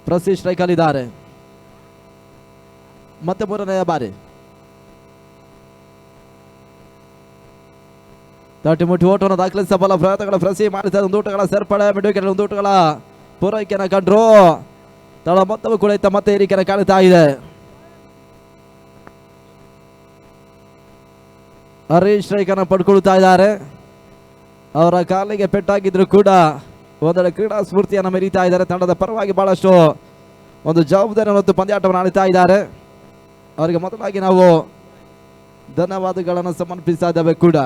ಪ್ರಸಿ strike ಅಲ್ಲಿದ್ದಾರೆ. ಮತ್ತೆ ಮೂರನೆಯ ಬಾರಿ ತಟ್ಟಿ ಮುಟ್ಟಿ ಓಟವನ್ನು ದಾಖಲಿಸಿದ ಬಲ ಪ್ರಯತ್ನಗಳ ಪ್ರಸಿ ಮಾಡಿದ್ದಾರೆ. ಒಂದು ಊಟಗಳ ಸೇರ್ಪಡೆ ಮಿಡುವಿಕೆರೆ ಒಂದು ಊಟಗಳ ಪೂರೈಕೆಯನ್ನು ಕಂಡ್ರು. ತಳ ಮೊತ್ತವು ಕೂಡ ಇತ್ತ ಮತ್ತೆ ಏರಿಕೆಯನ್ನು ಕಾಣುತ್ತಾ ಇದೆ. ಹರೀಶ್ ಸ್ಟ್ರೈಕ್ ಅನ್ನು ಪಡ್ಕೊಳ್ತಾ ಇದ್ದಾರೆ. ಅವರ ಕಾಲಿಗೆ ಪೆಟ್ಟಾಗಿದ್ರು ಕೂಡ ಒಂದೆಡೆ ಕ್ರೀಡಾ ಸ್ಫೂರ್ತಿಯನ್ನು ಮೆರೀತಾ ಇದ್ದಾರೆ. ತಂಡದ ಪರವಾಗಿ ಬಹಳಷ್ಟು ಒಂದು ಜವಾಬ್ದಾರಿ ಮತ್ತು ಪಂದ್ಯಾಟವನ್ನು ಆಡ್ತಾ ಇದ್ದಾರೆ. ಅವರಿಗೆ ಮೊದಲಾಗಿ ನಾವು ಧನ್ಯವಾದಗಳನ್ನು ಸಮರ್ಪಿಸ್ತಾ ಇದ್ದೇವೆ ಕೂಡ.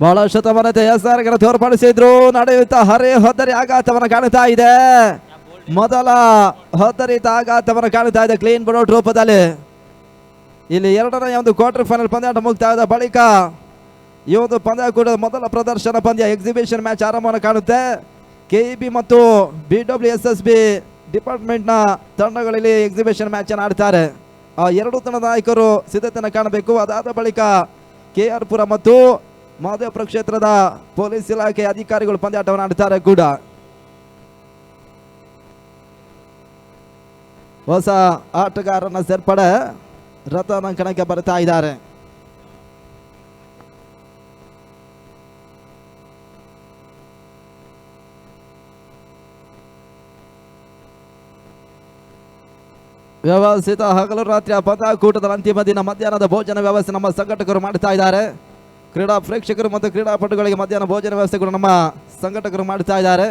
ಬಹಳ ಶತಮಾನತೆ ಎಸ್ಆರ್ಗೆ ತೋರ್ಪಡಿಸಿದ್ರು. ನಡೆಯುತ್ತಾ ಹರೇ ಹೊತ್ತರಿ ಆಘಾತವನ್ನು ಕಾಣುತ್ತಾ ಇದೆ. ಮೊದಲ ಹೊತ್ತರಿತ ಆಘಾತವನ್ನು ಕಾಣುತ್ತಾ ಇದೆ ಕ್ಲೀನ್ ಬೌಟ್ ರೂಪದಲ್ಲಿ. ಇಲ್ಲಿ ಎರಡನೇ ಒಂದು ಕ್ವಾರ್ಟರ್ ಫೈನಲ್ ಪಂದ್ಯಾಟ ಮುಕ್ತಾಯದ ಬಳಿಕ ಈ ಒಂದು ಪಂದ್ಯ ಕೂಡ ಮೊದಲ ಪ್ರದರ್ಶನ ಪಂದ್ಯ ಎಕ್ಸಿಬಿಷನ್ ಮ್ಯಾಚ್ ಆರಂಭವನ್ನು ಕಾಣುತ್ತೆ. ಕೆಇಬಿ ಮತ್ತು BWSSB ಡಿಪಾರ್ಟ್ಮೆಂಟ್ನ ತಂಡಗಳಲ್ಲಿ ಎಕ್ಸಿಬಿಷನ್ ಮ್ಯಾಚ್ ಅನ್ನು ಆಡ್ತಾರೆ. ಆ ಎರಡು ತಂಡದ ನಾಯಕರು ಸಿದ್ಧತೆಯನ್ನು ಕಾಣಬೇಕು. ಅದಾದ ಬಳಿಕ KR ಪುರ ಮತ್ತು ಮಹದೇವಪುರ ಕ್ಷೇತ್ರದ ಪೊಲೀಸ್ ಇಲಾಖೆ ಅಧಿಕಾರಿಗಳು ಪಂದ್ಯಾಟವನ್ನು ಆಡ್ತಾರೆ ಕೂಡ. ಹೊಸ ಆಟಗಾರನ ಸೇರ್ಪಡೆ ರತನ ಕಣಕ್ಕೆ ಬರ್ತಾ ಇದ್ದಾರೆ. ವ್ಯವಸ್ಥಿತ ಹಗಲು ರಾತ್ರಿ ಪಂದ್ಯಾಕೂಟದ ಅಂತಿಮ ದಿನ ಮಧ್ಯಾಹ್ನದ ಭೋಜನ ವ್ಯವಸ್ಥೆ ನಮ್ಮ ಸಂಘಟಕರು ಮಾಡ್ತಾ ಇದ್ದಾರೆ. ಕ್ರೀಡಾ ಪ್ರೇಕ್ಷಕರು ಮತ್ತು ಕ್ರೀಡಾಪಟುಗಳಿಗೆ ಮಧ್ಯಾಹ್ನ ಭೋಜನ ವ್ಯವಸ್ಥೆಗಳು ನಮ್ಮ ಸಂಘಟಕರು ಮಾಡ್ತಾ ಇದ್ದಾರೆ.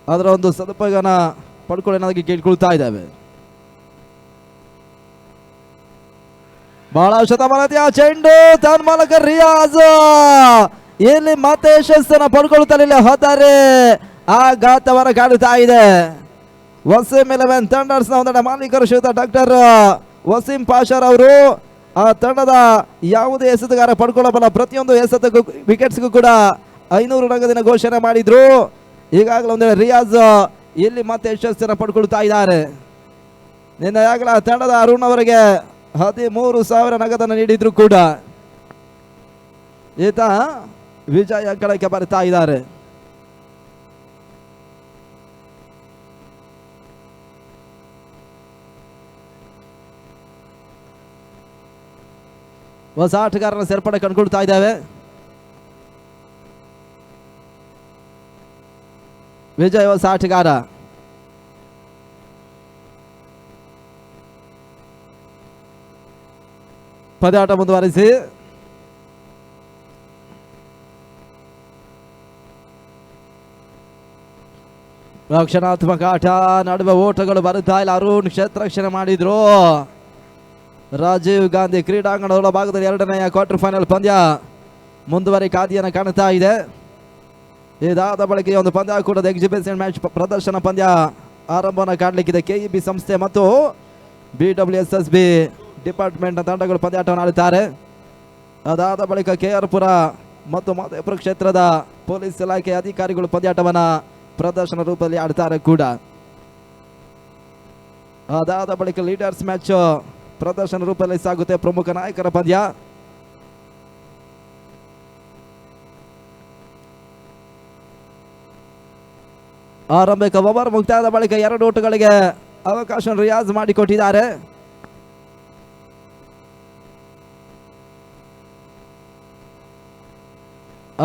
ಅದರ ಒಂದು ಸದುಪಯೋಗನ ಪಡ್ಕೊಳ್ಳಿ ನನಗೆ ಕೇಳ್ಕೊಳ್ತಾ ಇದ್ದಾವೆ. ಬಹಳ ಶತಮಾನತೆಯ ಚೆಂಡು ತನ್ನ ಮೂಲಕ ರಿಯಾಜ್ ಇಲ್ಲಿ ಮತ್ತೆ ಯಶಸ್ಸನ್ನು ಪಡ್ಕೊಳ್ತಾರೆ. ಇಲ್ಲಿ ಹೋದರೆ ಆಘಾತವನ್ನು ಕಾಣುತ್ತಾ ಇದೆ. ವಸೀಂ 11 ಥಂಡರ್ಸ್ ನ ಒಂದೆಡೆ ಮಾಲೀಕರು ಶ್ರೀಯುತ ಡಾಕ್ಟರ್ ವಸೀಂ ಪಾಷರ್ ಅವರು ಆ ತಂಡದ ಯಾವುದೇ ಎಸೆತಗಾರ ಪಡ್ಕೊಳ್ಳಬಲ್ಲ ಪ್ರತಿಯೊಂದು ಎಸೆತಕ್ಕೂ ವಿಕೆಟ್ಸ್ಗೂ ಕೂಡ 500 ನಗದಿನ ಘೋಷಣೆ ಮಾಡಿದ್ರು. ಈಗಾಗಲೇ ಒಂದೆಡೆ ರಿಯಾಜ್ ಇಲ್ಲಿ ಮತ್ತೆ ಯಶಸ್ಸನ್ನು ಪಡ್ಕೊಳ್ತಾ ಇದ್ದಾರೆ. ನಿನ್ನೆ ಆಗಲೇ ತಂಡದ ಅರುಣ್ ಅವರಿಗೆ 13,000 ನಗದನ್ನು ನೀಡಿದ್ರು ಕೂಡ ಈತ ವಿಜಯ ಕಳಕ್ಕೆ ಬರ್ತಾ ಇದ್ದಾರೆ. ಹೊಸ ಆಟಗಾರನ ಸೇರ್ಪಡೆ ಕಂಡುಕೊಳ್ತಾ ಇದ್ದಾವೆ. ವಿಜಯ್ ಹೊಸ ಆಟಗಾರ. ಪಂದ್ಯಾಟ ಮುಂದುವರಿಸಿ ರಕ್ಷಣಾತ್ಮಕ ಆಟ ನಡುವೆ ಓಟಗಳು ಬರುತ್ತಾ ಇಲ್ಲ. ಅರುಣ್ ಕ್ಷೇತ್ರ ರಕ್ಷಣೆ ಮಾಡಿದ್ರು. ರಾಜೀವ್ ಗಾಂಧಿ ಕ್ರೀಡಾಂಗಣದ ಭಾಗದಲ್ಲಿ ಎರಡನೆಯ ಕ್ವಾರ್ಟರ್ ಫೈನಲ್ ಪಂದ್ಯ ಮುಂದುವರಿ ಕಾದಿಯನ್ನು ಕಾಣುತ್ತಾ ಇದೆ. ಇದಾದ ಬಳಿಕ ಒಂದು ಪಂದ್ಯಾಕೂಟದ ಎಕ್ಸಿಬಿಷನ್ ಮ್ಯಾಚ್ ಪ್ರದರ್ಶನ ಪಂದ್ಯ ಆರಂಭವನ್ನು ಕಾಣಲಿಕ್ಕಿದೆ. KEB ಸಂಸ್ಥೆ ಮತ್ತು BWSSB ಡಿಪಾರ್ಟ್ಮೆಂಟ್ನ ತಂಡಗಳು ಪಂದ್ಯಾಟವನ್ನು ಆಡುತ್ತಾರೆ. ಅದಾದ ಬಳಿಕ KR ಪುರ ಮತ್ತು ಮಹದೇವಪುರ ಕ್ಷೇತ್ರದ ಪೊಲೀಸ್ ಇಲಾಖೆ ಅಧಿಕಾರಿಗಳು ಪಂದ್ಯಾಟವನ್ನು ಪ್ರದರ್ಶನ ರೂಪದಲ್ಲಿ ಆಡ್ತಾರೆ ಕೂಡ. ಅದಾದ ಬಳಿಕ ಲೀಡರ್ಸ್ ಮ್ಯಾಚ್ ಪ್ರದರ್ಶನ ರೂಪದಲ್ಲಿ ಸಾಗುತ್ತೆ. ಪ್ರಮುಖ ನಾಯಕರ ಪಂದ್ಯ. ಆರಂಭಿಕ ಓವರ್ ಮುಕ್ತಾಯದ ಬಳಿಕ 2 ಓಟಗಳಿಗೆ ಅವಕಾಶ ರಿಯಾಜ್ ಮಾಡಿಕೊಟ್ಟಿದ್ದಾರೆ.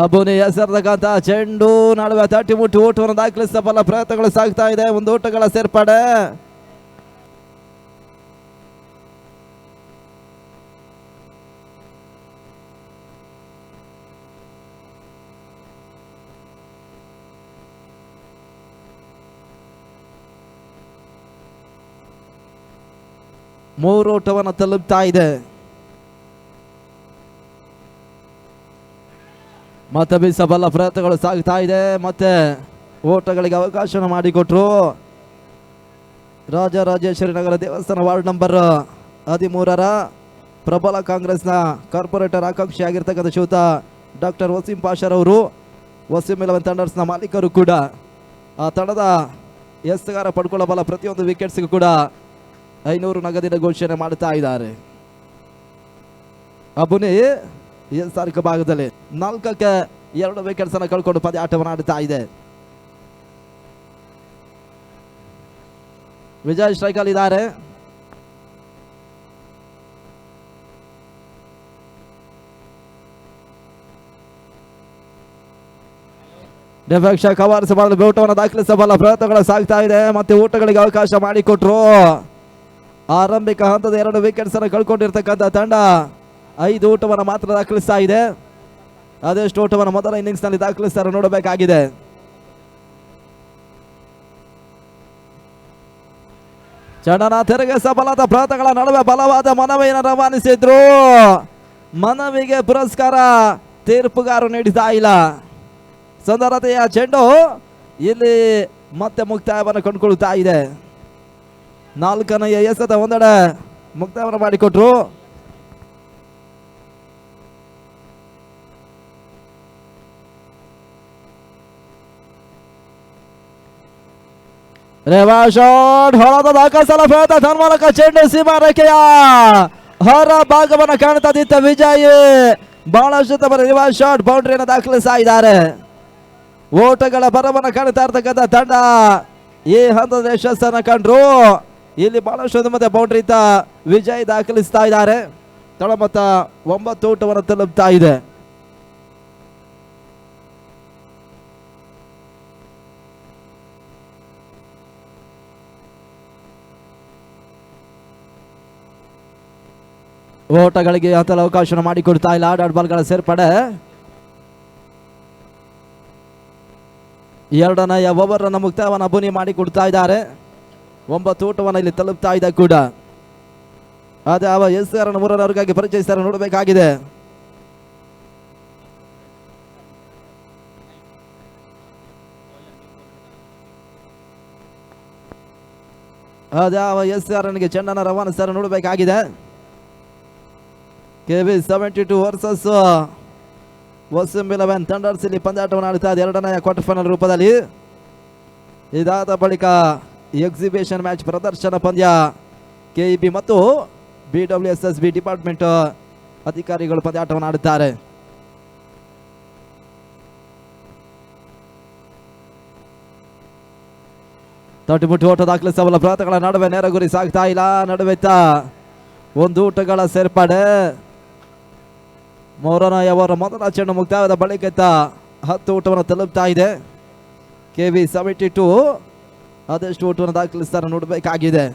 ಅಬುನಿ ಹೆಸರತಕ್ಕಂಥ ಚೆಂಡು ನಡುವೆ ತಟ್ಟಿ ಮುಟ್ಟಿ ಓಟವನ್ನು ದಾಖಲಿಸಬಲ್ಲ ಪ್ರಯತ್ನಗಳು ಸಾಗ್ತಾ ಇದೆ. ಒಂದು ಓಟಗಳ ಸೇರ್ಪಡೆ. ಮೂರು ಓಟವನ್ನು ತಲುಪ್ತಾ ಇದೆ. ಮತ್ತೆ ಬೀಸಬಲ್ಲ ಪ್ರಯತ್ನಗಳು ಸಾಗ್ತಾ ಇದೆ. ಮತ್ತೆ ಓಟಗಳಿಗೆ ಅವಕಾಶ ಮಾಡಿಕೊಟ್ರು. ರಾಜರಾಜೇಶ್ವರಿ ನಗರ ದೇವಸ್ಥಾನ ವಾರ್ಡ್ ನಂಬರ್ 13ರ ಪ್ರಬಲ ಕಾಂಗ್ರೆಸ್ನ ಕಾರ್ಪೊರೇಟರ್ ಆಕಾಂಕ್ಷಿಯಾಗಿರ್ತಕ್ಕಂಥ ಶ್ರೀಯುತ ಡಾಕ್ಟರ್ ವಸೀಂ ಪಾಷರ್ ಅವರು ವಸೀಂ 11 ಥಂಡರ್ಸ್ನ ಮಾಲೀಕರು ಕೂಡ. ಆ ತಂಡದ ಎಸ್ಗಾರ ಪಡ್ಕೊಳ್ಳಬಲ್ಲ ಪ್ರತಿಯೊಂದು ವಿಕೆಟ್ಸ್ಗೂ ಕೂಡ 500 ನಗದಿನ ಘೋಷಣೆ ಮಾಡುತ್ತಾ ಇದ್ದಾರೆ. ಅಬುನಿ ಸಾರ್ಕ ಭಾಗದಲ್ಲಿ 4ಕ್ಕೆ 2 ವಿಕೆಟ್ಸ್ ಅನ್ನು ಕಳ್ಕೊಂಡು ಪಂದ್ಯ ಆಟವನ್ನು ಆಡುತ್ತಾ ಇದೆ. ವಿಜಯ್ ಸ್ಟ್ರೈಕ್ ಅಲ್ಲಿ ಇದ್ದಾರೆ. ಡಿಫೆಕ್ಷ ಕವರ್ಸ್ ಮಾಡಲು ಬೇಟವನ್ನು ದಾಖಲಿಸಬಲ್ಲ ಪ್ರಯತ್ನಗಳು ಸಾಗ್ತಾ ಇದೆ. ಮತ್ತೆ ಊಟಗಳಿಗೆ ಅವಕಾಶ ಮಾಡಿಕೊಟ್ರು. ಆರಂಭಿಕ ಹಂತದ 2 ವಿಕೆಟ್ಸ್ ಅನ್ನು ಕಳ್ಕೊಂಡಿರ್ತಕ್ಕಂಥ ತಂಡ 5 ಊಟವನ್ನು ಮಾತ್ರ ದಾಖಲಿಸ್ತಾ ಇದೆ. ಅದೆಷ್ಟು ಊಟವನ್ನು ಮೊದಲ ಇನ್ನಿಂಗ್ಸ್ ನಲ್ಲಿ ದಾಖಲಿಸ್ತಾರೆ ನೋಡಬೇಕಾಗಿದೆ. ಚಂಡನ ತೆರಿಗೆ ಸಬಲದ ಪ್ರಯತ್ನಗಳ ನಡುವೆ ಬಲವಾದ ಮನವಿಯನ್ನು ರವಾನಿಸಿದ್ರು. ಮನವಿಗೆ ಪುರಸ್ಕಾರ ತೀರ್ಪುಗಾರು ನೀಡಿದ ಇಲ್ಲ. ಸುಂದರತೆಯ ಚೆಂಡು ಇಲ್ಲಿ ಮತ್ತೆ ಮುಕ್ತಾಯವನ್ನು ಕಂಡುಕೊಳ್ಳುತ್ತಾ ಇದೆ. 4ನೇ ಎಸೆತ ಒಂದೆಡೆ ಮುಕ್ತಾಯವನ್ನು ಮಾಡಿಕೊಟ್ರು. ರೇವಾ ಶಾಟ್ ಹೊಳದ ದಾಖಲಿಸಲ ಪ್ರಯತ್ನ ತನ್ಮೂಲಕ ಚೆಂಡು ಸೀಮಾ ರೇಖೆಯ ಹೊರ ಭಾಗವನ್ನು ಕಾಣ್ತದಿತ್ತ ವಿಜಯ್. ಬಹಳಷ್ಟು ತಮ್ಮ ರಿವರ್ಸ್ ಶಾಟ್ ಬೌಂಡ್ರಿಯನ್ನು ದಾಖಲಿಸ್ತಾ ಇದ್ದಾರೆ. ಓಟಗಳ ಬರವನ್ನು ಕಾಣ್ತಾ ಇರ್ತಕ್ಕಂಥ ತಂಡ ಈ ಹಂತದ ಯಶಸ್ಸನ್ನು ಕಂಡ್ರು. ಇಲ್ಲಿ ಬಹಳಷ್ಟು ಮತ್ತೆ ಬೌಂಡ್ರಿ ಇತ್ತ ವಿಜಯ್ ದಾಖಲಿಸ್ತಾ ಇದ್ದಾರೆ. ತಳ ಮೊತ್ತ 9 ಊಟವನ್ನು ತಲುಪ್ತಾ ಇದೆ. ಓಟಗಳಿಗೆ ಹತ್ತಲು ಅವಕಾಶ ಮಾಡಿಕೊಡ್ತಾ ಇಲ್ಲ. ಡಾಟ್ ಬಾಲ್ಗಳ ಸೇರ್ಪಡೆ. 2ನೇ ಓವರ್ ಅನ್ನು ಮುಕ್ತಾಯವನ್ನು ಅಬುನಿ ಮಾಡಿಕೊಡ್ತಾ ಇದ್ದಾರೆ. 9 ಊಟವನ್ನು ಇಲ್ಲಿ ತಲುಪ್ತಾ ಇದೆ ಕೂಡ. ಅದೇ ಅವ ಎಸ್.ಆರ್. 3ನೇ ಓವರ್ಗಾಗಿ ಪರಿಚಯಿಸ್ತಾರೆ ನೋಡಬೇಕಾಗಿದೆ. ಅದೇ ಅವ ಎಸ್.ಆರ್. ಚೆಂಡನ್ನು ರವಾನಿಸ್ತಾರೆ ನೋಡಬೇಕಾಗಿದೆ. ಕೆವಿ 72 ವರ್ಸಸ್ ವಸಿಂ 11 ಥಂಡರ್ಸ್ ಇಲ್ಲಿ ಪಂದ್ಯಾಟವನ್ನು ಆಡುತ್ತಾ ಇದೆ 2ನೇ ಕ್ವಾರ್ಟರ್ ಫೈನಲ್ ರೂಪದಲ್ಲಿ. ಇದಾದ ಬಳಿಕ ಎಕ್ಸಿಬಿಷನ್ ಮ್ಯಾಚ್ ಪ್ರದರ್ಶನ ಪಂದ್ಯ ಕೆಇಬಿ ಮತ್ತು BWSSB ಡಿಪಾರ್ಟ್ಮೆಂಟ್ ಅಧಿಕಾರಿಗಳು ಪಂದ್ಯಾಟವನ್ನು ಆಡುತ್ತಾರೆ. ತಟ್ಟಿಮುಟ್ಟಿ ಓಟ ದಾಖಲಿಸಬಲ್ಲ ಪ್ರಯತ್ನಗಳ ನಡುವೆ ನೇರ ಗುರಿ ಸಾಗ್ತಾ ಇಲ್ಲ. ನಡುವೆ 1 ಊಟಗಳ ಸೇರ್ಪಡೆ. 3ನೇ ಓವರ್ ಮೊದಲ ಚೆಂಡು ಮುಕ್ತಾಯದ ಬಳಿಕ 10 ಊಟವನ್ನು ತಲುಪ್ತಾ ಇದೆ. ಕೆವಿ 72 ಅದೆಷ್ಟು ಊಟವನ್ನು ದಾಖಲಿಸ್ತಾರೆ ನೋಡಬೇಕಾಗಿದೆ.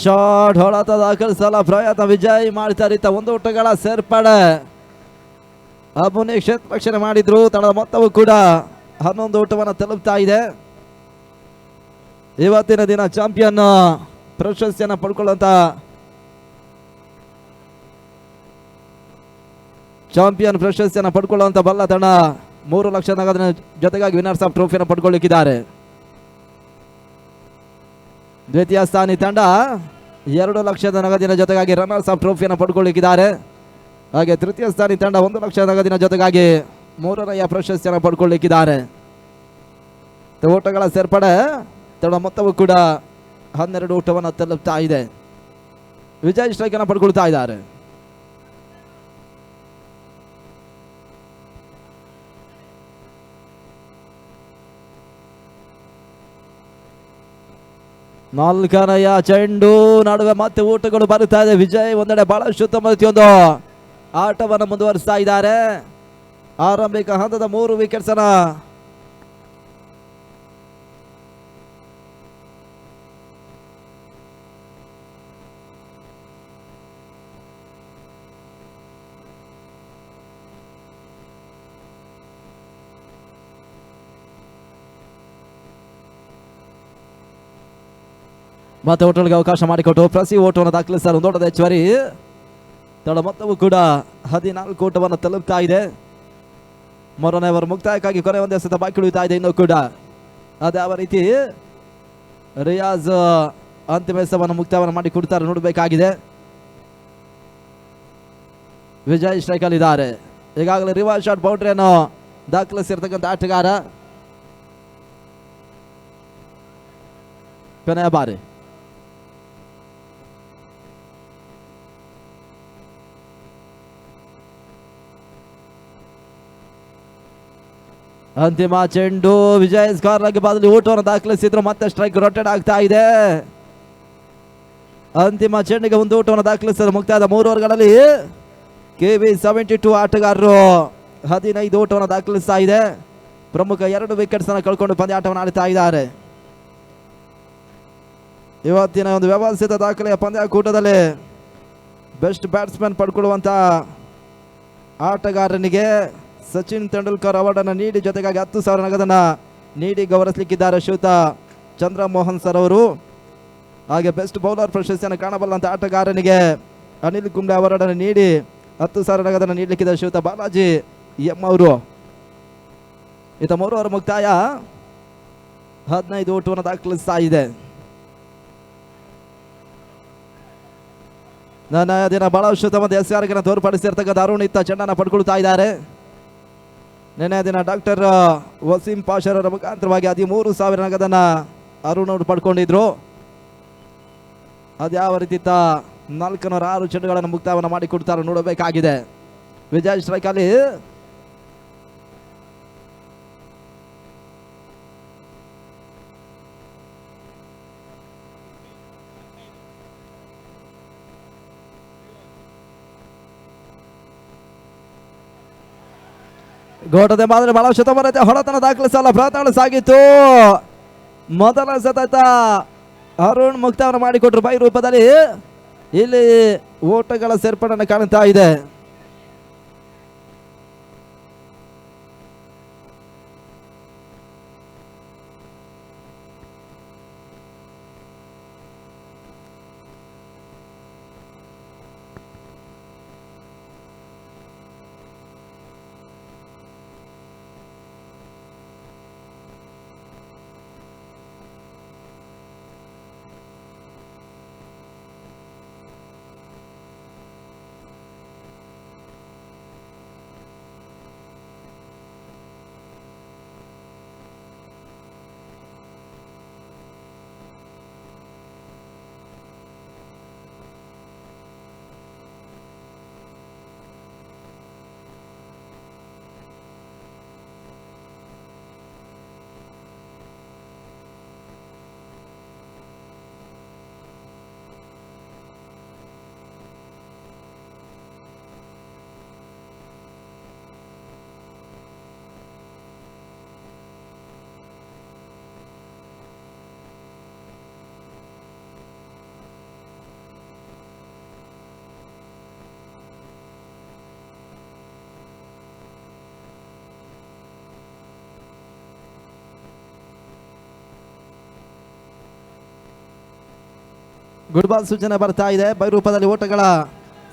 ಶಾಟ್ ಹೊಳತ ದಾಖಲಿಸಲ ಪ್ರಯತ್ನ ವಿಜಯ್ ಮಾಡ್ತಾರೆ. 1 ಊಟಗಳ ಸೇರ್ಪಡೆ. ಅಬುನಿ ಕ್ಷೇತ್ರ ರಕ್ಷಣೆ ಮಾಡಿದ್ರು. ತಂಡದ ಮೊತ್ತವು ಕೂಡ 11 ಊಟವನ್ನು ತಲುಪ್ತಾ ಇದೆ. ಇವತ್ತಿನ ದಿನ ಚಾಂಪಿಯನ್ ಪ್ರಶಸ್ತಿಯನ್ನು ಪಡ್ಕೊಳ್ಳುವಂತ ಬಲ್ಲ ತಂಡ 3 ಲಕ್ಷ ನಗದಿನ ಜೊತೆಗಾಗಿ ವಿನ್ನರ್ಸ್ ಆಫ್ ಟ್ರೋಫಿಯನ್ನು ಪಡ್ಕೊಳ್ಳಿಕ್ಕಿದ್ದಾರೆ. ದ್ವಿತೀಯ ಸ್ಥಾನಿ ತಂಡ 2 ಲಕ್ಷದ ನಗದಿನ ಜೊತೆಗಾಗಿ ರನ್ನರ್ಸ್ ಆಫ್ ಟ್ರೋಫಿಯನ್ನು ಪಡ್ಕೊಳ್ಳಿಕ್ಕಿದ್ದಾರೆ. ಹಾಗೆ ತೃತೀಯ ಸ್ಥಾನಿ ತಂಡ 1 ಲಕ್ಷ ನಗದಿನ ಜೊತೆಗಾಗಿ 3ನೇ ಪ್ರಶಸ್ತಿಯನ್ನು ಪಡ್ಕೊಳ್ಳಿಕ್ಕಿದ್ದಾರೆ. ಓಟಗಳ ಸೇರ್ಪಡೆ ತಂಡ ಮೊತ್ತವು ಕೂಡ 12 ಊಟವನ್ನು ತಲುಪ್ತಾ ಇದೆ. ವಿಜಯ್ ಸ್ಟ್ರೈಕ್ ಅನ್ನು ಪಡ್ಕೊಳ್ತಾ ಇದ್ದಾರೆ. ನಾಲ್ಕನೆಯ ಚೆಂಡು ನಡುವೆ ಮತ್ತೆ ಊಟಗಳು ಬರುತ್ತಾ ಇದೆ. ವಿಜಯ್ ಒಂದೆಡೆ ಬಹಳಷ್ಟು ಪ್ರತಿಯೊಂದು ಆಟವನ್ನು ಮುಂದುವರಿಸ್ತಾ ಇದ್ದಾರೆ. ಆರಂಭಿಕ ಹಂತದ 3 ವಿಕೆಟ್ಸ್ ಅನ್ನ ಮತ್ತೆ ಓಟಗಳಿಗೆ ಅವಕಾಶ ಮಾಡಿಕೊಟ್ಟು ಪ್ರತಿ ಓಟವನ್ನು ದಾಖಲಿಸಲು ಒಂದು ದೊಡ್ಡ ಹೆಚ್ಚುವರಿ. ತಡ ಮೊತ್ತವು ಕೂಡ 14 ಓಟವನ್ನು ತಲುಪ್ತಾ ಇದೆ. 3ನೇ ಓವರ್ ಮುಕ್ತಾಯಕ್ಕಾಗಿ ಕೊನೆ 1 ಎಸೆತ ಬಾಕಿ ಉಳಿತಾ ಇದೆ. ಇನ್ನೂ ಕೂಡ ಅದೇ ಯಾವ ರೀತಿ ರಿಯಾಜ್ ಅಂತಿಮ ಎಸೆತವನ್ನು ಮುಕ್ತಾಯವನ್ನು ಮಾಡಿ ಕೊಡ್ತಾರೆ ನೋಡಬೇಕಾಗಿದೆ. ವಿಜಯ್ ಸ್ಟ್ರೈಕ್ ಅಲ್ಲಿ ಇದ್ದಾರೆ. ಈಗಾಗಲೇ ರಿವರ್ಸ್ ಶಾಟ್ ಬೌಂಡ್ರಿಯನ್ನು ದಾಖಲಿಸಿರ್ತಕ್ಕಂಥ ಆಟಗಾರ. ಕೊನೆಯ ಬಾರಿ ಅಂತಿಮ ಚೆಂಡು. ವಿಜಯ್ ಸ್ಕಾರ್ ಆಗಿ ಬದಲು ಊಟವನ್ನು ದಾಖಲಿಸಿದ್ರು. ಮತ್ತೆ ಸ್ಟ್ರೈಕ್ ರೊಟೇಟ್ ಆಗ್ತಾ ಇದೆ. ಅಂತಿಮ ಚೆಂಡಿಗೆ ಒಂದು ಊಟವನ್ನು ದಾಖಲಿಸಿದ್ರು. ಮುಕ್ತಾಯದ 3 ಓವರ್ಗಳಲ್ಲಿ KB72 ಆಟಗಾರರು 15 ಊಟವನ್ನು ದಾಖಲಿಸ್ತಾ ಇದೆ. ಪ್ರಮುಖ 2 ವಿಕೆಟ್ಸ್ ಅನ್ನು ಕಳ್ಕೊಂಡು ಪಂದ್ಯಾಟವನ್ನು ಆಡ್ತಾ ಇದ್ದಾರೆ. ಇವತ್ತಿನ ಒಂದು ವ್ಯವಸ್ಥಿತ ದಾಖಲೆಯ ಪಂದ್ಯಾಕೂಟದಲ್ಲಿ ಬೆಸ್ಟ್ ಬ್ಯಾಟ್ಸ್ಮನ್ ಪಡ್ಕೊಳ್ಳುವಂತ ಆಟಗಾರನಿಗೆ ಸಚಿನ್ ತೆಂಡೂಲ್ಕರ್ ಅವಾರ್ಡ್ ಅನ್ನು ನೀಡಿ ಜೊತೆಗಾಗಿ 10,000 ನಗದನ್ನು ನೀಡಿ ಗೌರವಿಸಲಿಕ್ಕಿದ್ದಾರೆ ಶ್ರೀಯುತ ಚಂದ್ರಮೋಹನ್ ಸರ್ ಅವರು. ಹಾಗೆ ಬೆಸ್ಟ್ ಬೌಲರ್ ಪ್ರಶಸ್ತಿಯನ್ನು ಕಾಣಬಲ್ಲಂತ ಆಟಗಾರನಿಗೆ ಅನಿಲ್ ಕುಂಬ್ಳೆ ಅವಾರ್ಡ್ ಅನ್ನು ನೀಡಿ 10,000 ನಗದನ್ನು ನೀಡಲಿಕ್ಕಿದ್ದಾರೆ ಶ್ರೀಯುತ ಬಾಲಾಜಿ ಎಂ ಅವರು. ಈತ 3 ಓವರ್ ಮುಕ್ತಾಯ 15 ಊಟವನ್ನು ದಾಖಲಿಸ್ತಾ ಇದೆ. ನನ್ನ ದಿನ ಬಹಳ ತಮ್ಮ ಎಸ್ಆರ್ಗೆ ತೋರ್ಪಡಿಸಿರ್ತಕ್ಕಂಥ ಅರುಣ್ ಇತ್ತ ಚೆಂಡನ್ನು ಪಡ್ಕೊಳ್ತಾ ಇದ್ದಾರೆ. ನೆನೆ ದಿನ ಡಾಕ್ಟರ್ ವಸೀಂ ಪಾಷರವರ ಮುಖಾಂತರವಾಗಿ 13,000 ನಗದನ್ನು ಅರುಣ್ ಅವರು ಪಡ್ಕೊಂಡಿದ್ರು. ಅದ್ಯಾವ ರೀತಿ 406 ಚೆಂಡುಗಳನ್ನು ಮುಕ್ತಾಯವನ್ನು ಮಾಡಿ ಕೊಡ್ತಾರೆ ನೋಡಬೇಕಾಗಿದೆ. ವಿಜಯ್ ಸ್ಟ್ರೈಕ್ ಅಲ್ಲಿ ಗೋಟದೆ ಮಾತ್ರ ಬಹಳ ಶತಮಾನತೆ ಹೊಡೆತನ ದಾಖಲಿಸಲ್ಲ ಪ್ರಯತ್ನಗಳು ಸಾಗಿತ್ತು. ಮೊದಲ ಸತತ ಅರುಣ್ ಮುಕ್ತಾಯವನ್ನು ಮಾಡಿಕೊಟ್ರು ಬೈ ರೂಪದಲ್ಲಿ. ಇಲ್ಲಿ ಓಟಗಳ ಸೇರ್ಪಡೆಯನ್ನು ಕಾಣ್ತಾ ಇದೆ. ಗುಡ್ ಬಾಲ್ ಸೂಚನೆ ಬರ್ತಾ ಇದೆ. ಬೈ ರೂಪದಲ್ಲಿ ಓಟಗಳ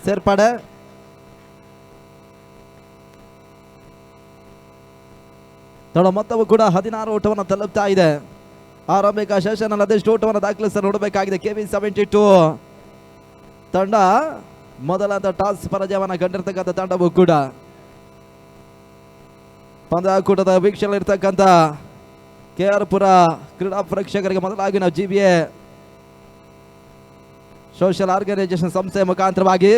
ಸೇರ್ಪಡೆ. ತಡ ಮೊತ್ತವು ಕೂಡ 16 ಓಟವನ್ನು ತಲುಪ್ತಾ ಇದೆ. ಆರಂಭಿಕ ಸೆಷನ್ ಅದೆಷ್ಟು ಓಟವನ್ನು ದಾಖಲಿಸ ನೋಡಬೇಕಾಗಿದೆ. KB72 ತಂಡ ಮೊದಲ ಟಾಸ್ ಪರಾಜಯವನ್ನು ಕಂಡಿರ್ತಕ್ಕಂಥ ತಂಡವು ಕೂಡ ಪಂದ್ಯಾಕೂಟದ ವೀಕ್ಷಣೆ ಇರ್ತಕ್ಕಂಥ KR ಪುರ ಕ್ರೀಡಾ ಪ್ರೇಕ್ಷಕರಿಗೆ ಮೊದಲಾಗಿ ನಾವು GBA ಸೋಷಿಯಲ್ ಆರ್ಗನೈಸೇಷನ್ ಸಂಸ್ಥೆಯ ಮುಖಾಂತರವಾಗಿ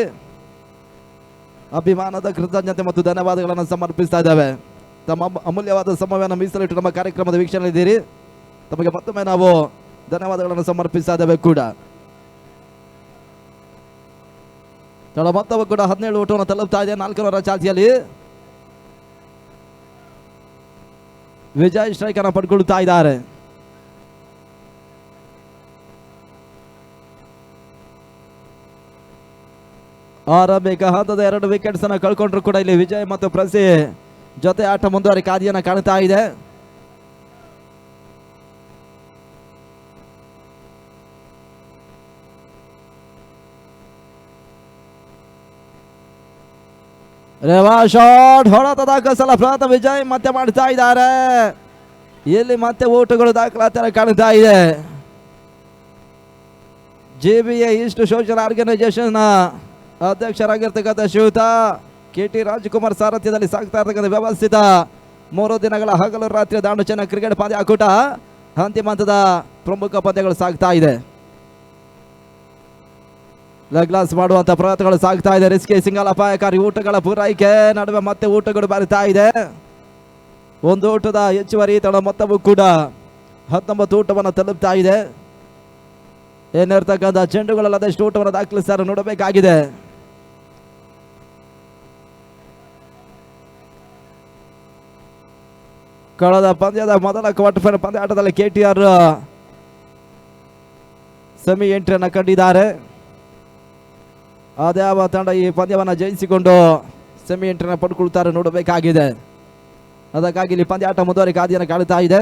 ಅಭಿಮಾನದ ಕೃತಜ್ಞತೆ ಮತ್ತು ಧನ್ಯವಾದಗಳನ್ನು ಸಮರ್ಪಿಸ್ತಾ ಇದ್ದೇವೆ. ತಮ್ಮ ಅಮೂಲ್ಯವಾದ ಸಮಯವನ್ನು ಮೀಸಲಿಟ್ಟು ನಮ್ಮ ಕಾರ್ಯಕ್ರಮದ ವೀಕ್ಷಣೆ ಇದ್ದೀರಿ. ತಮಗೆ ಮತ್ತೊಮ್ಮೆ ನಾವು ಧನ್ಯವಾದಗಳನ್ನು ಸಮರ್ಪಿಸ್ತಾ ಇದ್ದೇವೆ ಕೂಡ. ಮೊತ್ತವು ಕೂಡ 17 ಓಟವನ್ನು ತಲುಪ್ತಾ ಇದೆ. 400 ಚಾಲ್ತಿಯಲ್ಲಿ ವಿಜಯ್ ಸ್ಟ್ರೈಕ್ ಅನ್ನು ಪಡ್ಕೊಳ್ತಾ ಇದ್ದಾರೆ. ಆರಂಭಿಕ ಹಂತದ 2 ವಿಕೆಟ್ಸ್ ಅನ್ನು ಕಳ್ಕೊಂಡ್ರು ಕೂಡ ಇಲ್ಲಿ ವಿಜಯ್ ಮತ್ತು ಪ್ರಸಿ ಜೊತೆ ಆಟ ಮುಂದುವರಿಕೆ ಹಾದಿಯನ್ನು ಕಾಣ್ತಾ ಇದೆ. ರೇವಾ ಶಾಟ್ ಹೊಡೆತ ದಾಖಲಿಸಲ ಪ್ರಯತ್ನ ವಿಜಯ್ ಮತ್ತೆ ಮಾಡ್ತಾ ಇದ್ದಾರೆ. ಇಲ್ಲಿ ಮತ್ತೆ ಓಟುಗಳು ದಾಖಲಾತಿ ಕಾಣ್ತಾ ಇದೆ. JBA ಈಸ್ಟ್ ಸೋಷಿಯಲ್ ಆರ್ಗನೈಸೇಷನ್ ಅಧ್ಯಕ್ಷರಾಗಿರ್ತಕ್ಕಂಥ ಶ್ರೀಯುತ KT ರಾಜ್ಕುಮಾರ್ ಸಾರಥ್ಯದಲ್ಲಿ ಸಾಗ್ತಾ ಇರತಕ್ಕಂಥ ವ್ಯವಸ್ಥಿತ 3 ದಿನಗಳ ಹಗಲು ರಾತ್ರಿ ದಾಂಡು ಚೆನ್ನ ಕ್ರಿಕೆಟ್ ಪಂದ್ಯಾಕೂಟ ಅಂತಿಮ ಹಂತದ ಪ್ರಮುಖ ಪಂದ್ಯಗಳು ಸಾಗ್ತಾ ಇದೆ. ಲೆಗ್ಲಾಸ್ ಮಾಡುವಂತ ಪ್ರಯತ್ನಗಳು ಸಾಗ್ತಾ ಇದೆ. ರಿಸ್ಕಿ ಸಿಂಗಲ್ ಅಪಾಯಕಾರಿ ಊಟಗಳ ಪೂರೈಕೆ ನಡುವೆ ಮತ್ತೆ ಊಟಗಳು ಬರ್ತಾ ಇದೆ. ಒಂದು ಊಟದ ಹೆಚ್ಚುವರಿ ತಡ ಮೊತ್ತವೂ ಕೂಡ 19 ಊಟವನ್ನು ತಲುಪ್ತಾ ಇದೆ. ಏನಿರ್ತಕ್ಕಂಥ ಚೆಂಡುಗಳಲ್ಲದಷ್ಟು ಊಟವನ್ನು ದಾಖಲಿಸ್ತಾರೆ ನೋಡಬೇಕಾಗಿದೆ. ಕಳೆದ ಪಂದ್ಯದ ಮೊದಲ ಕ್ವಾರ್ಟರ್ ಫೈನಲ್ ಪಂದ್ಯಾಟದಲ್ಲಿ KTR ಸೆಮಿ ಎಂಟ್ರಿಯನ್ನು ಕಂಡಿದ್ದಾರೆ. ಅದ್ಯಾವ ತಂಡ ಈ ಪಂದ್ಯವನ್ನು ಜಯಿಸಿಕೊಂಡು ಸೆಮಿ ಎಂಟ್ರಿಯನ್ನು ಪಡ್ಕೊಳ್ತಾರೆ ನೋಡಬೇಕಾಗಿದೆ. ಅದಕ್ಕಾಗಿ ಇಲ್ಲಿ ಪಂದ್ಯಾಟ ಮುಂದುವರಿಕೆ ಹಾದಿಯನ್ನು ಕಾಣುತ್ತಾ ಇದೆ.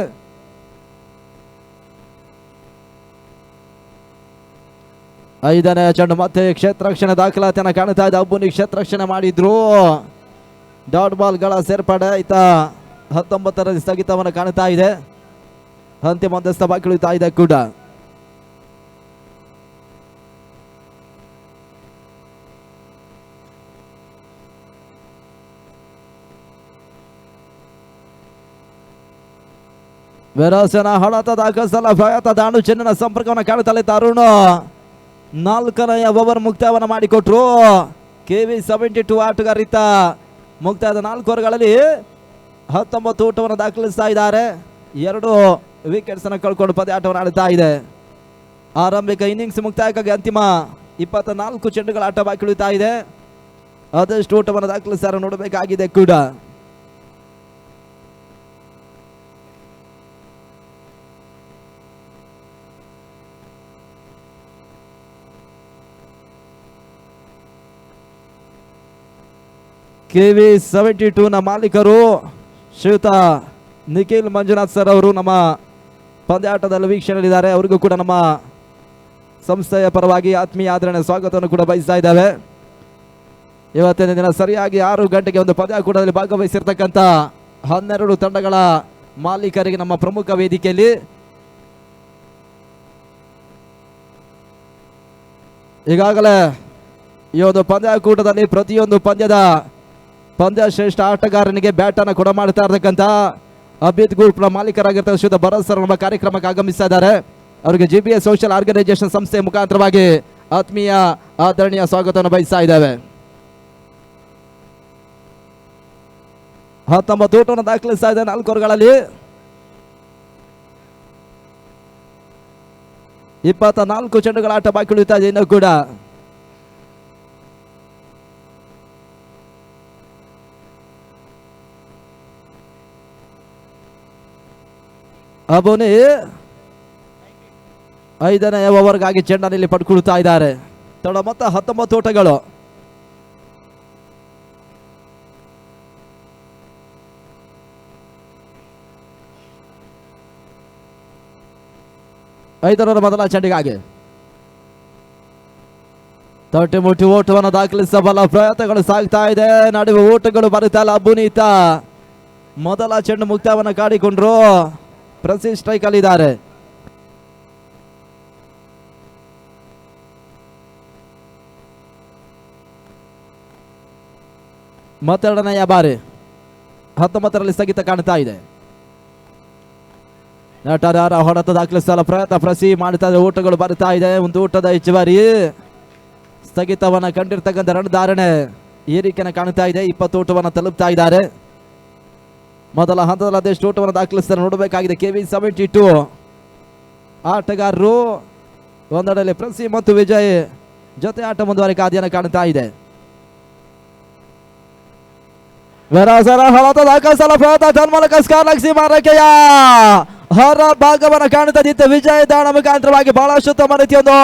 ಐದನೇ ಚೆಂಡು ಮತ್ತೆ ಕ್ಷೇತ್ರರಕ್ಷಣೆ ದಾಖಲಾತಿಯನ್ನು ಕಾಣುತ್ತಾ ಇದೆ. ಅಬ್ಬುನಿ ಕ್ಷೇತ್ರರಕ್ಷಣೆ ಮಾಡಿದ್ರು. ಡಾಟ್ ಬಾಲ್ಗಳ ಸೇರ್ಪಡೆ ಈತ 19ರ ಸ್ಥಗಿತವನ್ನು ಕಾಣುತ್ತಾ ಇದೆ. ಅಂತಿಮ ಹಂತಸ್ಥ ಬಾಕಿ ಉಳಿತಾ ಇದೆ ಕೂಡ. ವೆರಾಸನ ಹಳತ ದಾಖಲಿಸಲ ಭಯತ ದಾಂಡು ಚೆನ್ನ ಸಂಪರ್ಕವನ್ನು ಕಾಣುತ್ತಲೇ ತರುಣ್ 4ನೇ ಓವರ್ ಮುಕ್ತಾಯವನ್ನು ಮಾಡಿಕೊಟ್ರು. KV72 ಆಟಗಾರಿತ ಮುಕ್ತಾಯದ 4 ಓವರ್ಗಳಲ್ಲಿ 19 ಊಟವನ್ನು ದಾಖಲಿಸ್ತಾ ಇದ್ದಾರೆ. 2 ವಿಕೆಟ್ಸ್ ಅನ್ನು ಕಳ್ಕೊಂಡು ಪಂದ್ಯಾಟವನ್ನು ಆಡುತ್ತಾ ಇದೆ. ಆರಂಭಿಕ ಇನ್ನಿಂಗ್ಸ್ ಮುಕ್ತಾಯಕ್ಕಾಗಿ ಅಂತಿಮ 24 ಚೆಂಡುಗಳ ಆಟ ಬಾಕಿ ಉಳಿತಾ ಇದೆ. ಅದಷ್ಟು ಊಟವನ್ನು ದಾಖಲಿಸ್ತಾರೆ ನೋಡಬೇಕಾಗಿದೆ ಕೂಡ. KV72 ನ ಮಾಲೀಕರು ಶ್ರೀಯುತ ನಿಖಿಲ್ ಮಂಜುನಾಥ್ ಸರ್ ಅವರು ನಮ್ಮ ಪಂದ್ಯಾಟದಲ್ಲಿ ವೀಕ್ಷಣೆಯಲ್ಲಿದ್ದಾರೆ. ಅವರಿಗೂ ಕೂಡ ನಮ್ಮ ಸಂಸ್ಥೆಯ ಪರವಾಗಿ ಆತ್ಮೀಯ ಆದರಣೆ ಸ್ವಾಗತವನ್ನು ಕೂಡ ಬಯಸ್ತಾ ಇದ್ದಾವೆ. ಇವತ್ತಿನ ದಿನ ಸರಿಯಾಗಿ 6 ಗಂಟೆಗೆ ಒಂದು ಪಂದ್ಯಾಕೂಟದಲ್ಲಿ ಭಾಗವಹಿಸಿರ್ತಕ್ಕಂಥ 12 ತಂಡಗಳ ಮಾಲೀಕರಿಗೆ ನಮ್ಮ ಪ್ರಮುಖ ವೇದಿಕೆಯಲ್ಲಿ ಈಗಾಗಲೇ ಈ ಒಂದು ಪಂದ್ಯಾಕೂಟದಲ್ಲಿ ಪ್ರತಿಯೊಂದು ಪಂದ್ಯ ಶ್ರೇಷ್ಠ ಆಟಗಾರನಿಗೆ ಬ್ಯಾಟ್ ಅನ್ನು ಕೊಡ ಮಾಡ್ತಾ ಇರತಕ್ಕಂಥ ಅಭಿತ್ ಗ್ರೂಪ್ನ ಮಾಲೀಕರಾಗಿರ್ತಾರೆ ಶ್ರೀಯುತ ಭರತ್ ಸರ್ ನಮ್ಮ ಕಾರ್ಯಕ್ರಮಕ್ಕೆ ಆಗಮಿಸ್ತಾ ಇದ್ದಾರೆ. ಅವರಿಗೆ JBA ಸೋಷಿಯಲ್ ಆರ್ಗನೈಸೇಷನ್ ಸಂಸ್ಥೆ ಮುಖಾಂತರವಾಗಿ ಆತ್ಮೀಯ ಆದರಣೀಯ ಸ್ವಾಗತವನ್ನು ಬಯಸ್ತಾ ಇದ್ದೇವೆ. 19 ಊಟವನ್ನು ದಾಖಲಿಸ್ತಾ ಇದೆ 4 ಓವರ್ಗಳಲ್ಲಿ. 24 ಚೆಂಡುಗಳ ಆಟ ಬಾಕಿ ಉಳಿತಾ ಇದೆ ಇನ್ನೂ ಕೂಡ. ಅಬೋನಿ 5ನೇ ಓವರ್ಗಾಗಿ ಚೆಂಡನ್ನು ಇಲ್ಲಿ ಪಡ್ಕೊಳ್ತಾ ಇದ್ದಾರೆ. ತಡ ಮೊತ್ತ 19 ಓಟಗಳು. ಐದರ ಮೊದಲ ಚೆಂಡಿಗಾಗಿ 30 ಓಟವನ್ನು ದಾಖಲಿಸಬಲ್ಲ ಪ್ರಯತ್ನಗಳು ಸಾಗ್ತಾ ಇದೆ. ನಡುವೆ ಓಟಗಳು ಬರುತ್ತಾ ಇಲ್ಲ. ಅಬ್ಬುನೀತ ಮೊದಲ ಚೆಂಡು ಮುಕ್ತಾಯವನ್ನು ಕಾಡಿಕೊಂಡ್ರು. ಪ್ರಸಿ ಸ್ಟ್ರೈಕ್ ಅಲ್ಲಿದ್ದಾರೆ. ಮತ್ತೆರಡನೆಯ ಬಾರಿ 19ರಲ್ಲಿ ಸ್ಥಗಿತ ಕಾಣ್ತಾ ಇದೆ. ನಟರಾರ ಹೊಡೆತ ದಾಖಲಿಸಲು ಪ್ರಯತ್ನ ಪ್ರಸಿ ಮಾಡ್ತಾ ಇದೆ. ಊಟಗಳು ಬರ್ತಾ ಇದೆ. ಒಂದು ಊಟದ ಹೆಚ್ಚುವರಿ ಸ್ಥಗಿತವನ್ನು ಕಂಡಿರ್ತಕ್ಕಂಥ ರನ್ ಧಾರಣೆ ಏರಿಕೆಯನ್ನು ಕಾಣ್ತಾ ಇದೆ. 20 ಊಟವನ್ನು ತಲುಪ್ತಾ ಇದ್ದಾರೆ. ಮೊದಲ ಹಂತದಲ್ಲಿ ಅದೆಷ್ಟು ಊಟವನ್ನು ದಾಖಲಿಸ್ತಾರೆ ನೋಡಬೇಕಾಗಿದೆ. KV72 ಆಟಗಾರರು ಒಂದೆಡೆಯಲ್ಲಿ ಪ್ರಸಿ ಮತ್ತು ವಿಜಯ್ ಜೊತೆ ಆಟ ಮುಂದುವರಿಕೆ ಹಾದಿಯನ್ನು ಕಾಣ್ತಾ ಇದೆ. ವೆರಾಸರ ಹೊರತ ದಾಖಲಿಸಲು ಪ್ರಯತ್ನ ತನ್ಮೂಲಕ ಸ್ಕಾಲಕ್ಸಿ ಮಾರಕೆಯ ಹೊರ ಭಾಗವನ್ನು ಕಾಣುತ್ತಿದ್ದ ವಿಜಯ್ ದಾಣ ಮುಖಾಂತರವಾಗಿ ಬಹಳಷ್ಟು ಉತ್ತಮ ರೀತಿಯೊಂದು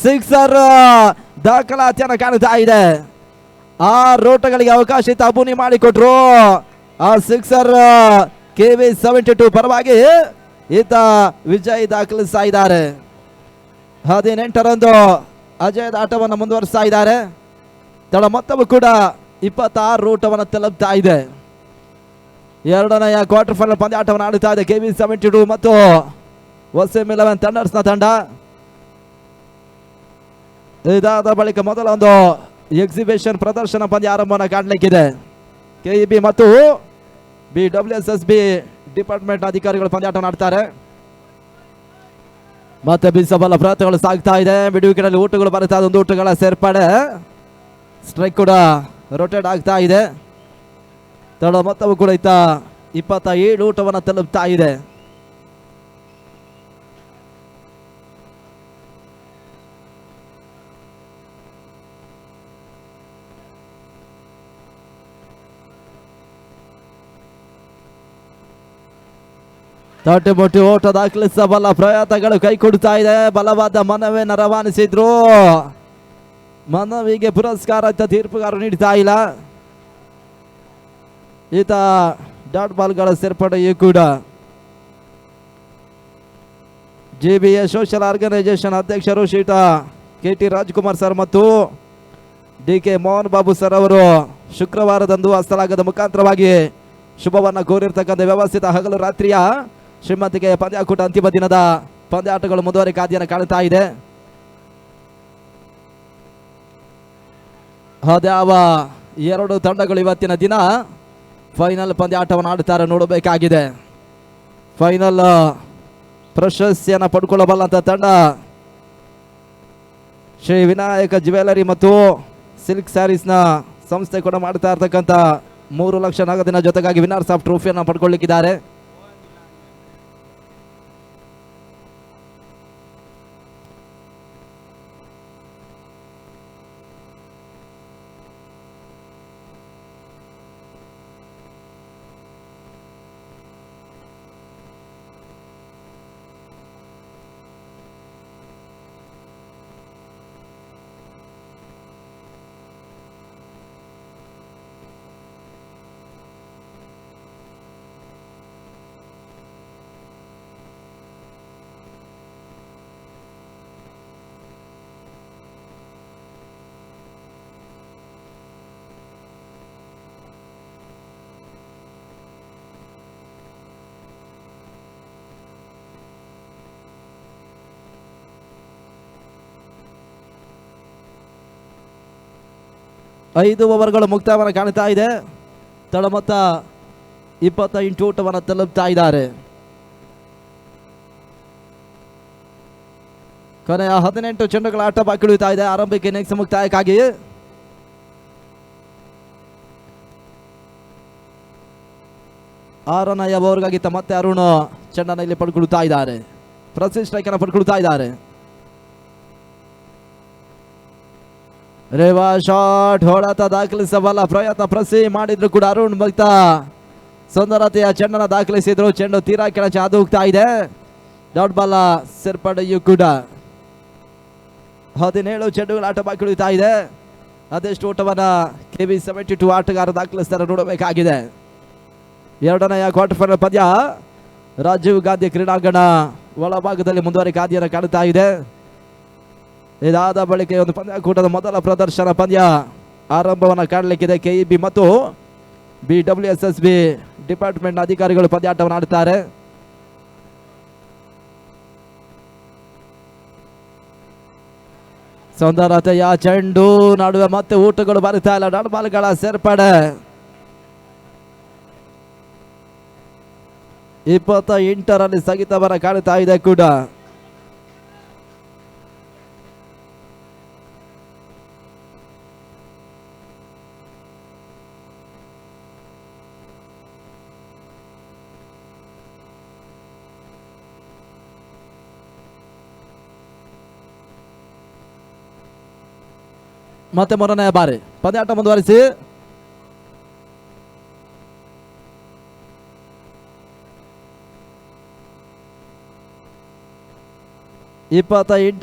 ಸಿಕ್ಸರ್ ದಾಖಲಾತಿಯನ್ನು ಕಾಣುತ್ತಾ ಇದೆ. 6 ಓಟಗಳಿಗೆ ಅವಕಾಶ ಇತ್ತು. ಅಬುನಿ ಮಾಡಿಕೊಟ್ರು. ಆ ಸಿಕ್ಸರ್ KV72 ಪರವಾಗಿ ಈತ ವಿಜಯ್ ದಾಖಲಿಸ್ತಾ ಇದ್ದಾರೆ. 18ರಂದು ಅಜಯದ ಆಟವನ್ನು ಮುಂದುವರಿಸ್ತಾ ಇದ್ದಾರೆ. ತಡ ಮೊತ್ತವು ಕೂಡ 26 ಊಟವನ್ನು ತಲುಪ್ತಾ ಇದೆ. 2ನೇ ಕ್ವಾರ್ಟರ್ ಫೈನಲ್ ಪಂದ್ಯಾಟವನ್ನು ಆಡುತ್ತಾ ಇದೆ KV72 ಮತ್ತು ವಸಿಂ 11 ಥಂಡರ್ಸ್ನ ತಂಡ. ಇದಾದ ಬಳಿಕ ಮೊದಲ ಒಂದು ಎಕ್ಸಿಬಿಷನ್ ಪ್ರದರ್ಶನ ಪಂದ್ಯ ಆರಂಭವನ್ನು ಕಾಣಲಿಕ್ಕಿದೆ. ಕೆಇಬಿ ಮತ್ತು BWSSB ಡಿಪಾರ್ಟ್ಮೆಂಟ್ ಅಧಿಕಾರಿಗಳು ಪಂದ್ಯಾಟ ಆಡ್ತಾರೆ. ಮತ್ತೆ ಬೀಸಬಲ್ಲ ಪ್ರಯತ್ನಗಳು ಸಾಗ್ತಾ ಇದೆ. ಬಿಡುವಿಕೆಯಲ್ಲಿ ಊಟಗಳು ಬರುತ್ತಾ ಇದೆ. ಒಂದು ಊಟಗಳ ಸೇರ್ಪಡೆ. ಸ್ಟ್ರೈಕ್ ಕೂಡ ರೊಟೇಟ್ ಆಗ್ತಾ ಇದೆ. ತಡ ಮೊತ್ತವು ಕೂಡ ಇತ್ತ 27 ಊಟವನ್ನು ತಲುಪ್ತಾ ಇದೆ. ತಟ್ಟೆ ಮುಟ್ಟಿ ಓಟ ದಾಖಲಿಸಬಲ್ಲ ಪ್ರಯತ್ನಗಳು ಕೈ ಕೊಡ್ತಾ ಇದೆ. ಬಲವಾದ ಮನವಿಯನ್ನು ರವಾನಿಸಿದ್ರು. ಮನವಿಗೆ ಪುರಸ್ಕಾರ ತೀರ್ಪುಗಾರರು ನೀಡ್ತಾ ಇಲ್ಲ. ಈತ ಡಾಟ್ ಬಾಲ್ಗಳ ಸೇರ್ಪಡೆಯೂ ಕೂಡ JBA ಸೋಷಿಯಲ್ ಆರ್ಗನೈಸೇಷನ್ ಅಧ್ಯಕ್ಷರು ಶ್ರೀಯುತ KT ರಾಜ್ಕುಮಾರ್ ಸರ್ ಮತ್ತು DK ಮೋಹನ್ ಬಾಬು ಸರ್ ಅವರು ಶುಕ್ರವಾರದಂದು ಹಸ್ತಲಾಗದ ಮುಖಾಂತರವಾಗಿ ಶುಭವನ್ನು ಕೋರಿರ್ತಕ್ಕಂಥ ವ್ಯವಸ್ಥಿತ ಹಗಲು ರಾತ್ರಿಯ ಶ್ರೀಮಂತಿಗೆ ಪಂದ್ಯಾಕೂಟ ಅಂತಿಮ ದಿನದ ಪಂದ್ಯಾಟಗಳು ಮುಂದುವರಿ ಕಾದಿಯನ್ನು ಕಾಣುತ್ತಾ ಇದೆ. ಅದ್ಯಾವ ಎರಡು ತಂಡಗಳು ಇವತ್ತಿನ ದಿನ ಫೈನಲ್ ಪಂದ್ಯಾಟವನ್ನು ಆಡುತ್ತಾರೆ ನೋಡಬೇಕಾಗಿದೆ. ಫೈನಲ್ ಪ್ರಶಸ್ತಿಯನ್ನು ಪಡ್ಕೊಳ್ಳಬಲ್ಲಂತ ತಂಡ ಶ್ರೀ ವಿನಾಯಕ ಜ್ಯುವೆಲರಿ ಮತ್ತು ಸಿಲ್ಕ್ ಸ್ಯಾರೀಸ್ನ ಸಂಸ್ಥೆ ಕೂಡ ಮಾಡ್ತಾ ಇರ್ತಕ್ಕಂಥ 3 ಲಕ್ಷ ನಗದಿನ ಜೊತೆಗಾಗಿ ವಿನ್ನರ್ಸ್ ಆಫ್ ಟ್ರೋಫಿಯನ್ನು ಪಡ್ಕೊಳ್ಳಿಕ್ಕಿದ್ದಾರೆ. ಐದು ಓವರ್ಗಳು ಮುಕ್ತಾಯವನ್ನು ಕಾಣ್ತಾ ಇದೆ. ತಡ ಮೊತ್ತ 28 ಊಟವನ್ನು ತಲುಪ್ತಾ ಇದ್ದಾರೆ. ಕೊನೆಯ 18 ಚೆಂಡುಗಳ ಆಟ ಬಾಕಿ ಉಳಿತಾ ಇದೆ. ಆರಂಭಿಕ ಇನ್ನಿಂಗ್ಸ್ ಮುಕ್ತಾಯಕ್ಕಾಗಿ ಆರನೆಯ ಓವರ್ಗಾಗಿ ಮತ್ತೆ ಅರುಣ್ ಚೆಂಡನ್ನು ಇಲ್ಲಿ ಪಡ್ಕೊಳ್ತಾ ಇದ್ದಾರೆ. ಪ್ರಸಿದ್ಧ ಸ್ಟ್ರೈಕ್ ಅನ್ನು ಪಡ್ಕೊಳ್ತಾ ಇದ್ದಾರೆ. ರೇವಾ ಶಾಟ್ ಹೊಡೆತ ದಾಖಲಿಸಬಲ್ಲ ಪ್ರಯತ್ನ ಪ್ರಸಿ ಮಾಡಿದ್ರು ಕೂಡ ಅರುಣ್ ಭಕ್ತ ಸುಂದರತೆಯ ಚೆಂಡನ್ನು ದಾಖಲಿಸಿದ್ರು. ಚೆಂಡು ತೀರಾ ಕೆಳಚೆ ಹಾದು ಹೋಗ್ತಾ ಇದೆ. ಡಾಟ್ ಬಾಲ್ ಸೇರ್ಪಡೆಯೂ ಕೂಡ 17 ಚೆಂಡುಗಳ ಆಟ ಬಾಕಿ ಉಳಿತಾ ಇದೆ. ಅದೆಷ್ಟು ಊಟವನ್ನು KB72 ಆಟಗಾರ ದಾಖಲಿಸ್ತಾರೆ ನೋಡಬೇಕಾಗಿದೆ. ಎರಡನೆಯ ಕ್ವಾರ್ಟರ್ ಫೈನಲ್ ಪಂದ್ಯ ರಾಜೀವ್ ಗಾಂಧಿ ಕ್ರೀಡಾಂಗಣ ಒಳಭಾಗದಲ್ಲಿ ಮುಂದುವರಿ ಕಾದಿಯನ್ನು ಕಾಣುತ್ತಾ ಇದೆ. ಇದಾದ ಬಳಿಕ ಒಂದು ಪಂದ್ಯಾಕೂಟದ ಮೊದಲ ಪ್ರದರ್ಶನ ಪಂದ್ಯ ಆರಂಭವನ್ನು ಕಾಣಲಿಕ್ಕಿದೆ. KEB ಮತ್ತು BWSSB ಡಿಪಾರ್ಟ್ಮೆಂಟ್ ಅಧಿಕಾರಿಗಳು ಪಂದ್ಯಾಟವನ್ನು ಆಡುತ್ತಾರೆ. ಸುಂದರತೆಯ ಚೆಂಡು ನಡುವೆ ಮತ್ತೆ ಊಟಗಳು ಬರುತ್ತಾ ಇಲ್ಲ. ಡಾಟ್ ಬಾಲ್ಗಳ ಸೇರ್ಪಡೆ 28ರಲ್ಲಿ ಸ್ಥಗಿತವನ್ನು ಕಾಣುತ್ತಾ ಇದೆ ಕೂಡ. ಮತ್ತೆ ಮೂರನೇ ಬಾರಿ ಪಂದ್ಯಾಟ ಮುಂದುವರಿಸಿ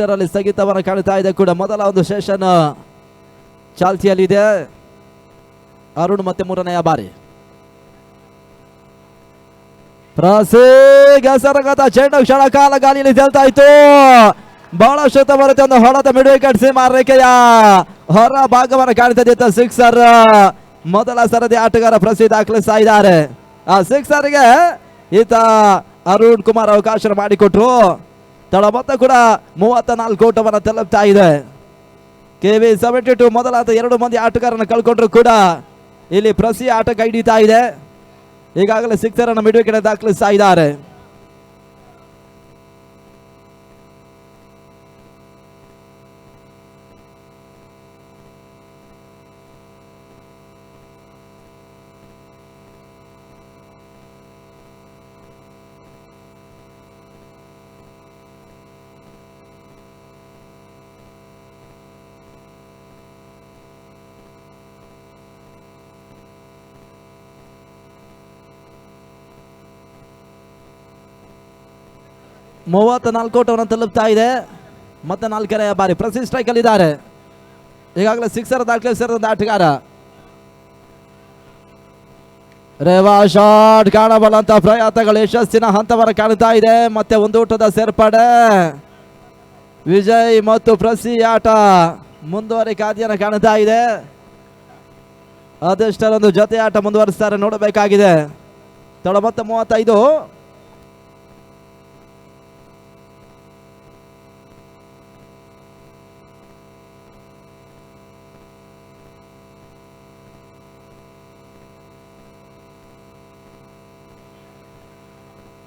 ರಲ್ಲಿ ಸ್ಥಗಿತವನ್ನು ಕಾಣುತ್ತಾ ಇದೆ ಕೂಡ. ಮೊದಲ ಒಂದು ಸೆಷನ್ ಚಾಲ್ತಿಯಲ್ಲಿದೆ. ಅರುಣ್ ಮತ್ತೆ ಮೂರನೆಯ ಬಾರಿ ಪ್ರಸರಗತ ಚೆಂಡು ಕ್ಷಣ ಕಾಲ ಗಾಳಿಯಲ್ಲಿ ತೇಲ್ತಾ ಇತ್ತು. ಬಹಳಷ್ಟು ಬರುತ್ತೆ. ಒಂದು ಹೊಳದ ಮಿಡುವೆ ಕಟ್ಟಿಸಿ ಮಾರರೇಖೆಯ ಹೊರ ಭಾಗವನ್ನು ಕಾಣ್ತಿದ್ದ ಸಿಕ್ಸರ್ ಮೊದಲ ಸರದಿ ಆಟಗಾರ ಪ್ರಸಿದ್ಧ ದಾಖಲಿಸ್ತಾ ಇದ್ದಾರೆ. ಆ ಸಿಕ್ಸರ್ಗೆ ಈತ ಅರುಣ್ ಕುಮಾರ್ ಅವಕಾಶ ಮಾಡಿಕೊಟ್ರು. ತಳ ಮೊತ್ತ ಕೂಡ 34 ಊಟವನ್ನು ತಲುಪ್ತಾ ಇದೆ. KV72 ಮೊದಲಾದ 2 ಮಂದಿ ಆಟಗಾರರನ್ನು ಕಳ್ಕೊಂಡ್ರು ಕೂಡ ಇಲ್ಲಿ ಪ್ರಸಿ ಆಟ ಕೈ ಹಿಡಿತಾ ಇದೆ. ಈಗಾಗಲೇ ಸಿಕ್ಸರ್ ಅನ್ನು ಮಿಡ್ ವಿಕೆಟ್ ದಾಖಲಿಸ್ತಾ ಇದ್ದಾರೆ. $34 ಓಟವನ್ನು ತಲುಪ್ತಾ ಇದೆ. ಮತ್ತೆ 4ನೇ ಬಾರಿ ಪ್ರಸಿ ಸ್ಟ್ರೈಕ್ ಅಲ್ಲಿ ಇದ್ದಾರೆ. ಈಗಾಗಲೇ ಸಿಕ್ಸರ್ ದಾಖಲಿಸಿದ ಆಟಗಾರ ರೇವಾ ಶಾಟ್ ಕಾಣಬಲ್ಲಂತ ಪ್ರಯತ್ನಗಳು ಯಶಸ್ಸಿನ ಹಂತವನ್ನು ಕಾಣ್ತಾ ಇದೆ. ಮತ್ತೆ ಒಂದು ಊಟದ ಸೇರ್ಪಡೆ. ವಿಜಯ್ ಮತ್ತು ಪ್ರಸಿ ಆಟ ಮುಂದುವರಿಕೆ ಆದಿಯನ್ನು ಕಾಣ್ತಾ ಇದೆ. ಅದೆಷ್ಟರೊಂದು ಜೊತೆ ಆಟ ಮುಂದುವರಿಸ್ತಾರೆ ನೋಡಬೇಕಾಗಿದೆ. ತಡ ಮತ್ತೆ 35.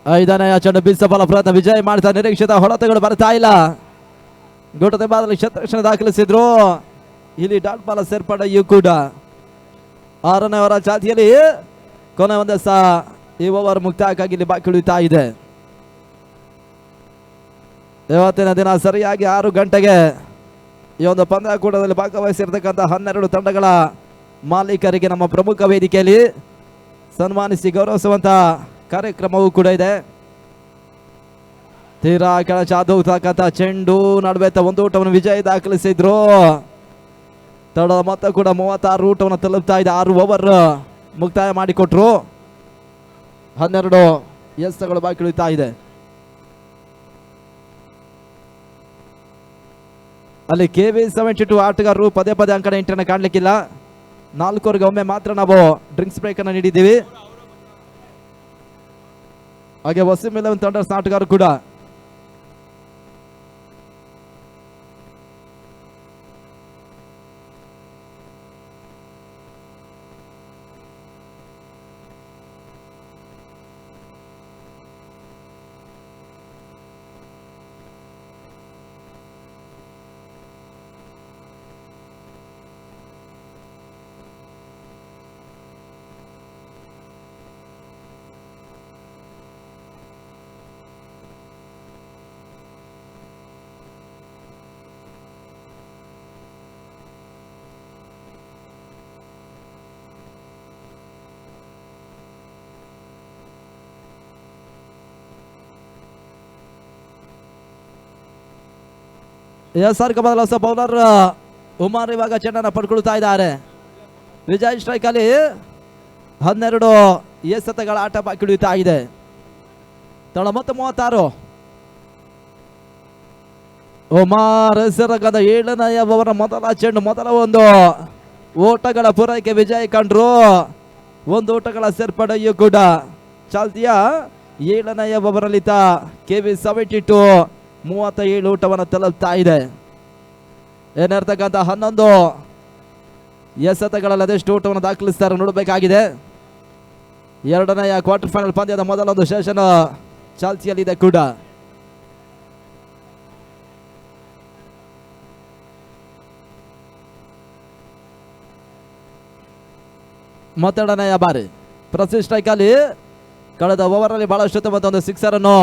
ಐದನೆಯ ಚೆಂಡು ಬೀಸಬಲ ಪ್ರಯತ್ನ ವಿಜಯ್ ಮಾಡ್ತಾ ನಿರೀಕ್ಷಿತ ಹೊಡೆತಗಳು ಬರ್ತಾ ಇಲ್ಲ. ಗೋಟದ ಬಾದಲ್ಲಿ ಶತರಕ್ಷಣೆ ದಾಖಲಿಸಿದ್ರು. ಇಲ್ಲಿ ಡಾಟ್ ಬಾಲ ಸೇರ್ಪಡೆಯೂ ಕೂಡ 6ನೇ ಓವರ್ ಚಾತಿಯಲ್ಲಿ ಕೊನೆ ಒಂದೇ ಈ ಓವರ್ ಮುಕ್ತಾಯಕ್ಕಾಗಿ ಇಲ್ಲಿ ಬಾಕಿ ಉಳಿತಾ ಇದೆ. ಇವತ್ತಿನ ದಿನ ಸರಿಯಾಗಿ 6 ಗಂಟೆಗೆ ಈ ಒಂದು ಪಂದ್ಯಾಕೂಟದಲ್ಲಿ ಭಾಗವಹಿಸಿರ್ತಕ್ಕಂಥ 12 ತಂಡಗಳ ಮಾಲೀಕರಿಗೆ ನಮ್ಮ ಪ್ರಮುಖ ವೇದಿಕೆಯಲ್ಲಿ ಸನ್ಮಾನಿಸಿ ಗೌರವಿಸುವಂತ ಕಾರ್ಯಕ್ರಮವೂ ಕೂಡ ಇದೆ. ತೀರಾ ಕೆಳಚಾದೋಗ್ತಕ್ಕಂಥ ಚೆಂಡು ನಡುವೆ ಒಂದು ಊಟವನ್ನು ವಿಜಯ್ ದಾಖಲಿಸಿದ್ರು. ತಡ ಮೊತ್ತ ಕೂಡ 36 ಊಟವನ್ನು ತಲುಪ್ತಾ ಇದೆ. 6 ಓವರ್ ಮುಕ್ತಾಯ ಮಾಡಿಕೊಟ್ರು. 12 ಎಸೆತಗಳು ಬಾಕಿ ಉಳಿತಾ ಇದೆ. ಅಲ್ಲಿ KV72 ಆಟಗಾರರು ಪದೇ ಪದೇ ಅಂಕಣ ಎಂಟನ್ನು ಕಾಣಲಿಕ್ಕಿಲ್ಲ. 4 ಓವರ್ಗೆ ಒಮ್ಮೆ ಮಾತ್ರ ನಾವು ಡ್ರಿಂಕ್ಸ್ ಬ್ರೇಕ್ ಅನ್ನು ನೀಡಿದ್ದೀವಿ. ಹಾಗೆ ವಸೀಂ 11 ಥಂಡರ್ಸ್ ಆಟಗಾರರು ಕೂಡ SR ಬದಲ ಹೊಸ ಬೌಲರ್ ಉಮಾರ್ ಇವಾಗ ಚೆಂಡನ್ನು ಪಡ್ಕೊಳ್ತಾ ಇದ್ದಾರೆ. ವಿಜಯ್ ಸ್ಟ್ರೈಕ್ ಅಲ್ಲಿ 12 ಎಸೆತಗಳ ಆಟ ಬಾಕಿ ಉಳಿತಾ ಇದೆ. ತಳ ಮತ್ತೆ 36. ಉಮಾರ್ ಹೆಸರಗದ 7ನೇ ಓವರ್ ಮೊದಲ ಚೆಂಡು ಮೊದಲ ಒಂದು ಓಟಗಳ ಪೂರೈಕೆ ವಿಜಯ್ ಕಂಡ್ರು. ಒಂದು ಓಟಗಳ ಸೇರ್ಪಡೆಯೂ ಕೂಡ ಚಾಲ್ತಿಯ 7ನೇ ಓವರ್ ಅಲ್ಲಿ KV72 37 ಊಟವನ್ನು ತಲುಪ್ತಾ ಇದೆ. ಏನಿರ್ತಕ್ಕಂಥ 11 ಎಸೆತಗಳಲ್ಲಿ ಅದೆಷ್ಟು ಊಟವನ್ನು ದಾಖಲಿಸ್ತಾರೆ ನೋಡಬೇಕಾಗಿದೆ. 2ನೇ ಕ್ವಾರ್ಟರ್ ಫೈನಲ್ ಪಂದ್ಯದ ಮೊದಲೊಂದು ಸೆಷನ್ ಚಾಲ್ತಿಯಲ್ಲಿದೆ ಕೂಡ. ಮತ್ತೆರಡನೆಯ ಬಾರಿ ಪ್ರಸಿ ಸ್ಟ್ರೈಕ್ ಅಲ್ಲಿ ಕಳೆದ ಓವರ್ ಅಲ್ಲಿ ಬಹಳಷ್ಟು ಒಂದು ಸಿಕ್ಸರ್ ಅನ್ನು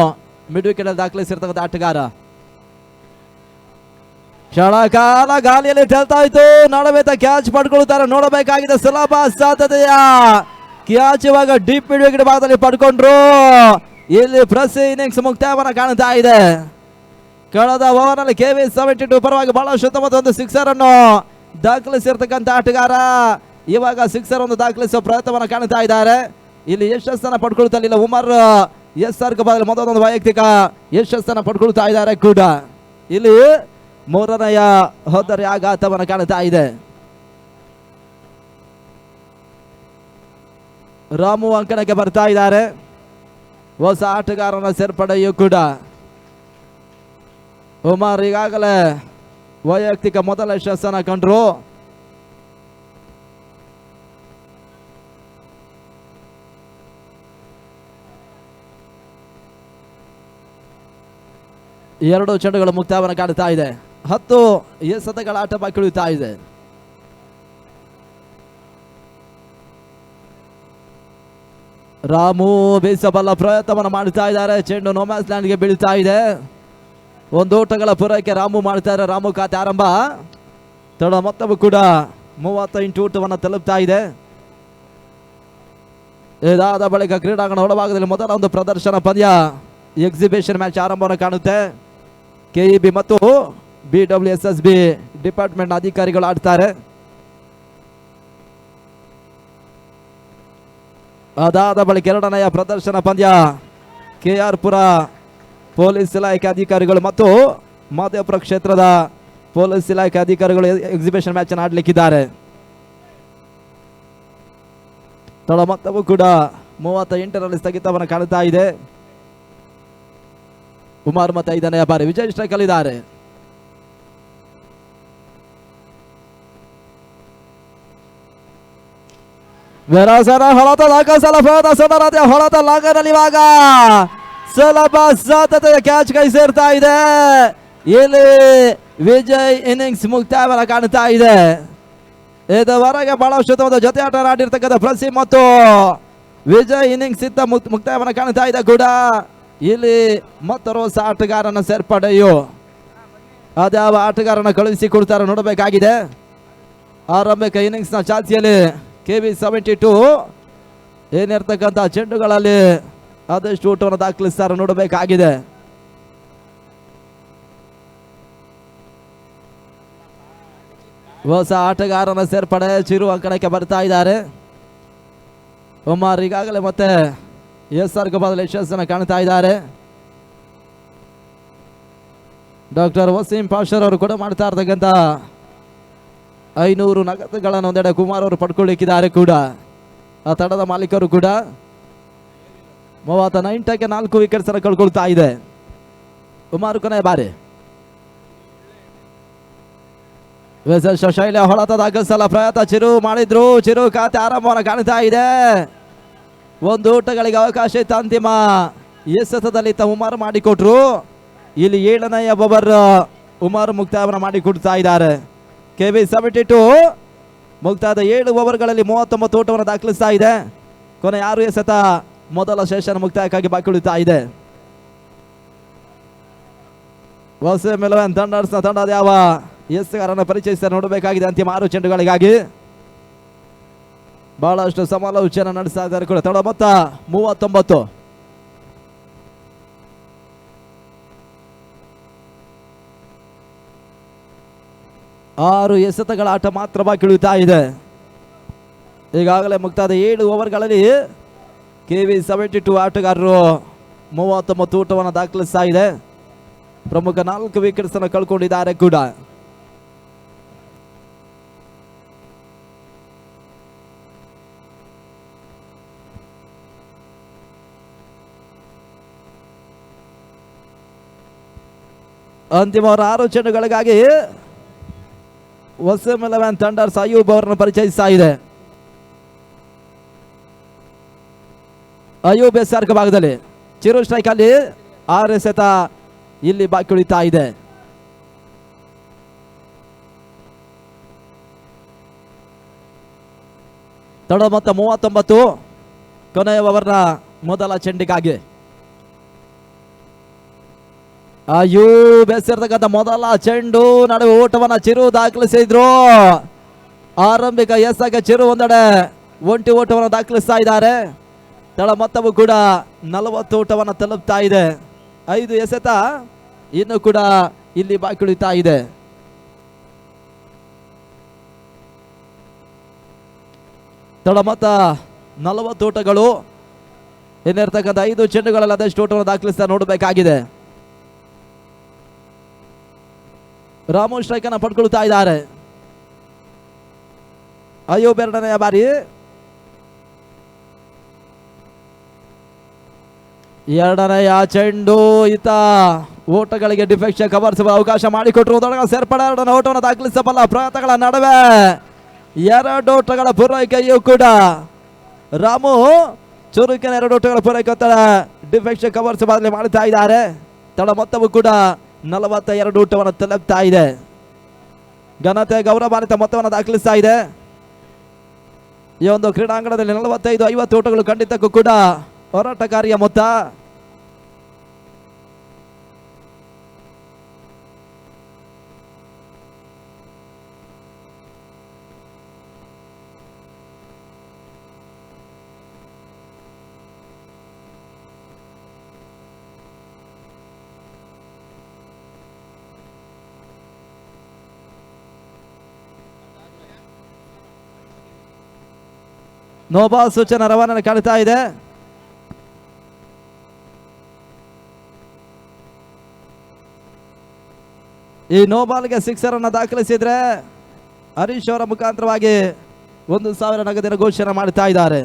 ಮಿಡ್ ವಿಕೆಟ್ ಅಲ್ಲಿ ದಾಖಲಿಸಿರ್ತಕ್ಕಂಥ ಆಟಗಾರ ಕ್ಷಣಕಾಲ ಗಾಳಿಯಲ್ಲಿ ತೇಲ್ತಾ ಇತ್ತು. ನಡವೇತ ಕ್ಯಾಚ್ ಪಡ್ಕೊಳ್ತಾರೆ ನೋಡಬೇಕಾಗಿದೆ. ಸುಲಭ ಸಾಧ್ಯತೆಯ ಕ್ಯಾಚ್ ಇವಾಗ ಡೀಪ್ ಮಿಡ್ ವಿಕೆಟ್ ಭಾಗದಲ್ಲಿ ಪಡ್ಕೊಂಡ್ರು. ಇಲ್ಲಿ ಪ್ರಸಿ ಇನ್ನಿಂಗ್ಸ್ ಮುಕ್ತಾಯವನ್ನು ಕಾಣ್ತಾ ಇದೆ. ಕಳೆದ ಓವರ್ ನಲ್ಲಿ KV72 ಪರವಾಗಿ ಬಹಳಷ್ಟು ಒಂದು ಸಿಕ್ಸರ್ ಅನ್ನು ದಾಖಲಿಸಿರ್ತಕ್ಕಂಥ ಆಟಗಾರ ಇವಾಗ ಸಿಕ್ಸರ್ ಒಂದು ದಾಖಲಿಸುವ ಪ್ರಯತ್ನವನ್ನು ಕಾಣ್ತಾ ಇದ್ದಾರೆ. ಇಲ್ಲಿ ಯಶಸ್ಸನ್ನು ಪಡ್ಕೊಳ್ತಾ ಉಮರ್ SR ಬದಲು ಮೊದಲೊಂದು ವೈಯಕ್ತಿಕ ಯಶಸ್ಸನ್ನು ಪಡ್ಕೊಳ್ತಾ ಇದ್ದಾರೆ ಕೂಡ. ಇಲ್ಲಿ 3ನೇ ಹೋದರೆ ಆಘಾತವನ್ನು ಕಾಣ್ತಾ ಇದೆ. ರಾಮು ಅಂಕಣಕ್ಕೆ ಬರ್ತಾ ಇದ್ದಾರೆ. ಹೊಸ ಆಟಗಾರನ ಸೇರ್ಪಡೆಯೂ ಕೂಡ. ಉಮರ್ ಈಗಾಗಲೇ ವೈಯಕ್ತಿಕ ಮೊದಲ ಯಶಸ್ಸನ್ನ ಕಂಡ್ರು. ಎರಡು ಚೆಂಡುಗಳು ಮುಕ್ತಾಯವನ್ನು ಕಾಣ್ತಾ ಇದೆ. 10 ಎಸೆತಗಳ ಆಟ ಬಾಕಿ ಉಳಿತಾ ಇದೆ. ರಾಮು ಬೀಸಬಲ್ಲ ಪ್ರಯತ್ನವನ್ನು ಮಾಡ್ತಾ ಇದ್ದಾರೆ. ಚೆಂಡು ನೋಮ್ಯಾನ್ಸ್ ಲ್ಯಾಂಡ್ಗೆ ಬೀಳ್ತಾ ಇದೆ. ಒಂದು ಓಟಗಳ ಪೂರೈಕೆ ರಾಮು ಮಾಡ್ತಾ ಇದ್ದಾರೆ. ರಾಮು ಖಾತೆ ಆರಂಭ. ತಡ ಮೊತ್ತವು ಕೂಡ 38 ಓಟವನ್ನು ತಲುಪ್ತಾ ಇದೆ. ಇದಾದ ಬಳಿಕ ಕ್ರೀಡಾಂಗಣ ಒಳಭಾಗದಲ್ಲಿ ಮೊದಲ ಒಂದು ಪ್ರದರ್ಶನ ಪಂದ್ಯ ಎಕ್ಸಿಬಿಷನ್ ಮ್ಯಾಚ್ ಆರಂಭವನ್ನು ಕಾಣುತ್ತೆ. ಕೆಇಬಿ ಮತ್ತು BWSSB ಡಿಪಾರ್ಟ್ಮೆಂಟ್ ಅಧಿಕಾರಿಗಳು ಆಡ್ತಾರೆ. ಅದಾದ ಬಳಿಕ ಎರಡನೆಯ ಪ್ರದರ್ಶನ ಪಂದ್ಯ KR ಪುರ ಪೊಲೀಸ್ ಇಲಾಖೆ ಅಧಿಕಾರಿಗಳು ಮತ್ತು ಮಾದೇವಪುರ ಕ್ಷೇತ್ರದ ಪೊಲೀಸ್ ಇಲಾಖೆ ಅಧಿಕಾರಿಗಳು ಎಕ್ಸಿಬಿಷನ್ ಮ್ಯಾಚ್ ಅನ್ನು ಆಡಲಿಕ್ಕಿದ್ದಾರೆ. ತಡ ಮೊತ್ತವು ಕೂಡ 38ರಲ್ಲಿ ಸ್ಥಗಿತವನ್ನು ಕಾಣುತ್ತಾ ಇದೆ. ಕುಮಾರ್ ಮತ್ತೆ 5ನೇ ಬಾರಿ ವಿಜಯ್ ಸ್ಟ್ರೈಕ್ ಅಲ್ಲಿದ್ದಾರೆ. ಹೊಳತ ಲಾಗನಲ್ಲಿ ಇವಾಗ ಸುಲಭ ಸಾಧ್ಯತೆಯ ಕ್ಯಾಚ್ ಕೈ ಸೇರ್ತಾ ಇದೆ. ಇಲ್ಲಿ ವಿಜಯ್ ಇನ್ನಿಂಗ್ಸ್ ಮುಕ್ತಾಯವನ್ನು ಕಾಣ್ತಾ ಇದೆ. ಇದುವರೆಗೆ ಬಹಳಷ್ಟು ಜೊತೆ ಆಟ ಆಡಿರ್ತಕ್ಕಂಥ ಪ್ರಸೀಮ್ ಮತ್ತು ವಿಜಯ್ ಇನ್ನಿಂಗ್ಸ್ ಇತ್ತ ಮುಕ್ತಾಯವನ್ನು ಕಾಣ್ತಾ ಇದೆ. ಕೂಡ ಇಲ್ಲಿ ಮತ್ತೊರು ಹೊಸ ಆಟಗಾರನ ಸೇರ್ಪಡೆಯು ಅದ್ಯಾವ ಆಟಗಾರನ ಕಳುಹಿಸಿ ಕೊಡ್ತಾರೆ ನೋಡಬೇಕಾಗಿದೆ. ಆರಂಭಿಕ ಇನ್ನಿಂಗ್ಸ್ನ ಚಾಲ್ತಿಯಲ್ಲಿ KB72 ಏನಿರ್ತಕ್ಕಂಥ ಚೆಂಡುಗಳಲ್ಲಿ ಆದಷ್ಟು ಊಟವನ್ನು ದಾಖಲಿಸ್ತಾರೆ ನೋಡಬೇಕಾಗಿದೆ. ಹೊಸ ಆಟಗಾರನ ಸೇರ್ಪಡೆ ಚಿರು ಅಂಕಣಕ್ಕೆ ಬರ್ತಾ ಇದ್ದಾರೆ. ಉಮಾರ್ ಈಗಾಗಲೇ ಮತ್ತೆ SR ಬದಲು ಯಶಸ್ಸನ್ನು ಕಾಣ್ತಾ ಇದ್ದಾರೆ. ಡಾಕ್ಟರ್ ವಸೀಂ ಪಾಷರ್ ಅವರು ಕೂಡ ಮಾಡ್ತಾ ಇರ್ತಕ್ಕಂಥ 500 ನಗದುಗಳನ್ನು ಒಂದೆಡೆ ಕುಮಾರ್ ಅವರು ಪಡ್ಕೊಳ್ಳಿಕ್ಕಿದ್ದಾರೆ. ಕೂಡ ಆ ತಡದ ಮಾಲೀಕರು ಕೂಡ 39ಕ್ಕೆ 4 ವಿಕೆಟ್ಸ್ ಅನ್ನು ಕಳ್ಕೊಳ್ತಾ ಇದೆ. ಕುಮಾರ್ ಕೊನೆ ಬಾರಿ ಶೈಲ ಹೊಳತದಾಗಿಸಲ ಪ್ರಯತ್ನ ಚಿರು ಮಾಡಿದ್ರು. ಚಿರು ಖಾತೆ ಆರಂಭವನ್ನು ಕಾಣ್ತಾ ಇದೆ. ಒಂದು ಊಟಗಳಿಗೆ ಅವಕಾಶ ಇತ್ತು. ಅಂತಿಮ ಎಸೆತದಲ್ಲಿ ಉಮಾರ್ ಮಾಡಿಕೊಟ್ರು. ಇಲ್ಲಿ 7ನೇ ಓವರ್ ಉಮಾರ್ ಮುಕ್ತಾಯವನ್ನು ಮಾಡಿಕೊಡ್ತಾ ಇದ್ದಾರೆ. KB72 ಮುಕ್ತಾಯದ 7 ಓವರ್ಗಳಲ್ಲಿ 39 ಓಟವನ್ನು ದಾಖಲಿಸ್ತಾ ಇದೆ. ಕೊನೆ 6 ಎಸೆತ ಮೊದಲ ಸೆಷನ್ ಮುಕ್ತಾಯಕ್ಕಾಗಿ ಬಾಕಿ ಉಳಿತಾ ಇದೆ. ವಸೀಂ 11 ಥಂಡರ್ಸ್ನ ತಂಡದ ಯಾವ ಎಸ್ಗಾರನ್ನು ಪರಿಚಯಿಸ್ತಾರೆ ನೋಡಬೇಕಾಗಿದೆ. ಅಂತಿಮ 6 ಚೆಂಡುಗಳಿಗಾಗಿ ಬಹಳಷ್ಟು ಸಮಾಲೋಚನೆ ನಡೆಸ್ತಾ ಇದ್ದಾರೆ. ಕೂಡ ತಡ ಮೊತ್ತ 39. ಆರು ಎಸೆತಗಳ ಆಟ ಮಾತ್ರ ಬಾಕಿ ಉಳಿತಾ ಇದೆ. ಈಗಾಗಲೇ ಮುಕ್ತಾದ 7 ಓವರ್ಗಳಲ್ಲಿ KB72 ಆಟಗಾರರು 39 ಊಟವನ್ನು ದಾಖಲಿಸ್ತಾ ಇದೆ. ಪ್ರಮುಖ 4 ವಿಕೆಟ್ಸ್ ಅನ್ನು ಕಳ್ಕೊಂಡಿದ್ದಾರೆ. ಕೂಡ ಅಂತಿಮ 6 ಚೆಂಡುಗಳಿಗಾಗಿ ವಸೀಂ 11 ಥಂಡರ್ಸ್ ಅಯೂಬ್ ಅವರನ್ನು ಪರಿಚಯಿಸ್ತಾ ಇದೆ. ಅಯೂಬ್ SR ಭಾಗದಲ್ಲಿ ಚಿರು ಸ್ಟ್ರೈಕ್ ಅಲ್ಲಿ 6 ಎಸೆತ ಇಲ್ಲಿ ಬಾಕಿ ಉಳಿತಾ ಇದೆ. ತಡ ಮೊತ್ತ 39. ಕೊನೆಯ ಓವರ್ನ ಮೊದಲ ಚೆಂಡಿಗಾಗಿ ಅಯೂಬ್ ಎಸೆರ್ತಕ್ಕಂಥ ಮೊದಲ ಚೆಂಡು ನಡುವೆ ಓಟವನ್ನ ಚಿರು ದಾಖಲಿಸಿದ್ರು. ಆರಂಭಿಕ ಎಸ್ಗೆ ಚಿರು ಒಂದೆಡೆ ಒಂಟಿ ಓಟವನ್ನು ದಾಖಲಿಸ್ತಾ ಇದ್ದಾರೆ. ತಳ ಮೊತ್ತವು ಕೂಡ 40 ಓಟವನ್ನು ತಲುಪ್ತಾ ಇದೆ. 5 ಎಸೆತ ಇನ್ನು ಕೂಡ ಇಲ್ಲಿ ಬಾಕಿ ಉಳಿತಾ ಇದೆ. ತಡ ಮೊತ್ತ 40 ಓಟಗಳು. ಇನ್ನಿರ್ತಕ್ಕಂಥ 5 ಚೆಂಡುಗಳಲ್ಲಿ ಅದೆಷ್ಟು ಓಟವನ್ನು ದಾಖಲಿಸ್ತಾ ನೋಡಬೇಕಾಗಿದೆ. ರಾಮು ಸ್ಟ್ರೈಕ್ ಅನ್ನು ಪಡ್ಕೊಳ್ತಾ ಇದ್ದಾರೆ. ಅಯೂಬ್ 2ನೇ ಬಾರಿ. 2ನೇ ಚೆಂಡು ಈತ ಓಟಗಳಿಗೆ ಡಿಫೆಕ್ಷನ್ ಕವರ್ಸುವ ಅವಕಾಶ ಮಾಡಿಕೊಟ್ಟರು. ದೊಡ್ಡ ಸೇರ್ಪಡೆ ಓಟವನ್ನು ದಾಖಲಿಸಬಲ್ಲ ಪ್ರಯತ್ನಗಳ ನಡುವೆ 2 ಓಟಗಳ ಪೂರೈಕೆಯೂ ಕೂಡ ರಾಮು ಚುರುಕಿನ 2 ಓಟಗಳ ಪೂರೈಕೆ ಡಿಫೆಕ್ಷನ್ ಕವರ್ಸ್ ಬದಲಿ ಮಾಡ್ತಾ ಇದ್ದಾರೆ. ತಡ ಮೊತ್ತವು ಕೂಡ 42 ಓಟವನ್ನು ತಲುಪ್ತಾ ಇದೆ. ಘನತೆ ಗೌರವಾನ್ವಿತ ಮೊತ್ತವನ್ನು ದಾಖಲಿಸ್ತಾ ಇದೆ. ಈ ಒಂದು ಕ್ರೀಡಾಂಗಣದಲ್ಲಿ 45-50 ಓಟಗಳು ಖಂಡಿತಕ್ಕೂ ಕೂಡ ಹೋರಾಟಕಾರಿಯ ಮೊತ್ತ. ನೋಬಾಲ್ ಸೂಚನಾ ರವಾನೆ ಕಾಣ್ತಾ ಇದೆ. ಈ ನೋಬಾಲ್ಗೆ ಸಿಕ್ಸರ್ ಅನ್ನು ದಾಖಲಿಸಿದ್ರೆ ಹರೀಶ್ ಅವರ ಮುಖಾಂತರವಾಗಿ 1,000 ನಗದಿನ ಘೋಷಣೆ ಮಾಡ್ತಾ ಇದ್ದಾರೆ.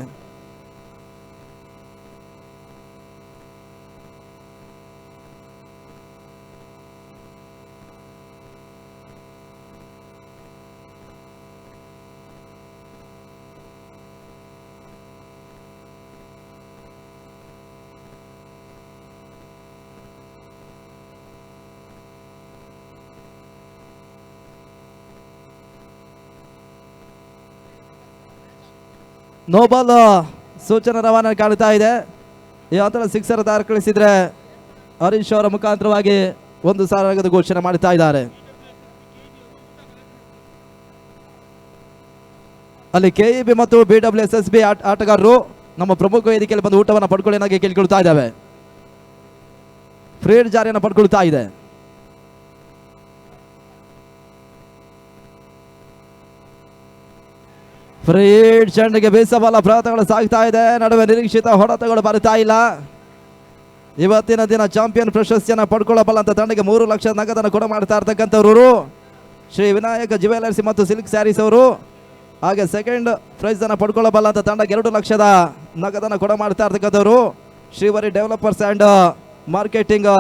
ನೋಬಾಲ್ ಸೂಚನಾ ರವಾನೆ ಕಾಣ್ತಾ ಇದೆ. ಈ ಹಂತದ ಸಿಕ್ಸರ್ ದಾಖಲಿಸಿದ್ರೆ ಹರೀಶ್ ಅವರ ಮುಖಾಂತರವಾಗಿ 1,000 ನಗದು ಘೋಷಣೆ ಮಾಡ್ತಾ ಇದ್ದಾರೆ. ಅಲ್ಲಿ ಕೆಇಬಿ ಮತ್ತು BWSSB ಆಟಗಾರರು ನಮ್ಮ ಪ್ರಮುಖ ವೇದಿಕೆಯಲ್ಲಿ ಬಂದು ಊಟವನ್ನು ಪಡ್ಕೊಳ್ಳಿ ಕೇಳಿಕೊಳ್ತಾ ಇದ್ದಾವೆ. ಫ್ರೀಡ್ ಜಾರಿಯನ್ನು ಪಡ್ಕೊಳ್ತಾ ಇದೆ. ಫ್ರೀಡ್ ಚೆಂಡಿಗೆ ಬೀಸಬಲ್ಲ ಪ್ರಯತ್ನಗಳು ಸಾಗ್ತಾ ಇದೆ. ನಡುವೆ ನಿರೀಕ್ಷಿತ ಹೊಡೆತಗಳು ಬರ್ತಾ ಇಲ್ಲ. ಇವತ್ತಿನ ದಿನ ಚಾಂಪಿಯನ್ ಪ್ರಶಸ್ತಿಯನ್ನು ಪಡ್ಕೊಳ್ಳಬಲ್ಲಂತ ತಂಡಕ್ಕೆ 3 ಲಕ್ಷ ನಗದನ್ನು ಕೊಡ ಮಾಡ್ತಾ ಇರ್ತಕ್ಕಂಥವ್ರು ಶ್ರೀ ವಿನಾಯಕ ಜ್ಯುವೆಲರ್ಸ್ ಮತ್ತು ಸಿಲ್ಕ್ ಸ್ಯಾರೀಸ್ ಅವರು. ಹಾಗೆ ಸೆಕೆಂಡ್ ಪ್ರೈಸ್ ಅನ್ನು ಪಡ್ಕೊಳ್ಳಬಲ್ಲಂತ ತಂಡಕ್ಕೆ 2 ಲಕ್ಷದ ನಗದನ್ನು ಕೊಡ ಮಾಡ್ತಾ ಇರ್ತಕ್ಕಂಥವ್ರು ಶ್ರೀವರಿ ಡೆವಲಪರ್ಸ್ ಅಂಡ್ ಮಾರ್ಕೆಟಿಂಗ್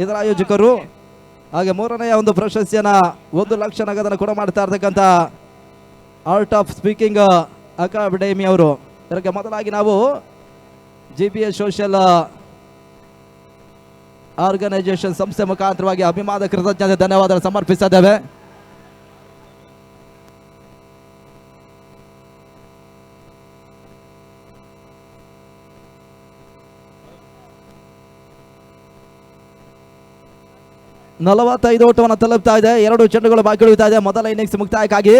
ಇದರ ಆಯೋಜಕರು. ಹಾಗೆ ಮೂರನೆಯ ಒಂದು ಪ್ರಶಸ್ತಿಯನ್ನ 1 ಲಕ್ಷ ನಗದನ್ನು ಕೊಡ ಮಾಡ್ತಾ ಇರ್ತಕ್ಕಂಥ ಆರ್ಟ್ ಆಫ್ ಸ್ಪೀಕಿಂಗ್ ಅಕಾಡೆಮಿ ಅವರು. ಇದಕ್ಕೆ ಮೊದಲಾಗಿ ನಾವು GPS ಸೋಷಿಯಲ್ ಆರ್ಗನೈಸೇಷನ್ ಸಂಸ್ಥೆ ಮುಖಾಂತರವಾಗಿ ಅಭಿಮಾನ ಕೃತಜ್ಞತೆ ಧನ್ಯವಾದ ಸಮರ್ಪಿಸಿದ್ದೇವೆ. ನಲವತ್ತೈದು ಓಟವನ್ನು ತಲುಪ್ತಾ ಇದೆ. 2 ಚೆಂಡುಗಳು ಬಾಕಿ ಉಳಿತಾ ಇದೆ ಮೊದಲ ಇನ್ನಿಂಗ್ಸ್ ಮುಕ್ತಾಯಕ್ಕಾಗಿ.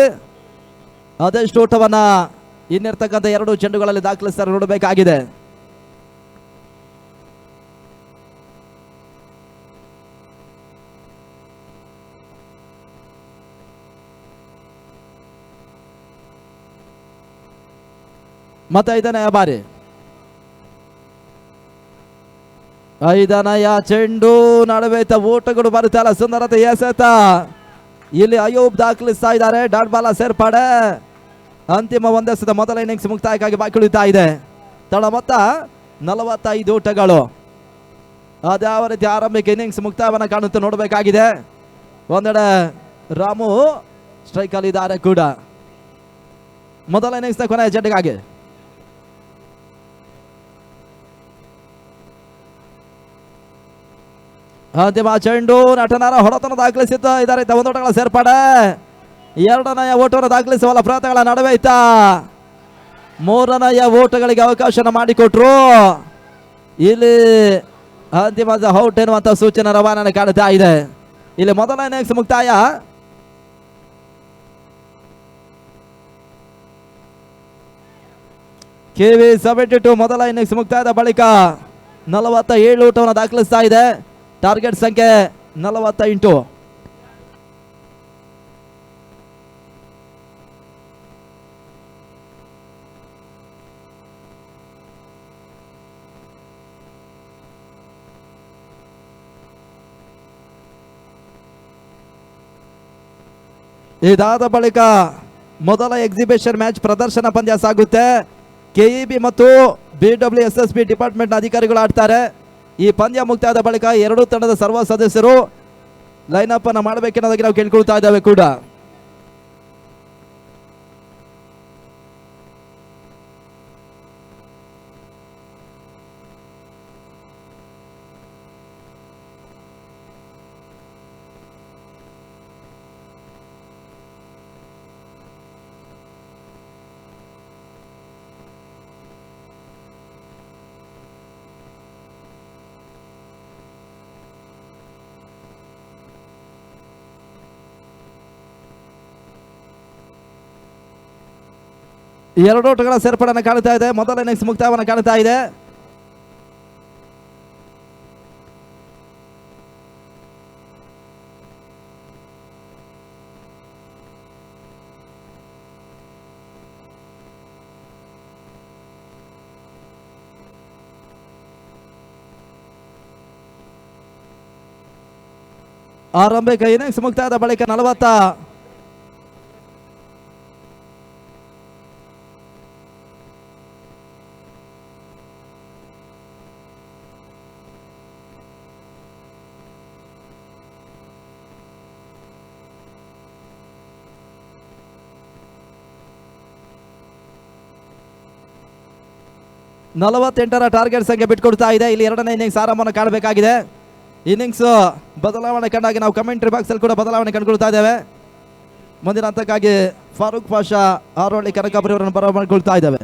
ಅದೆಷ್ಟು ಓಟವನ್ನ ಇನ್ನಿರ್ತಕ್ಕಂಥ 2 ಚೆಂಡುಗಳಲ್ಲಿ ದಾಖಲಿಸ್ತಾರೆ ನೋಡಬೇಕಾಗಿದೆ. ಮತ್ತೆ 5ನೇ ಬಾರಿ 5ನೇ ಚೆಂಡು ನಡುವೆ ಓಟಗಳು ಬರುತ್ತಲ್ಲ ಸುಂದರತೆ ಎಸೆತ. ಇಲ್ಲಿ ಅಯೂಬ್ ದಾಖಲಿಸ್ತಾ ಇದ್ದಾರೆ. ಡಾಟ್ ಬಾಲ ಸೇರ್ಪಡೆ. ಅಂತಿಮ 1 ಎಸೆತ ಮೊದಲ ಇನ್ನಿಂಗ್ಸ್ ಮುಕ್ತಾಯಕ್ಕಾಗಿ ಬಾಕಿ ಉಳಿತಾ ಇದೆ. ತಡ ಮೊತ್ತ 45 ಓಟಗಳು. ಅದ್ಯಾವ ರೀತಿ ಆರಂಭಿಕ ಇನ್ನಿಂಗ್ಸ್ ಮುಕ್ತಾಯವನ್ನು ಕಾಣುತ್ತೆ ನೋಡಬೇಕಾಗಿದೆ. ಒಂದೆಡೆ ರಾಮು ಸ್ಟ್ರೈಕ್ ಅಲ್ಲಿ ಇದ್ದಾರೆ ಕೂಡ. ಮೊದಲ ಇನ್ನಿಂಗ್ಸ್ ನ ಕೊನೆಯ ಚೆಂಡಿಗಾಗಿ ಅಂತಿಮ ಚೆಂಡು ನಟನರ ಹೊಡೆತನ ದಾಖಲಿಸಿದ್ದ ಇದ್ದಾರೆ. 1 ಓಟಗಳ ಸೇರ್ಪಡೆ. 2ನೇ ಓಟವನ್ನು ದಾಖಲಿಸುವ ಪ್ರಯತ್ನಗಳ ನಡುವೆ ಇತ್ತ 3ನೇ ಓಟಗಳಿಗೆ ಅವಕಾಶ ಮಾಡಿಕೊಟ್ರು. ಇಲ್ಲಿ ಅಂತಿಮ ಔಟ್ ಎನ್ನುವಂತ ಸೂಚನೆ ರವಾನೆ ಕಾಣ್ತಾ ಇದೆ. ಇಲ್ಲಿ ಮೊದಲ ಇನ್ನಿಂಗ್ಸ್ ಮುಕ್ತಾಯ. KV 72 ಮೊದಲ ಇನ್ನಿಂಗ್ಸ್ ಮುಕ್ತಾಯದ ಬಳಿಕ 47 ಓಟವನ್ನು ದಾಖಲಿಸ್ತಾ ಇದೆ. ಟಾರ್ಗೆಟ್ ಸಂಖ್ಯೆ 48. ಇದಾದ ಬಳಿಕ ಮೊದಲ ಎಕ್ಸಿಬಿಷನ್ ಮ್ಯಾಚ್ ಪ್ರದರ್ಶನ ಪಂದ್ಯ ಸಾಗುತ್ತೆ. KEB ಮತ್ತು BWSSB ಡಿಪಾರ್ಟ್ಮೆಂಟ್ ಅಧಿಕಾರಿಗಳು ಆಡ್ತಾರೆ. ಈ ಪಂದ್ಯ ಮುಕ್ತಾಯದ ಬಳಿಕ ಎರಡೂ ತಂಡದ ಸರ್ವ ಸದಸ್ಯರು ಲೈನ್ ಅಪ್ ಅನ್ನು ಮಾಡಬೇಕೆನ್ನೋದಾಗಿ ನಾವು ಕೇಳ್ಕೊಳ್ತಾ ಇದ್ದೇವೆ ಕೂಡ. ಎರಡು ಓಟಗಳ ಸೇರ್ಪಡೆಯನ್ನು ಕಾಣ್ತಾ ಇದೆ. ಮೊದಲ ಇನ್ನಿಂಗ್ಸ್ ಮುಕ್ತಾಯವನ್ನು ಕಾಣ್ತಾ ಇದೆ. ಆರಂಭಿಕ ಇನ್ನಿಂಗ್ಸ್ ಮುಕ್ತಾಯದ ಬಳಿಕ 48ರ ಟಾರ್ಗೆಟ್ ಸಂಖ್ಯೆ ಬಿಟ್ಕೊಡ್ತಾ ಇದೆ. ಇಲ್ಲಿ ಎರಡನೇ ಇನ್ನಿಂಗ್ಸ್ ಆರಂಭವನ್ನು ಕಾಣಬೇಕಾಗಿದೆ. ಇನ್ನಿಂಗ್ಸ್ ಬದಲಾವಣೆ ಕಂಡಾಗಿ ನಾವು ಕಮೆಂಟ್ರಿ ಬಾಕ್ಸ್ ಅಲ್ಲಿ ಕೂಡ ಬದಲಾವಣೆ ಕಂಡುಕೊಳ್ತಾ ಇದ್ದೇವೆ. ಮುಂದಿನ ಹಂತಕ್ಕಾಗಿ ಫಾರೂಕ್ ಪಾಷಾ ಆರೋಳಿ ಕನಕಾಪುರಿ ಅವರನ್ನು ಬರಮಾಡಿಕೊಳ್ತಾ ಇದ್ದೇವೆ.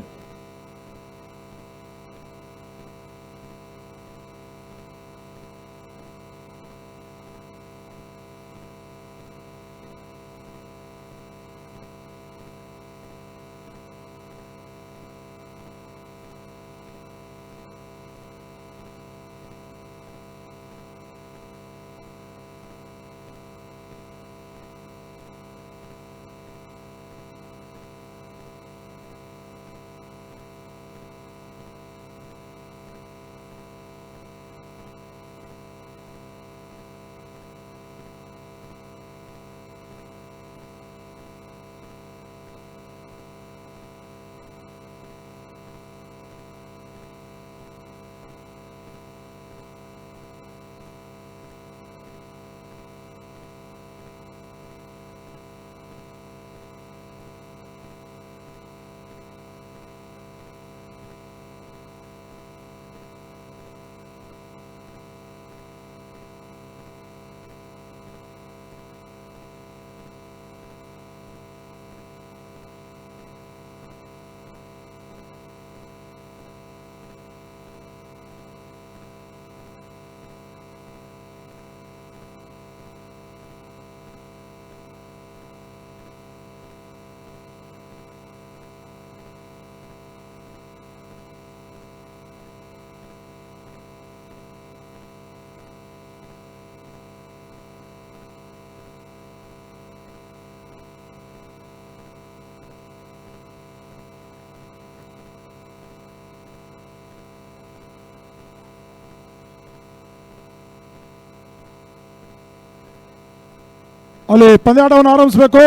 ಅಲ್ಲಿ ಪಂದ್ಯಾಟವನ್ನು ಆರಂಭಿಸಬೇಕು.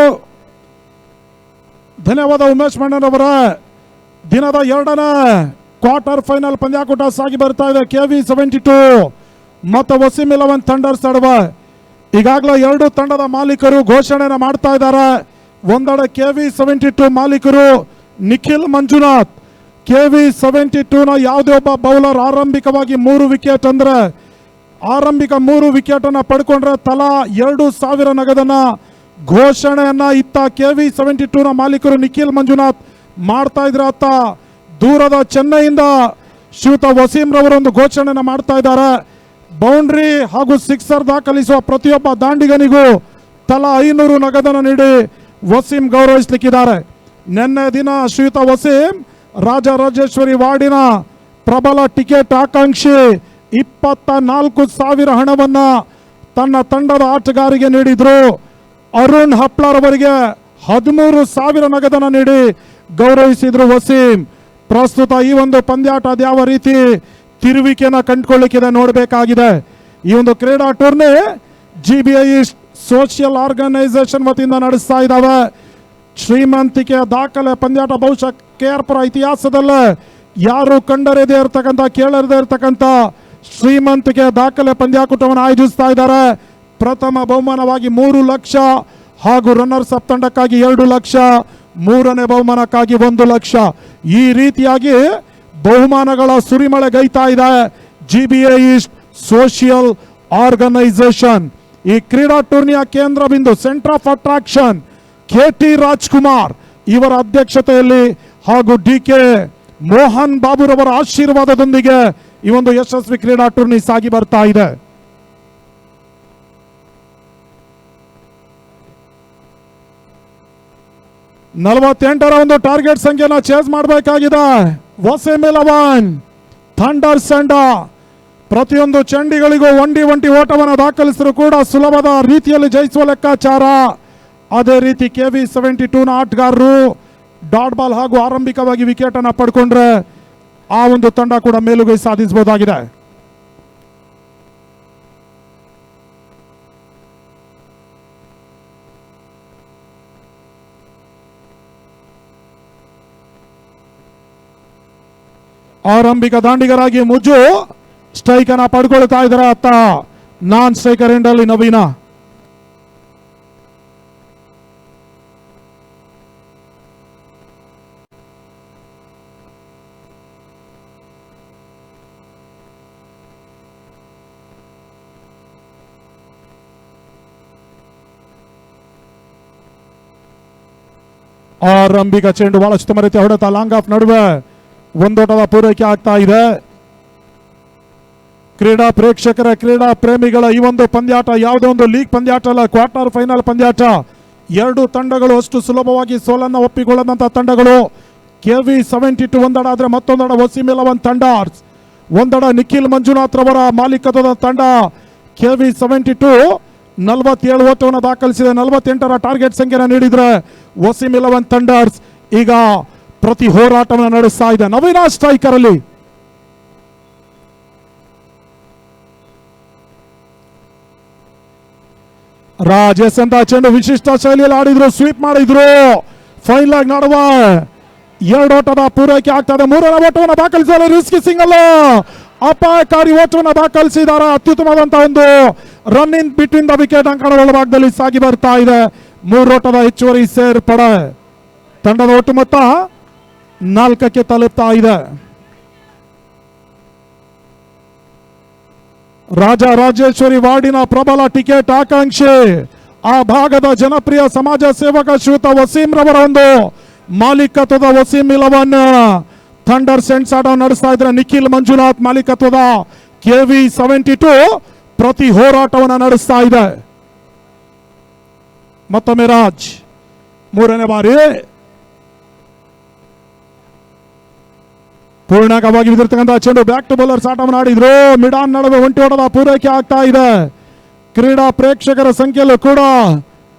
ಧನ್ಯವಾದ ಉಮೇಶ್ ಮಣ್ಣನವರ. ದಿನದ ಎರಡನೇ ಕ್ವಾರ್ಟರ್ ಫೈನಲ್ ಪಂದ್ಯಾಕೂಟ ಸಾಗಿ ಬರ್ತಾ ಇದೆ. KV72 ಮತ್ತು ವಸೀಂ 11 ಥಂಡರ್ಸ್ ನಡುವೆ ಈಗಾಗಲೇ ಎರಡು ತಂಡದ ಮಾಲೀಕರು ಘೋಷಣೆಯನ್ನು ಮಾಡ್ತಾ ಇದ್ದಾರೆ. ಒಂದೆಡೆ KV72 ಮಾಲೀಕರು ನಿಖಿಲ್ ಮಂಜುನಾಥ್. KV72ನ ಯಾವುದೇ ಒಬ್ಬ ಬೌಲರ್ ಆರಂಭಿಕವಾಗಿ 3 ವಿಕೆಟ್ ಅಂದ್ರೆ ಆರಂಭಿಕ 3 ವಿಕೆಟ್ ಅನ್ನ ಪಡ್ಕೊಂಡ್ರೆ ತಲಾ 2,000 ನಗದನ್ನ ಘೋಷಣೆಯನ್ನ ಇತ್ತ KV72ನ ಮಾಲೀಕರು ನಿಖಿಲ್ ಮಂಜುನಾಥ್ ಮಾಡ್ತಾ ಇದ್ರ ಅತ್ತ ದೂರದ ಚೆನ್ನೈಯಿಂದ ಶ್ರೀಯುತ ವಸೀಂ ರವರೊಂದು ಘೋಷಣೆಯನ್ನ ಮಾಡ್ತಾ ಇದ್ದಾರೆ. ಬೌಂಡ್ರಿ ಹಾಗೂ ಸಿಕ್ಸರ್ ದಾಖಲಿಸುವ ಪ್ರತಿಯೊಬ್ಬ ದಾಂಡಿಗನಿಗೂ ತಲಾ 500 ನಗದನ್ನು ನೀಡಿ ವಸೀಂ ಗೌರವಿಸಲಿಕ್ಕಿದ್ದಾರೆ. ನಿನ್ನೆ ದಿನ ಶ್ರೀಯುತ ವಸೀಂ ರಾಜರಾಜೇಶ್ವರಿ ವಾರ್ಡಿನ ಪ್ರಬಲ ಟಿಕೆಟ್ ಆಕಾಂಕ್ಷಿ 24,000 ಹಣವನ್ನ ತನ್ನ ತಂಡದ ಆಟಗಾರಿಗೆ ನೀಡಿದ್ರು. ಅರುಣ್ ಹಪ್ಲಾರ್ ಅವರಿಗೆ 13,000 ನಗದನ್ನು ನೀಡಿ ಗೌರವಿಸಿದ್ರು ವಸೀಂ. ಪ್ರಸ್ತುತ ಈ ಒಂದು ಪಂದ್ಯಾಟ ಯಾವ ರೀತಿ ತಿರುವಿಕೆಯನ್ನು ಕಂಡುಕೊಳ್ಳಿಕ್ಕಿದೆ ನೋಡಬೇಕಾಗಿದೆ. ಈ ಒಂದು ಕ್ರೀಡಾ ಟೂರ್ನಿ GBI ಸೋಷಿಯಲ್ ಆರ್ಗನೈಸೇಷನ್ ವತಿಯಿಂದ ನಡೆಸ್ತಾ ಇದ್ದಾವೆ. ಶ್ರೀಮಂತಿಕೆಯ ದಾಖಲೆ ಪಂದ್ಯಾಟ ಬಹುಶಃ KR ಪುರ ಇತಿಹಾಸದಲ್ಲೇ ಯಾರು ಕಂಡರಿದೇ ಇರತಕ್ಕಂಥ ಕೇಳರದೇ ಇರತಕ್ಕಂಥ ಶ್ರೀಮಂತಿಕೆ ದಾಖಲೆ ಪಂದ್ಯಾಕೂಟವನ್ನು ಆಯೋಜಿಸ್ತಾ ಇದ್ದಾರೆ. ಪ್ರಥಮ ಬಹುಮಾನವಾಗಿ 3 ಲಕ್ಷ ಹಾಗೂ ರನ್ನರ್ಸ್ ಅಪ್ ತಂಡಕ್ಕಾಗಿ 2 ಲಕ್ಷ, ಮೂರನೇ ಬಹುಮಾನಕ್ಕಾಗಿ 1 ಲಕ್ಷ. ಈ ರೀತಿಯಾಗಿ ಬಹುಮಾನಗಳ ಸುರಿಮಳೆ ಗೈತಾ ಇದೆ GBA ಈಸ್ಟ್ ಸೋಷಿಯಲ್ ಆರ್ಗನೈಸೇಷನ್. ಈ ಕ್ರೀಡಾ ಟೂರ್ನಿಯ ಕೇಂದ್ರ ಬಿಂದು centre of attraction KT Rajkumar ಇವರ ಅಧ್ಯಕ್ಷತೆಯಲ್ಲಿ ಹಾಗೂ DK ಮೋಹನ್ ಬಾಬುರವರ ಆಶೀರ್ವಾದದೊಂದಿಗೆ ಈ ಒಂದು ಯಶಸ್ವಿ ಕ್ರೀಡಾ ಟೂರ್ನಿ ಸಾಗಿ ಬರ್ತಾ ಇದೆ. ನಲವತ್ತೆಂಟರ ಒಂದು ಟಾರ್ಗೆಟ್ ಸಂಖ್ಯೆನ ಚೇಸ್ ಮಾಡಬೇಕಾಗಿದೆ. ವಸೀಂ 11 ಥಂಡರ್ಸ್ ತಂಡ ಪ್ರತಿಯೊಂದು ಚಂಡಿಗಳಿಗೂ ಒಂಟಿ ಓಟವನ್ನು ದಾಖಲಿಸಿದ್ರು ಕೂಡ ಸುಲಭದ ರೀತಿಯಲ್ಲಿ ಜಯಿಸುವ ಲೆಕ್ಕಾಚಾರ. ಅದೇ ರೀತಿ KV72 ನ ಆಟಗಾರರು ಡಾಟ್ ಬಾಲ್ ಹಾಗೂ ಆರಂಭಿಕವಾಗಿ ವಿಕೆಟ್ ಅನ್ನು ಪಡ್ಕೊಂಡ್ರೆ ಆ ಒಂದು ತಂಡ ಕೂಡ ಮೇಲುಗೈ ಸಾಧಿಸಬಹುದಾಗಿದೆ. ಆರಂಭಿಕ ದಾಂಡಿಗರಾಗಿ ಮುಜು ಸ್ಟ್ರೈಕ್ ಅನ್ನ ಪಡ್ಕೊಳ್ತಾ ಇದ್ದಾರೆ. ಅತ್ತ ನಾನ್ ಸ್ಟ್ರೈಕರ್ ಎಂಡ್ ಅಲ್ಲಿ ನವೀನ. ಆರಂಭಿಕ ಚೆಂಡು ಬಹಳಷ್ಟು ಮರೀತಿ ಹೊಡೆತ ಲಾಂಗ್ ಆಫ್ ನಡುವೆ ಒಂದೋಟದ ಪೂರೈಕೆ ಆಗ್ತಾ ಇದೆ. ಕ್ರೀಡಾ ಪ್ರೇಕ್ಷಕರ ಕ್ರೀಡಾ ಪ್ರೇಮಿಗಳ ಈ ಒಂದು ಪಂದ್ಯಾಟ ಯಾವುದೇ ಒಂದು ಲೀಗ್ ಪಂದ್ಯಾಟ ಅಲ್ಲ, ಕ್ವಾರ್ಟರ್ ಫೈನಲ್ ಪಂದ್ಯಾಟ. ಎರಡು ತಂಡಗಳು ಅಷ್ಟು ಸುಲಭವಾಗಿ ಸೋಲನ್ನು ಒಪ್ಪಿಕೊಳ್ಳದಂತ ತಂಡಗಳು. KV72 ಒಂದಡ ಆದ್ರೆ ಮತ್ತೊಂದಡ ವಸೀಂ 11 ಥಂಡರ್ಸ್, ಒಂದಡ ನಿಖಿಲ್ ಮಂಜುನಾಥ್ ರವರ ಮಾಲೀಕತ್ವದ ತಂಡ. KV72 47 ಓಟವನ್ನು ದಾಖಲಿಸಿದೆ. 48ರ ಟಾರ್ಗೆಟ್ ಸಂಖ್ಯೆನ ನೀಡಿದ್ರೆ ವಸೀಂ 11 ಥಂಡರ್ಸ್ ಈಗ ಪ್ರತಿ ಹೋರಾಟವನ್ನು ನಡೆಸ್ತಾ ಇದೆ. ನವೀನ ಸ್ಟ್ರೈಕರ್ ಅಲ್ಲಿ ರಾಜೇಶ್ ಅಂತ ಚೆಂಡು ವಿಶಿಷ್ಟ ಶೈಲಿಯಲ್ಲಿ ಆಡಿದ್ರು, ಸ್ವೀಪ್ ಮಾಡಿದ್ರು. ಫೈನಲ್ ಆಗಿ ನಡುವ 2 ಓಟದ ಪೂರೈಕೆ ಆಗ್ತದೆ. 3ರ ಓಟವನ್ನು ದಾಖಲಿಸಿದರೆ ರಿಸ್ಕಿ ಸಿಂಗಲ್, ಅಪಾಯಕಾರಿ ಓಟವನ್ನು ದಾಖಲಿಸಿದ್ದಾರೆ. ಅತ್ಯುತ್ತಮವಾದಂತಹ ಒಂದು run in between the wicket ಅಂಕಣದ ಒಳಭಾಗದಲ್ಲಿ ಸಾಗಿ ಬರ್ತಾ ಇದೆ. 3 ಓಟದ ಹೆಚ್ಚುವರಿ ಸೇರ್ಪಡೆ ತಂಡದ ಒಟ್ಟು ಮೊತ್ತ 4ಕ್ಕೆ ತಲುಪ್ತಾ ಇದೆ. ರಾಜರಾಜೇಶ್ವರಿ ವಾರ್ಡಿನ ಪ್ರಬಲ ಟಿಕೆಟ್ ಆಕಾಂಕ್ಷಿ, ಆ ಭಾಗದ ಜನಪ್ರಿಯ ಸಮಾಜ ಸೇವಕ ಶ್ರೀಯುತ ವಸೀಂ ರವರ ಒಂದು ಮಾಲೀಕತ್ವದ ವಸೀಂ 11 ಥಂಡರ್ ಸೆಂಟ್ಸ್ ಆಟ ನಡೆಸ್ತಾ ಇದ್ರೆ ನಿಖಿಲ್ ಮಂಜುನಾಥ್ ಮಾಲೀಕತ್ವದ KV72 ಪ್ರತಿ ಹೋರಾಟವನ್ನು ನಡೆಸ್ತಾ ಇದೆ. ಮತ್ತೊಮ್ಮೆ ರಾಜ್ 3ನೇ ಬಾರಿ ಪೂರ್ಣಕವಾಗಿ ಬಿದ್ದಿರ್ತಕ್ಕಂಥ ಚೆಂಡು ಬ್ಯಾಕ್ ಟು ಬೌಲರ್ಸ್ ಆಟವನ್ನು ಆಡಿದ್ರು. ಮಿಡಾನ್ ನಡುವೆ ಒಂಟಿ ಓಟದ ಪೂರೈಕೆ ಆಗ್ತಾ ಇದೆ. ಕ್ರೀಡಾ ಪ್ರೇಕ್ಷಕರ ಸಂಖ್ಯೆಯಲ್ಲೂ ಕೂಡ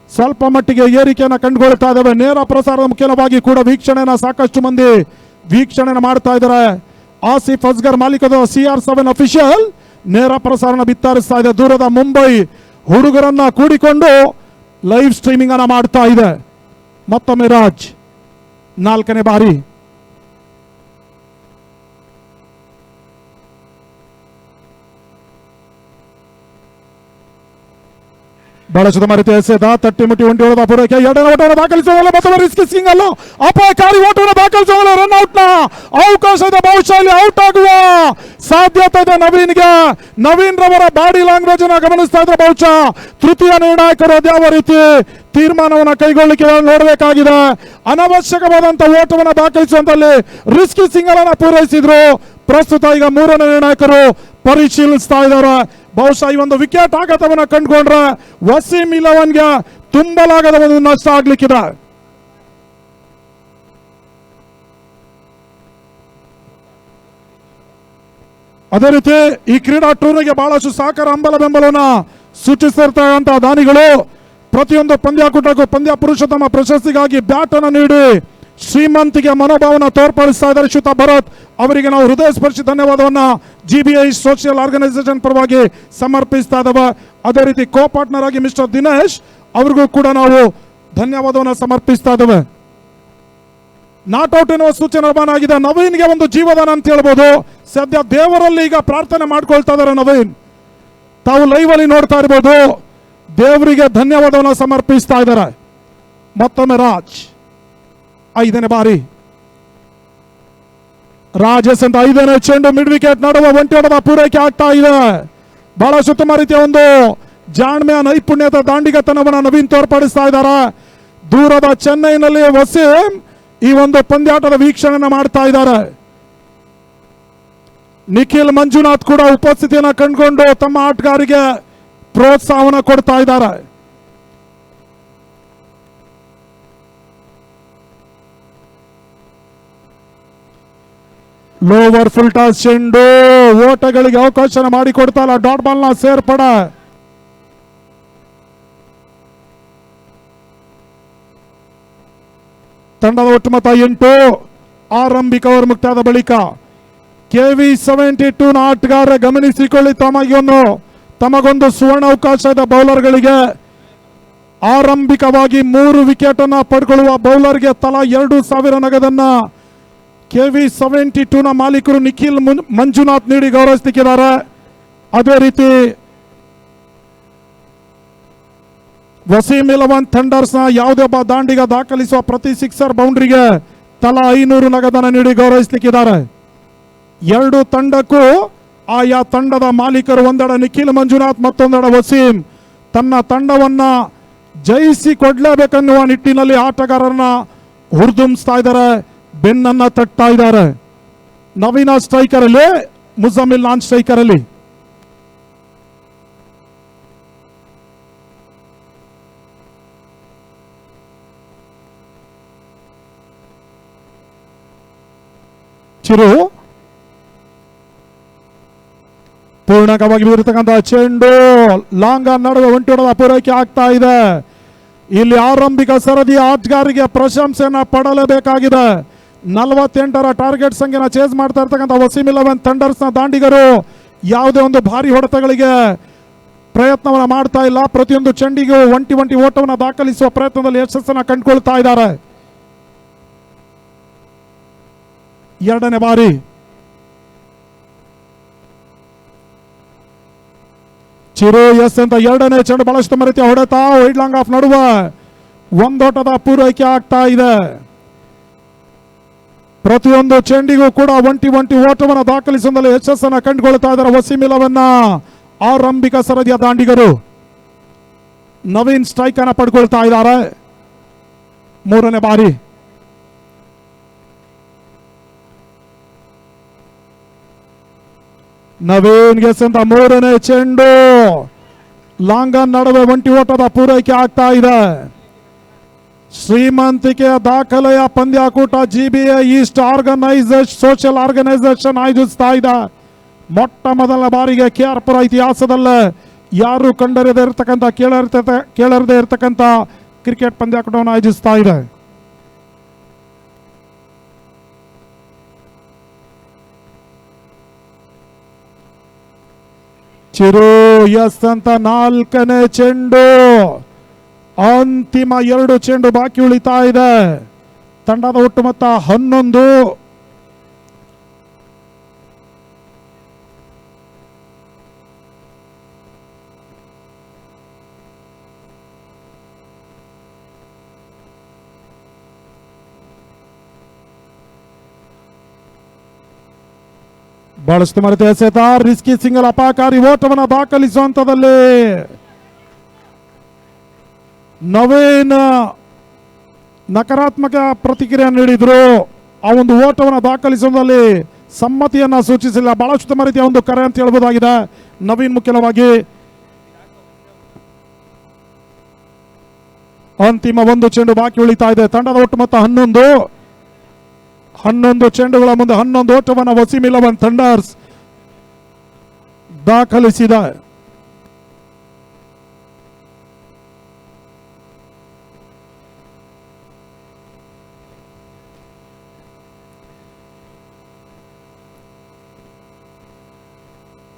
ಸ್ವಲ್ಪ ಮಟ್ಟಿಗೆ ಏರಿಕೆಯನ್ನು ಕಂಡುಕೊಳ್ತಾ ಇದ್ದಾವೆ. ನೇರ ಪ್ರಸಾರದ ಮುಖ್ಯವಾಗಿ ಕೂಡ ವೀಕ್ಷಣೆನ ಸಾಕಷ್ಟು ಮಂದಿ ವೀಕ್ಷಣೆನ ಮಾಡ್ತಾ ಇದ್ದಾರೆ. ಆಸಿಫ್ ಅಸ್ಗರ್ ಮಾಲೀಕದ CR7 ಅಫಿಷಿಯಲ್ ನೇರ ಪ್ರಸಾರನ ಬಿತ್ತರಿಸ್ತಾ ಇದೆ. ದೂರದ ಮುಂಬೈ ಹುಡುಗರನ್ನ ಕೂಡಿಕೊಂಡು ಲೈವ್ ಸ್ಟ್ರೀಮಿಂಗ್ ಅನ್ನ ಮಾಡ್ತಾ ಇದೆ. ಮತ್ತೊಮ್ಮೆ ರಾಜ್ 4ನೇ ಬಾರಿ ಬಹಳಷ್ಟು ಮರಿತೆ ಎಸೆದ ತಟ್ಟಿ ಮುಟ್ಟಿ ಒಂಟಿ ಹೊಡೆದ ಪೂರೈಕೆ 2ನೇ ಓಟವನ್ನು ದಾಖಲಿಸುವಲ್ಲ. ಮತ್ತೊಮ್ಮೆ ರಿಸ್ಕಿ ಸಿಂಗಲ್, ಅಪಾಯಕಾರಿ ಓಟವನ್ನು ದಾಖಲಿಸುವಲ್ಲ. ರನ್ ಔಟ್ ನ ಅವಕಾಶ ಇದೆ. ಬಹುಶಃ ಔಟ್ ಆಗುವ ಸಾಧ್ಯತೆ ಇದೆ ನವೀನ್ಗೆ. ನವೀನ್ ರವರ ಬಾಡಿ ಲ್ಯಾಂಗ್ವೇಜ್ ಅನ್ನ ಗಮನಿಸ್ತಾ ಇದ್ರೆ ಬಹುಶಃ ತೃತೀಯ ನಿರ್ಣಾಯಕರು ಅದ್ಯಾವ ರೀತಿ ತೀರ್ಮಾನವನ್ನು ಕೈಗೊಳ್ಳಲಿಕ್ಕೆ ನೋಡಬೇಕಾಗಿದೆ. ಅನವಶ್ಯಕವಾದಂತಹ ಓಟವನ್ನು ದಾಖಲಿಸುವಂತಲ್ಲಿ ರಿಸ್ಕಿ ಸಿಂಗಲ್ ಅನ್ನ ಪೂರೈಸಿದ್ರು. ಪ್ರಸ್ತುತ ಈಗ 3ನೇ ನಿರ್ಣಾಯಕರು ಪರಿಶೀಲಿಸ್ತಾ ಇದ್ದಾರೆ. ಬಹುಶಃ ಈ ಒಂದು ವಿಕೆಟ್ ಆಘಾತವನ್ನು ಕಂಡುಕೊಂಡ್ರೆ ವಸೀಂ 11ಗೆ ತುಂಬಲಾಗದ ಒಂದು ನಷ್ಟ ಆಗ್ಲಿಕ್ಕಿದೆ. ಅದೇ ರೀತಿ ಈ ಕ್ರೀಡಾ ಟೂರ್ನಿಗೆ ಬಹಳಷ್ಟು ಸಹಕಾರ ಬೆಂಬಲವನ್ನು ಸೂಚಿಸಿರ್ತಕ್ಕಂತಹ ದಾನಿಗಳು ಪ್ರತಿಯೊಂದು ಪಂದ್ಯಾಕೂಟಕ್ಕೂ ಪಂದ್ಯ ಪುರುಷೋತ್ತಮ ಪ್ರಶಸ್ತಿಗಾಗಿ ಬ್ಯಾಟ್ ಅನ್ನು ನೀಡಿ ಶ್ರೀಮಂತಿಗೆ ಮನೋಭಾವನ ತೋರ್ಪಡಿಸ್ತಾ ಇದ್ದಾರೆ ಶ್ರೀಯುತ ಭರತ್ ಅವರಿಗೆ ನಾವು ಹೃದಯ ಸ್ಪರ್ಶಿ ಧನ್ಯವಾದವನ್ನ GBA ಸೋಷಿಯಲ್ ಆರ್ಗನೈಸೇಷನ್ ಪರವಾಗಿ ಸಮರ್ಪಿಸ್ತಾ ಇದ್ದಾವೆ. ಅದೇ ರೀತಿ ಕೋ ಪಾರ್ಟ್ನರ್ ಆಗಿ ಮಿಸ್ಟರ್ ದಿನೇಶ್ ಅವ್ರಿಗೂ ಕೂಡ ನಾವು ಧನ್ಯವಾದವನ್ನ ಸಮರ್ಪಿಸ್ತಾ ಇದ್ದೇವೆ. ನಾಟ್ ಔಟ್ ಎನ್ನುವ ಸೂಚನೆ ನಿರ್ಮಾಣ ನವೀನ್ಗೆ ಒಂದು ಜೀವದಾನ ಅಂತ ಹೇಳ್ಬೋದು. ಸದ್ಯ ದೇವರಲ್ಲಿ ಈಗ ಪ್ರಾರ್ಥನೆ ಮಾಡ್ಕೊಳ್ತಾ ಇದ್ದಾರೆ ನವೀನ್. ತಾವು ಲೈವ್ ಅಲ್ಲಿ ನೋಡ್ತಾ ಇರ್ಬೋದು, ದೇವರಿಗೆ ಧನ್ಯವಾದವನ್ನು ಸಮರ್ಪಿಸ್ತಾ ಇದ್ದಾರೆ. ಮತ್ತೊಮ್ಮೆ ರಾಜ್ 5ನೇ ಬಾರಿ. ರಾಜೇಶ್ ಅಂತ 5ನೇ ಚೆಂಡು ಮಿಡ್ ವಿಕೆಟ್ ನಡುವೆ ಒಂಟಿ ಹೊಡೆದ ಪೂರೈಕೆ ಆಗ್ತಾ ಇದೆ. ಬಹಳ ಉತ್ತಮ ರೀತಿಯ ಒಂದು ಜಾಣ್ಮೆಯ ನೈಪುಣ್ಯದ ದಾಂಡಿಗತನವನ್ನು ನವೀನ್ ತೋರ್ಪಡಿಸ್ತಾ ಇದ್ದಾರೆ. ದೂರದ ಚೆನ್ನೈನಲ್ಲಿ ವಸೀಂ ಈ ಒಂದು ಪಂದ್ಯಾಟದ ವೀಕ್ಷಣೆ ಮಾಡ್ತಾ ಇದ್ದಾರೆ. ನಿಖಿಲ್ ಮಂಜುನಾಥ್ ಕೂಡ ಉಪಸ್ಥಿತಿಯನ್ನು ಕಂಡುಕೊಂಡು ತಮ್ಮ ಆಟಗಾರರಿಗೆ ಪ್ರೋತ್ಸಾಹವನ್ನು ಕೊಡ್ತಾ ಇದ್ದಾರೆ. ಲೋವರ್ ಫುಲ್ ಟಾಸ್ ಚೆಂಡು, ಓಟಗಳಿಗೆ ಅವಕಾಶ ಮಾಡಿಕೊಡ್ತಾ ಇಲ್ಲ. ಡಾಟ್ ಬಾಲ್ ನ ಸೇರ್ಪಡೆ. ತಂಡದ ಒಟ್ಟು ಮೊತ್ತ 8. ಆರಂಭಿಕ ಓವರ್ ಮುಕ್ತಾಯದ ಬಳಿಕ KV72 ನ ಆಟಗಾರ ಗಮನಿಸಿಕೊಳ್ಳಿ, ತಮಗೊಂದು ಸುವರ್ಣ ಅವಕಾಶ ಇದೆ. ಬೌಲರ್ಗಳಿಗೆ ಆರಂಭಿಕವಾಗಿ 3 ವಿಕೆಟ್ ಅನ್ನ ಪಡ್ಕೊಳ್ಳುವ ಬೌಲರ್ಗೆ ತಲಾ 2,000 ನಗದನ್ನ KV72 ನ ಮಾಲೀಕರು ನಿಖಿಲ್ ಮಂಜುನಾಥ್ ನೀಡಿ ಗೌರವಿಸುತ್ತಿದ್ದಾರೆ. ಅದೇ ರೀತಿ ವಸೀಂ 11 ಥಂಡರ್ಸ್ ನ ಯಾವುದೇ ಒಬ್ಬ ದಾಂಡಿಗ ದಾಖಲಿಸುವ ಪ್ರತಿ ಸಿಕ್ಸರ್ ಬೌಂಡ್ರಿಗೆ ತಲಾ 500 ನಗದನ್ನು ನೀಡಿ ಗೌರವಿಸಲಿಕ್ಕಿದ್ದಾರೆ. 2 ತಂಡಕ್ಕೂ ಆಯಾ ತಂಡದ ಮಾಲೀಕರು, ಒಂದೆಡೆ ನಿಖಿಲ್ ಮಂಜುನಾಥ್, ಮತ್ತೊಂದೆಡೆ ವಸೀಂ, ತನ್ನ ತಂಡವನ್ನ ಜಯಿಸಿ ಕೊಡ್ಲೇಬೇಕನ್ನುವ ನಿಟ್ಟಿನಲ್ಲಿ ಆಟಗಾರರನ್ನ ಹುರಿದುಂಬಿಸ್ತಾ ಇದ್ದಾರೆ, ಬೆನ್ನನ್ನ ತಟ್ತಾ ಇದ್ದಾರೆ. ನವೀನ ಸ್ಟ್ರೈಕರ್ ಅಲ್ಲಿ, ಮುಜಮ್ಮಿಲ್ ನಾನ್ ಸ್ಟ್ರೈಕರ್ ಅಲ್ಲಿ. ಚಿರು ಪೂರ್ಣಕವಾಗಿ ಬೀರತಕ್ಕಂಥ ಚೆಂಡು ಲಾಂಗ್ ನಡುವೆ ಒಂಟಿ ಹೊಡೆದ ಪೂರೈಕೆ ಆಗ್ತಾ ಇದೆ. ಇಲ್ಲಿ ಆರಂಭಿಕ ಸರದಿಯ ಆಟಗಾರರಿಗೆ ಪ್ರಶಂಸೆಯನ್ನ ಪಡಲೇಬೇಕಾಗಿದೆ. 48ರ ಟಾರ್ಗೆಟ್ ಸಂಖ್ಯೆನ ಚೇಸ್ ಮಾಡ್ತಾ ಇರ್ತಕ್ಕಂಥ ವಸೀಂ 11 ಥಂಡರ್ಸ್ ನ ದಾಂಡಿಗರು ಯಾವುದೇ ಒಂದು ಭಾರಿ ಹೊಡೆತಗಳಿಗೆ ಪ್ರಯತ್ನವನ್ನ ಮಾಡ್ತಾ ಇಲ್ಲ. ಪ್ರತಿಯೊಂದು ಚೆಂಡಿಗೂ ಒಂಟಿ ಓಟವನ್ನು ದಾಖಲಿಸುವ ಪ್ರಯತ್ನದಲ್ಲಿ ಯಶಸ್ಸನ್ನ ಕಂಡುಕೊಳ್ತಾ ಇದ್ದಾರೆ. 2ನೇ ಬಾರಿ ಚಿರು ಎಸ್ ಅಂತ 2ನೇ ಚೆಂಡು ಬಹಳಷ್ಟು ರೀತಿಯ ಹೊಡೆತ, ವೈಡ್ ಲಾಂಗ್ ಆಫ್ ನಡುವೆ ಒಂದೋಟದ ಪೂರೈಕೆ ಆಗ್ತಾ ಇದೆ. ಪ್ರತಿಯೊಂದು ಚೆಂಡಿಗೂ ಕೂಡ ಒಂಟಿ ಓಟವನ್ನು ದಾಖಲಿಸುವಲ್ಲಿ ಯಶಸ್ಸನ್ನು ಕಂಡುಕೊಳ್ತಾ ಇದ್ದಾರೆ ವಸೀಂ 11 ಆರಂಭಿಕ ಸರದಿಯ ದಾಂಡಿಗರು. ನವೀನ್ ಸ್ಟ್ರೈಕ್ ಅನ್ನ ಪಡ್ಕೊಳ್ತಾ ಇದ್ದಾರೆ. 3ನೇ ಬಾರಿ ನವೀನ್ ಗೆಸ್ ಅಂತ 3ನೇ ಚೆಂಡು ಲಾಂಗನ್ ನಡುವೆ ಒಂಟಿ ಓಟದ ಪೂರೈಕೆ ಆಗ್ತಾ ಇದೆ. ಶ್ರೀಮಂತಿಕೆಯ ದಾಖಲೆಯ ಪಂದ್ಯಾಕೂಟ GBA ಈಸ್ಟ್ ಸೋಷಿಯಲ್ ಆರ್ಗನೈಸೇಷನ್ ಆಯೋಜಿಸ್ತಾ ಇದೆ. ಮೊಟ್ಟ ಮೊದಲ ಬಾರಿಗೆ KR ಇತಿಹಾಸದಲ್ಲೇ ಯಾರು ಕಂಡರಿಯದೇ ಇರತಕ್ಕಂಥ ಕೇಳರದೇ ಇರತಕ್ಕಂಥ ಕ್ರಿಕೆಟ್ ಪಂದ್ಯಾಕೂಟವನ್ನು ಆಯೋಜಿಸ್ತಾ ಇದೆ. ಚಿರು ಎಸ್ ಅಂತ 4ನೇ ಚೆಂಡು, ಅಂತಿಮ 2 ಚೆಂಡು ಬಾಕಿ ಉಳಿತಾ ಇದೆ. ತಂಡದ ಒಟ್ಟು ಮೊತ್ತ 11. ಬಹಳಷ್ಟು ಮರೆತ ಎಸೆತ, ರಿಸ್ಕಿ ಸಿಂಗಲ್ ಅಪಾಯಕಾರಿ ಓಟವನ್ನು ದಾಖಲಿಸುವಂತದಲ್ಲಿ ನವೀನ್ ನಕಾರಾತ್ಮಕ ಪ್ರತಿಕ್ರಿಯೆ ನೀಡಿದ್ರು. ಆ ಒಂದು ಓಟವನ್ನು ದಾಖಲಿಸುವುದರಲ್ಲಿ ಸಮ್ಮತಿಯನ್ನ ಸೂಚಿಸಿಲ್ಲ. ಬಹಳಷ್ಟು ರೀತಿಯ ಒಂದು ಕರೆ ಅಂತ ಹೇಳ್ಬೋದಾಗಿದೆ ನವೀನ್ ಮುಖ್ಯವಾಗಿ. ಅಂತಿಮ 1 ಚೆಂಡು ಬಾಕಿ ಉಳಿತಾ ಇದೆ. ತಂಡದ ಒಟ್ಟು ಮೊತ್ತ 11 ಚೆಂಡುಗಳ ಮುಂದೆ 11 ಓಟವನ್ನು ವಸೀಂ 11 ಥಂಡರ್ಸ್ ದಾಖಲಿಸಿದೆ.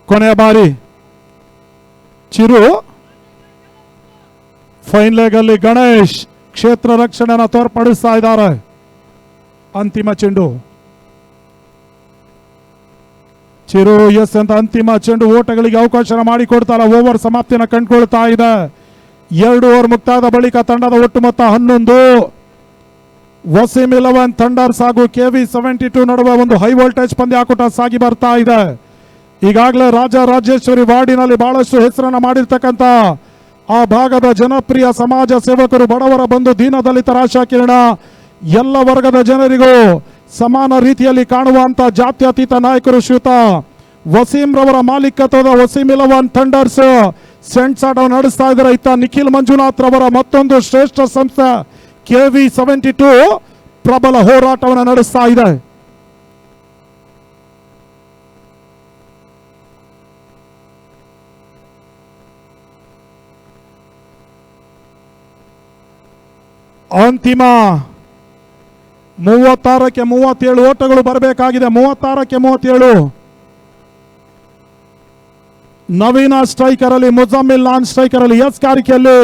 ಕೊನೆಯ ಬಾರಿ ಚಿರು ಫೈನ್ ಲೆಗ್ ಅಲ್ಲಿ ಗಣೇಶ್ ಕ್ಷೇತ್ರ ರಕ್ಷಣೆಯನ್ನು ತೋರ್ಪಡಿಸ್ತಾ ಇದ್ದಾರೆ. ಅಂತಿಮ ಚೆಂಡು. ಚಿರು ಎಸ್ ಅಂತ ಅಂತಿಮ ಚೆಂಡು ಓಟಗಳಿಗೆ ಅವಕಾಶ ಮಾಡಿಕೊಡ್ತಾರ. ಓವರ್ ಸಮಾಪ್ತಿಯನ್ನು ಕಂಡುಕೊಳ್ತಾ ಇದೆ. 2 ಓವರ್ ಮುಕ್ತಾಯದ ಬಳಿಕ ತಂಡದ ಒಟ್ಟು ಮೊತ್ತ 11. ವಸೀಂ 11 ಥಂಡರ್ಸ್ ಹಾಗೂ KV72 ನಡುವೆ ಒಂದು ಹೈ ವೋಲ್ಟೇಜ್ ಪಂದ್ಯಾಕೂಟ ಸಾಗಿ ಬರ್ತಾ ಇದೆ. ಈಗಾಗಲೇ ರಾಜರಾಜೇಶ್ವರಿ ವಾರ್ಡಿನಲ್ಲಿ ಬಹಳಷ್ಟು ಹೆಸರನ್ನ ಮಾಡಿರ್ತಕ್ಕಂಥ ಆ ಭಾಗದ ಜನಪ್ರಿಯ ಸಮಾಜ ಸೇವಕರು, ಬಡವರ ಬಂಧು, ದೀನದಲಿತರ ಆಶಾಕಿರಣ, ಎಲ್ಲ ವರ್ಗದ ಜನರಿಗೂ ಸಮಾನ ರೀತಿಯಲ್ಲಿ ಕಾಣುವಂತ ಜಾತ್ಯತೀತ ನಾಯಕರು ಶ್ರೀಯುತ ವಸೀಂ ರವರ ಮಾಲೀಕತ್ವದ ವಸೀಂ 11 ಥಂಡರ್ಸ್ ಸೆಂಟ್ಸಾಟ ನಡೆಸ್ತಾ ಇದ್ದಾರೆ. ಇತ್ತ ನಿಖಿಲ್ ಮಂಜುನಾಥ್ ರವರ ಮತ್ತೊಂದು ಶ್ರೇಷ್ಠ ಸಂಸ್ಥೆ KV72 ಪ್ರಬಲ ಹೋರಾಟವನ್ನು ನಡೆಸ್ತಾ ಇದೆ. ಅಂತಿಮ 36ಕ್ಕೆ 37 ಓಟಗಳು ಬರಬೇಕಾಗಿದೆ. 36ಕ್ಕೆ 37. ನವೀನ ಸ್ಟ್ರೈಕರ್ ಅಲ್ಲಿ, ಮುಜಮ್ಮಿಲ್ ನಾನ್ ಸ್ಟ್ರೈಕರ್ ಅಲ್ಲಿ, ಎಸ್ ಕಾರಿಕೆಯಲ್ಲಿ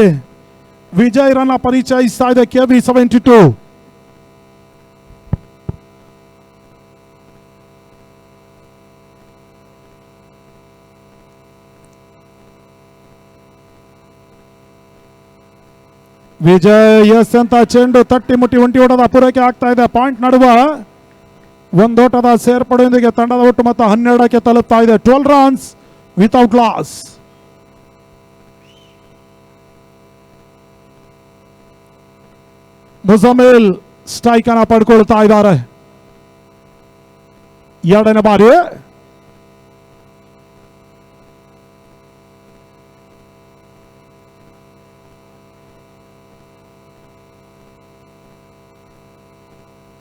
ವಿಜಯ್ ರನ್ನ ಪರಿಚಯಿಸ್ತಾ ಇದೆ KV72. ವಿಜಯ್ ಎಸ್ ಅಂತ ಚೆಂಡು ತಟ್ಟಿ ಮುಟ್ಟಿ ಒಂಟಿ ಓಟದ ಪೂರೈಕೆ ಆಗ್ತಾ ಇದೆ. ಪಾಯಿಂಟ್ ನಡುವ ಒಂದೋಟದ ಸೇರ್ಪಡೆಯೊಂದಿಗೆ ತಂಡದ ಒಟ್ಟು ಮೊತ್ತ 12ಕ್ಕೆ ತಲುಪ್ತಾ ಇದೆ. 12 runs without loss. Muzammil strike ಅನ್ನ ಪಡ್ಕೊಳ್ತಾ ಇದ್ದಾರೆ. 2ನೇ ಬಾರಿ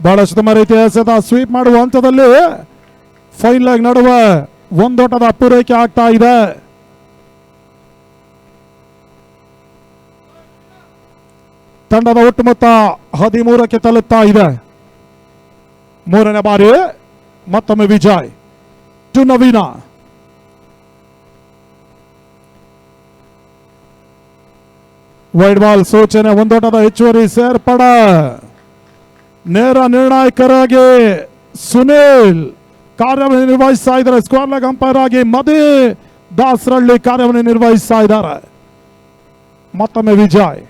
ಬಹಳಷ್ಟು ರೀತಿಯ ಸ್ವೀಪ್ ಮಾಡುವ ಹಂತದಲ್ಲಿ ಫೈನ್ ಲೆಗ್ ನಡುವೆ ಒಂದೋಟದ ಪೂರೈಕೆ ಆಗ್ತಾ ಇದೆ. ತಂಡದ ಒಟ್ಟು ಮೊತ್ತ 13ಕ್ಕೆ ತಲುಪ್ತಾ ಇದೆ. 3ನೇ ಬಾರಿ ಮತ್ತೊಮ್ಮೆ Vijay to Naveen. Wide ball ಸೂಚನೆ, ಒಂದೋಟದ ಹೆಚ್ಚುವರಿ ಸೇರ್ಪಡೆ. ನೇರ ನಿರ್ಣಾಯಕರಾಗಿ ಸುನೀಲ್ ಕಾರ್ಯವನ್ನು ನಿರ್ವಹಿಸ್ತಾ ಇದ್ದಾರೆ. ಸ್ಕ್ವೇರ್ ಲೆಗ್ ಅಂಪೈರ್ ಆಗಿ ಮದಿ ದಾಸರಳ್ಳಿ ಕಾರ್ಯವನ್ನು ನಿರ್ವಹಿಸ್ತಾ ಇದ್ದಾರೆ. ಮತ್ತೊಮ್ಮೆ ವಿಜಯ್.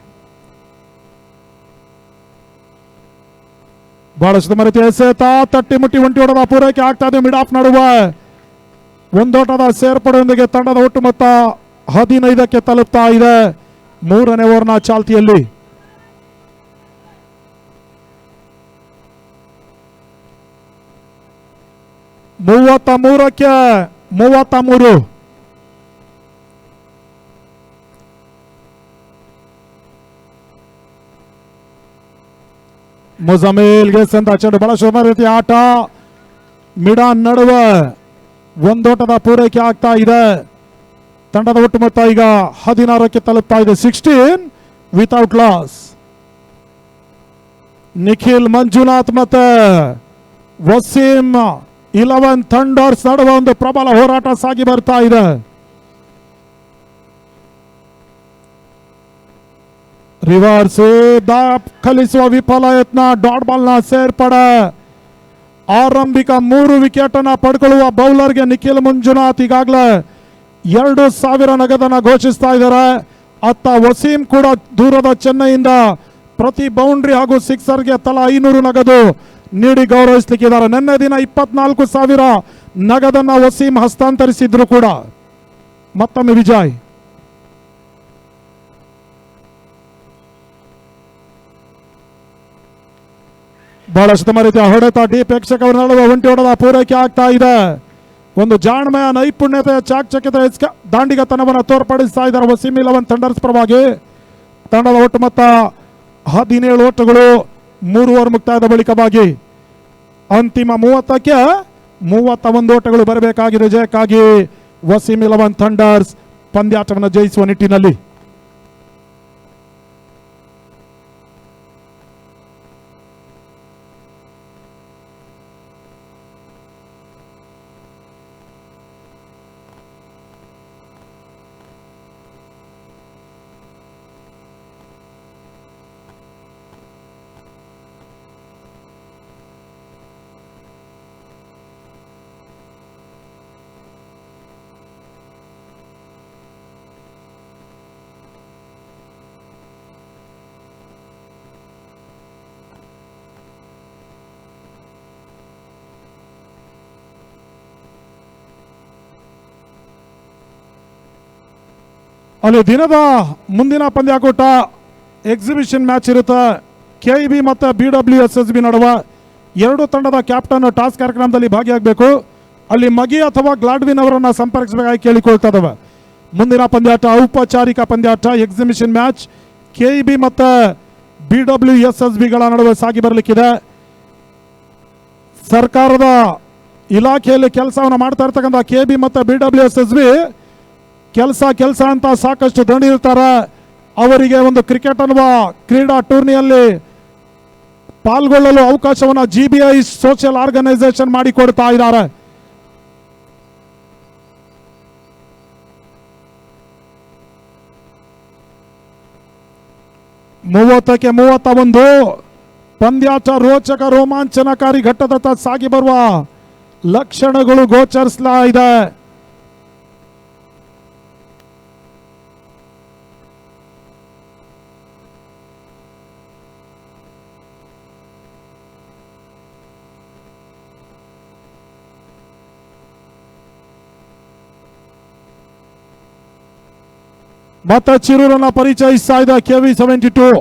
ಬಹಳಷ್ಟು ರೀತಿಯ ಎಸೆತ, ತಟ್ಟಿ ಮುಟ್ಟಿ ಒಂಟಿ ಓಟದ ಪೂರೈಕೆ ಆಗ್ತಾ ಇದೆ. ಮಿಡ್ ಆಫ್ ನಡುವೆ ಒಂದೋಟದ ಸೇರ್ಪಡೆಯೊಂದಿಗೆ ತಂಡದ ಒಟ್ಟು ಮೊತ್ತ 15ಕ್ಕೆ ತಲುಪ್ತಾ ಇದೆ. 3ನೇ ಓವರ್ನ ಚಾಲ್ತಿಯಲ್ಲಿ. ಮೂವತ್ತ 33. ಮುಜಮ್ಮಿಲ್ಗೆ ಸಂತ ಚೆಂಡು, ಬಹಳ ಶೋಭಾ ರೀತಿಯ ಆಟ. ಮಿಡಾನ್ ನಡುವೆ ಒಂದೋಟದ ಪೂರೈಕೆ ಆಗ್ತಾ ಇದೆ. ತಂಡದ ಒಟ್ಟು ಮೊತ್ತ ಈಗ 16ಕ್ಕೆ ತಲುಪ್ತಾ ಇದೆ. 16 ವಿತೌಟ್ ಲಾಸ್. ನಿಖಿಲ್ ಮಂಜುನಾಥ್ ಮತ್ತೆ ವಸೀಂ 11 ಥಂಡರ್ಸ್ ನಡುವೆ ಒಂದು ಪ್ರಬಲ ಹೋರಾಟ ಸಾಗಿ ಬರ್ತಾ ಇದೆ. ರಿವರ್ಸ್ ದಾಖಲಿಸುವ ವಿಫಲ ಯತ್ನ, ಡಾಟ್ ಬಾಲ್ ನ ಸೇರ್ಪಡೆ. ಆರಂಭಿಕ 3 ವಿಕೆಟ್ ಅನ್ನ ಪಡ್ಕೊಳ್ಳುವ ಬೌಲರ್ಗೆ ನಿಖಿಲ್ ಮಂಜುನಾಥ್ ಈಗಾಗಲೇ 2,000 ನಗದನ್ನ ಘೋಷಿಸ್ತಾ ಇದ್ದಾರೆ. ಅತ್ತ ವಸೀಂ ಕೂಡ ದೂರದ ಚೆನ್ನೈಯಿಂದ ಪ್ರತಿ ಬೌಂಡ್ರಿ ಹಾಗೂ ಸಿಕ್ಸರ್ಗೆ ತಲಾ 500 ನಗದು ನೀಡಿ ಗೌರವಿಸಲಿಕ್ಕಿದ್ದಾರೆ. ನಿನ್ನೆ ದಿನ 24,000 ನಗದನ್ನ ವಸೀಂ ಹಸ್ತಾಂತರಿಸಿದ್ರು ಕೂಡ. ಮತ್ತೊಮ್ಮೆ ವಿಜಯ್. ಬಹಳಷ್ಟು ರೀತಿಯ ಹೊಡೆತ, ಡೀಪ್ ಪ್ರೇಕ್ಷಕರ ನಡುವೆ ಒಂಟಿ ಓಟದ ಪೂರೈಕೆ ಆಗ್ತಾ ಇದೆ. ಒಂದು ಜಾಣ್ಮೆಯ, ನೈಪುಣ್ಯತೆಯ, ಚಾಕಚಕ್ಯತೆ, ದಾಂಡಿಗತನವನ್ನು ತೋರ್ಪಡಿಸ್ತಾ ಇದ್ದಾರೆ ವಸೀಂ 11 ಥಂಡರ್ಸ್ ಪರವಾಗಿ. ತಂಡದ ಒಟ್ಟು ಮೊತ್ತ 17 ಓಟಗಳು 3 ಓವರ್ ಮುಕ್ತಾಯದ ಬಳಿಕವಾಗಿ ಅಂತಿಮ 30ಕ್ಕೆ 31 ಓಟಗಳು ಬರಬೇಕಾಗಿದೆ ಜಯಕ್ಕಾಗಿ ವಸೀಂ 11 ಥಂಡರ್ಸ್ ಪಂದ್ಯಾಟವನ್ನು ಜಯಿಸುವ ನಿಟ್ಟಿನಲ್ಲಿ. ಅಲ್ಲಿ ದಿನದ ಮುಂದಿನ ಪಂದ್ಯಾಕೂಟ ಎಕ್ಸಿಬಿಷನ್ ಮ್ಯಾಚ್ ಇರುತ್ತೆ. KEB ಮತ್ತು BWSSB ನಡುವೆ ಎರಡು ತಂಡದ ಕ್ಯಾಪ್ಟನ್ ಟಾಸ್ ಕಾರ್ಯಕ್ರಮದಲ್ಲಿ ಭಾಗಿಯಾಗಬೇಕು. ಅಲ್ಲಿ ಮಗಿ ಅಥವಾ ಗ್ಲಾಡ್ವಿನ್ ಅವರನ್ನು ಸಂಪರ್ಕಿಸಬೇಕಾಗಿ ಕೇಳಿಕೊಳ್ತಾ ಇದ್ದಾವೆ. ಮುಂದಿನ ಪಂದ್ಯಾಟ ಔಪಚಾರಿಕ ಪಂದ್ಯಾಟ ಎಕ್ಸಿಬಿಷನ್ ಮ್ಯಾಚ್ KEB ಮತ್ತು BWSSBಗಳ ನಡುವೆ ಸಾಗಿ ಬರಲಿಕ್ಕಿದೆ. ಸರ್ಕಾರದ ಇಲಾಖೆಯಲ್ಲಿ ಕೆಲಸವನ್ನು ಮಾಡ್ತಾ ಇರ್ತಕ್ಕಂಥ KEB ಮತ್ತು BWSSB ಕೆಲಸ ಅಂತ ಸಾಕಷ್ಟು ದಣಿದಿರ್ತಾರೆ. ಅವರಿಗೆ ಒಂದು ಕ್ರಿಕೆಟ್ ಅನ್ನುವ ಕ್ರೀಡಾ ಟೂರ್ನಿಯಲ್ಲಿ ಪಾಲ್ಗೊಳ್ಳಲು ಅವಕಾಶವನ್ನು GBI ಸೋಷಿಯಲ್ ಆರ್ಗನೈಸೇಷನ್ ಮಾಡಿಕೊಡ್ತಾ ಇದ್ದಾರೆ. ಮೂವತ್ತಕ್ಕೆ 31 ಪಂದ್ಯಾಟ ರೋಚಕ ರೋಮಾಂಚನಕಾರಿ ಘಟ್ಟದತ್ತ ಸಾಗಿ ಬರುವ ಲಕ್ಷಣಗಳು ಗೋಚರಿಸ್ತಾ ಇದೆ. ಮತ್ತೆ ಚಿರೂರನ್ನ ಪರಿಚಯಿಸ್ತಾ ಇದೆ KV 72.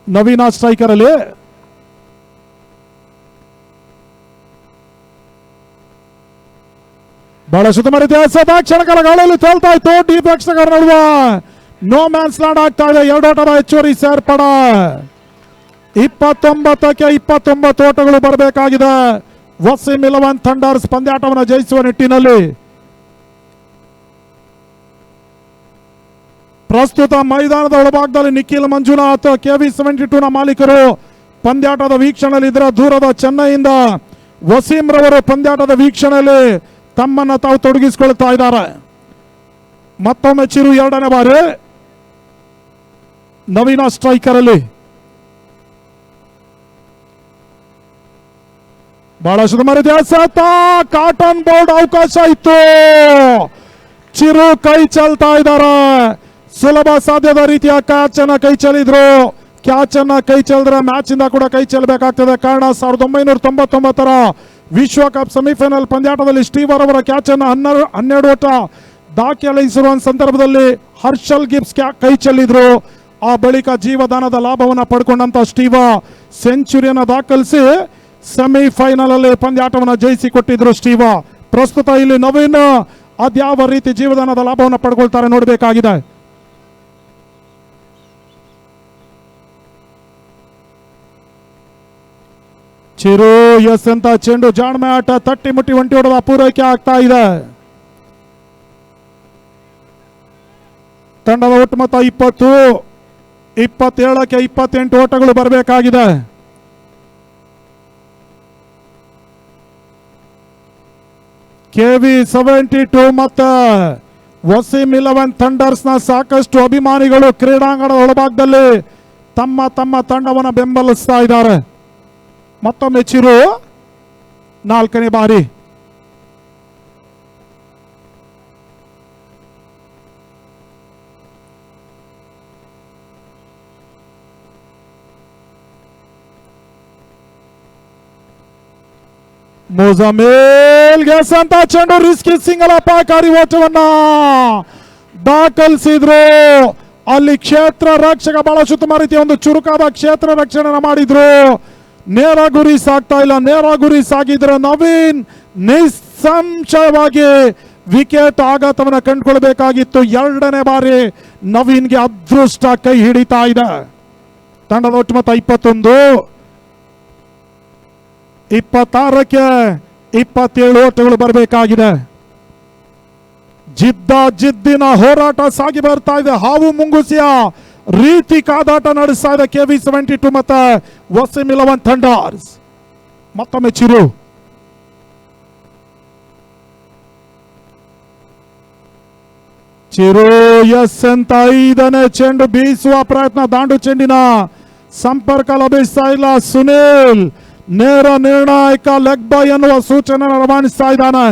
ನವೀನ ಸ್ಟ್ರೈಕರ್ ಅಲ್ಲಿ ಬಹಳ ಸುತ್ತಮುತ್ತ ಇತಿಹಾಸದ ಕ್ಷಣಗಳ ಗಾಳಿಯಲ್ಲಿ ತೇಲ್ತಾ ಇತ್ತು. ಡೀಪ್ ರಕ್ಷಕರ ನಡುವೆ ನೋ ಮ್ಯಾನ್ಸ್ ಲ್ಯಾಂಡ್ ಆಗ್ತಾ ಇದೆ. ಎರಡೋಟದ ಹೆಚ್ಚುವರಿ ಸೇರ್ಪಡ 29ಕ್ಕೆ 29 ಓಟಗಳು ಬರಬೇಕಾಗಿದೆ. ವಸೀಂ 11 ಥಂಡರ್ಸ್ ಪಂದ್ಯಾಟವನ್ನು ಜಯಿಸುವ ನಿಟ್ಟಿನಲ್ಲಿ ಪ್ರಸ್ತುತ ಮೈದಾನದ ಒಳಭಾಗದಲ್ಲಿ ನಿಖಿಲ್ ಮಂಜುನಾಥ್ KV 72 ನ ಮಾಲೀಕರು ಪಂದ್ಯಾಟದ ವೀಕ್ಷಣೆಯಲ್ಲಿದ್ದರೆ ದೂರದ ಚೆನ್ನೈಯಿಂದ ವಸೀಂ ರವರು ಪಂದ್ಯಾಟದ ವೀಕ್ಷಣೆಯಲ್ಲಿ ತಮ್ಮನ್ನು ತಾವು ತೊಡಗಿಸಿಕೊಳ್ತಾ ಇದ್ದಾರೆ. ಮತ್ತೊಮ್ಮೆ ಚಿರು ಎರಡನೇ ಬಾರಿ ನವೀನ ಸ್ಟ್ರೈಕರ್ ಅಲ್ಲಿ ಬಹಳಷ್ಟು ಮರಿದ್ಯಾಸತ ಕಾಟನ್ ಬೋರ್ಡ್ ಅವಕಾಶ ಇತ್ತು. ಚಿರು ಕೈ ಚೆಲ್ತಾ ಇದ್ದಾರೆ. ಸುಲಭ ಸಾಧ್ಯದ ರೀತಿಯ ಕ್ಯಾಚ್ ಅನ್ನ ಕೈ ಚೆಲ್ಲಿದ್ರು. ಕ್ಯಾಚ್ ಅನ್ನ ಕೈ ಚೆಲ್ಲಿದ್ರೆ ಮ್ಯಾಚ್ ಇಂದ ಕೂಡ ಕೈ ಚೆಲ್ಲಬೇಕಾಗ್ತದೆ. ಕಾರಣ 1999ರ ವಿಶ್ವಕಪ್ ಸೆಮಿಫೈನಲ್ ಪಂದ್ಯಾಟದಲ್ಲಿ ಸ್ಟೀವರ್ ಅವರ ಕ್ಯಾಚ್ ಅನ್ನ 12 ಓಟ ದಾಖಲಿಸಿರುವ ಸಂದರ್ಭದಲ್ಲಿ ಹರ್ಷಲ್ ಗಿಬ್ಸ್ ಕೈ ಚೆಲ್ಲಿದ್ರು. ಆ ಬಳಿಕ ಜೀವದಾನದ ಲಾಭವನ್ನು ಪಡ್ಕೊಂಡಂತ ಸ್ಟೀವ ಸೆಂಚುರಿಯನ್ನು ದಾಖಲಿಸಿ ಸೆಮಿಫೈನಲ್ ಅಲ್ಲಿ ಪಂದ್ಯಾಟವನ್ನು ಜಯಿಸಿಕೊಟ್ಟಿದ್ರು ಸ್ಟೀವ. ಪ್ರಸ್ತುತ ಇಲ್ಲಿ ನವೀನ್ ಅದ್ಯಾವ ರೀತಿ ಜೀವದಾನದ ಲಾಭವನ್ನು ಪಡ್ಕೊಳ್ತಾರೆ ನೋಡಬೇಕಾಗಿದೆ. ಚಿರು ಎಸ್ ಅಂತ ಚೆಂಡು ಜಾಣ್ಮೆ ಆಟ ತಟ್ಟಿ ಮುಟ್ಟಿ ಒಂಟಿ ಹೊಡೆದ ಪೂರೈಕೆ ಆಗ್ತಾ ಇದೆ. ತಂಡದ ಒಟ್ಟು ಮೊತ್ತ 20, 27ಕ್ಕೆ 28 ಓಟಗಳು ಬರಬೇಕಾಗಿದೆ. KV 72 ಮತ್ತು ವಸೀಂ 11 ಥಂಡರ್ಸ್ ನ ಸಾಕಷ್ಟು ಅಭಿಮಾನಿಗಳು ಕ್ರೀಡಾಂಗಣದ ಒಳಭಾಗದಲ್ಲಿ ತಮ್ಮ ತಮ್ಮ ತಂಡವನ್ನು ಬೆಂಬಲಿಸ್ತಾ ಇದ್ದಾರೆ. ಮತ್ತೊಮ್ಮೆ ಚಿರು 4ನೇ ಬಾರಿ ಮುಜಮಿಲ್ ಗೆಸ್ ಅಂತ ಚೆಂಡು ರಿಸ್ಕಿ ಸಿಂಗಲ್ ಅಪಾಯಕಾರಿ ಓಟವನ್ನ ದಾಖಲಿಸಿದ್ರು. ಅಲ್ಲಿ ಕ್ಷೇತ್ರ ರಕ್ಷಕ ಬಹಳ ಸುತ್ತಮ ರೀತಿಯ ಒಂದು ಚುರುಕಾದ ಕ್ಷೇತ್ರ ರಕ್ಷಣೆ ಮಾಡಿದ್ರು. ನೇರ ಗುರಿ ಸಾಗ್ತಾ ಇಲ್ಲ. ನೇರ ಗುರಿ ಸಾಗಿದ್ರೆ ನವೀನ್ ನಿಸ್ಸಂಶಯವಾಗಿ ವಿಕೆಟ್ ಆಘಾತವನ್ನು ಕಂಡುಕೊಳ್ಬೇಕಾಗಿತ್ತು. 2ನೇ ಬಾರಿ ನವೀನ್ಗೆ ಅದೃಷ್ಟ ಕೈ ಹಿಡಿತಾ ಇದೆ. ತಂಡದ ಒಟ್ಟು ಮೊತ್ತ 21, 26ಕ್ಕೆ 27 ಓಟಗಳು ಬರಬೇಕಾಗಿದೆ. ಜಿದ್ದಿನ ಹೋರಾಟ ಸಾಗಿ ಬರ್ತಾ ಇದೆ. ಹಾವು ಮುಂಗುಸಿಯ ರೀತಿ ಕಾದಾಟ ನಡೆಸ್ತಾ ಇದೆ KV 72 ಮತ್ತೆ ವಸೀಂ 11 ಥಂಡರ್ಸ್. ಮತ್ತೊಮ್ಮೆ ಚಿರು ಎಸ್ ಅಂತ 5ನೇ ಚೆಂಡು ಬೀಸುವ ಪ್ರಯತ್ನ. ದಾಂಡು ಚೆಂಡಿನ ಸಂಪರ್ಕ ಲಭಿಸ್ತಾ ಇಲ್ಲ. ಸುನಿಲ್ ನೇರ ನಿರ್ಣಾಯಕ ಲೆಗ್ ಬೈ ಎನ್ನುವ ಸೂಚನೆ ರವಾನಿಸ್ತಾ ಇದ್ದಾನೆ.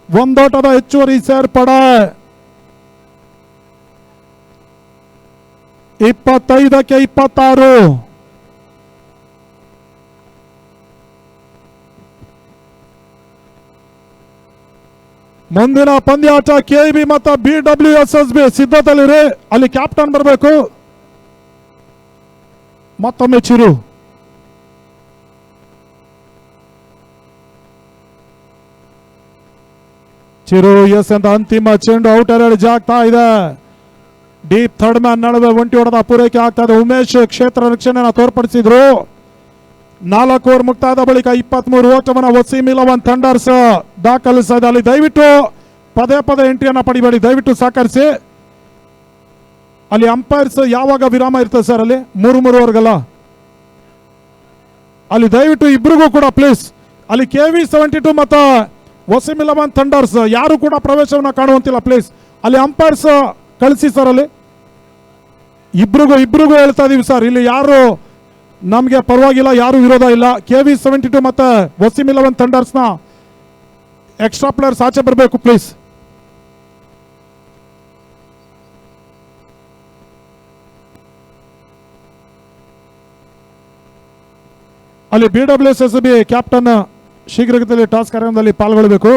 ಒಂದೋಟದ ಹೆಚ್ಚುವರಿ ಸೇರ್ಪಡೆ. 25ಕ್ಕೆ 26. ಮುಂದಿನ ಪಂದ್ಯಾಟ ಕೆಇಬಿ ಮತ್ತು BWSSB ಸಿದ್ಧತೆಯಲ್ಲಿರಿ. ಅಲ್ಲಿ ಕ್ಯಾಪ್ಟನ್ ಬರಬೇಕು. ಮತ್ತೊಮ್ಮೆ ಚಿರು ಎಸ್ ಅಂತ ಅಂತಿಮ ಚೆಂಡು ಔಟರ್ ಜಾಗ್ತಾ ಇದೆ. ಡೀಪ್ ಥರ್ಡ್ ಮ್ಯಾನ್ ನಡುವೆ ಒಂಟಿ ಹೊಡೆದ ಪೂರೈಕೆ ಆಗ್ತಾ ಇದೆ. ಉಮೇಶ್ ಕ್ಷೇತ್ರ ರಕ್ಷಣೆಯನ್ನು ತೋರ್ಪಡಿಸಿದ್ರು. 4 ಓವರ್ ಮುಕ್ತಾಯದ ಬಳಿಕ 23 ಓಟವನ್ನು ವಸೀಂ 11 ಥಂಡರ್ಸ್ ದಾಖಲಿಸಿದೆ. ಅಲ್ಲಿ ದಯವಿಟ್ಟು ಪದೇ ಪದೇ ಎಂಟ್ರಿಯನ್ನು ಪಡಿಬೇಡಿ, ದಯವಿಟ್ಟು ಸಹಕರಿಸಿ. ಅಲ್ಲಿ ಅಂಪೈರ್ಸ್ ಯಾವಾಗ ವಿರಾಮ ಇರ್ತದೆ ಸರ್? ಅಲ್ಲಿ 3 ಓವರ್ಗಲ್ಲ. ಅಲ್ಲಿ ದಯವಿಟ್ಟು ಇಬ್ರಿಗೂ ಕೂಡ ಪ್ಲೀಸ್, ಅಲ್ಲಿ KV72 ಮತ್ತು ವಸೀಂ 11 ಥಂಡರ್ಸ್ ಯಾರು ಕೂಡ ಪ್ರವೇಶವನ್ನು ಕಾಣುವಂತಿಲ್ಲ ಪ್ಲೀಸ್. ಅಲ್ಲಿ ಅಂಪೈರ್ಸ್ ಕಳಿಸಿ ಸರ್. ಅಲ್ಲಿ ಇಬ್ರಿಗೂ ಹೇಳ್ತಾ ಇದೀವಿ ಸರ್. ಇಲ್ಲಿ ಯಾರು ನಮಗೆ ಪರವಾಗಿಲ್ಲ, ಯಾರು ವಿರೋಧ ಇಲ್ಲ. KV72 ಮತ್ತು ವಸೀಂ 11 ಥಂಡರ್ಸ್ನ ಎಕ್ಸ್ಟ್ರಾ ಪ್ಲೇಯರ್ಸ್ ಆಚೆ ಬರಬೇಕು ಪ್ಲೀಸ್. ಅಲ್ಲಿ BWSSB ಕ್ಯಾಪ್ಟನ್ ಶೀಘ್ರಗತಿಯಲ್ಲಿ ಟಾಸ್ ಕಾರ್ಯಕ್ರಮದಲ್ಲಿ ಪಾಲ್ಗೊಳ್ಳಬೇಕು.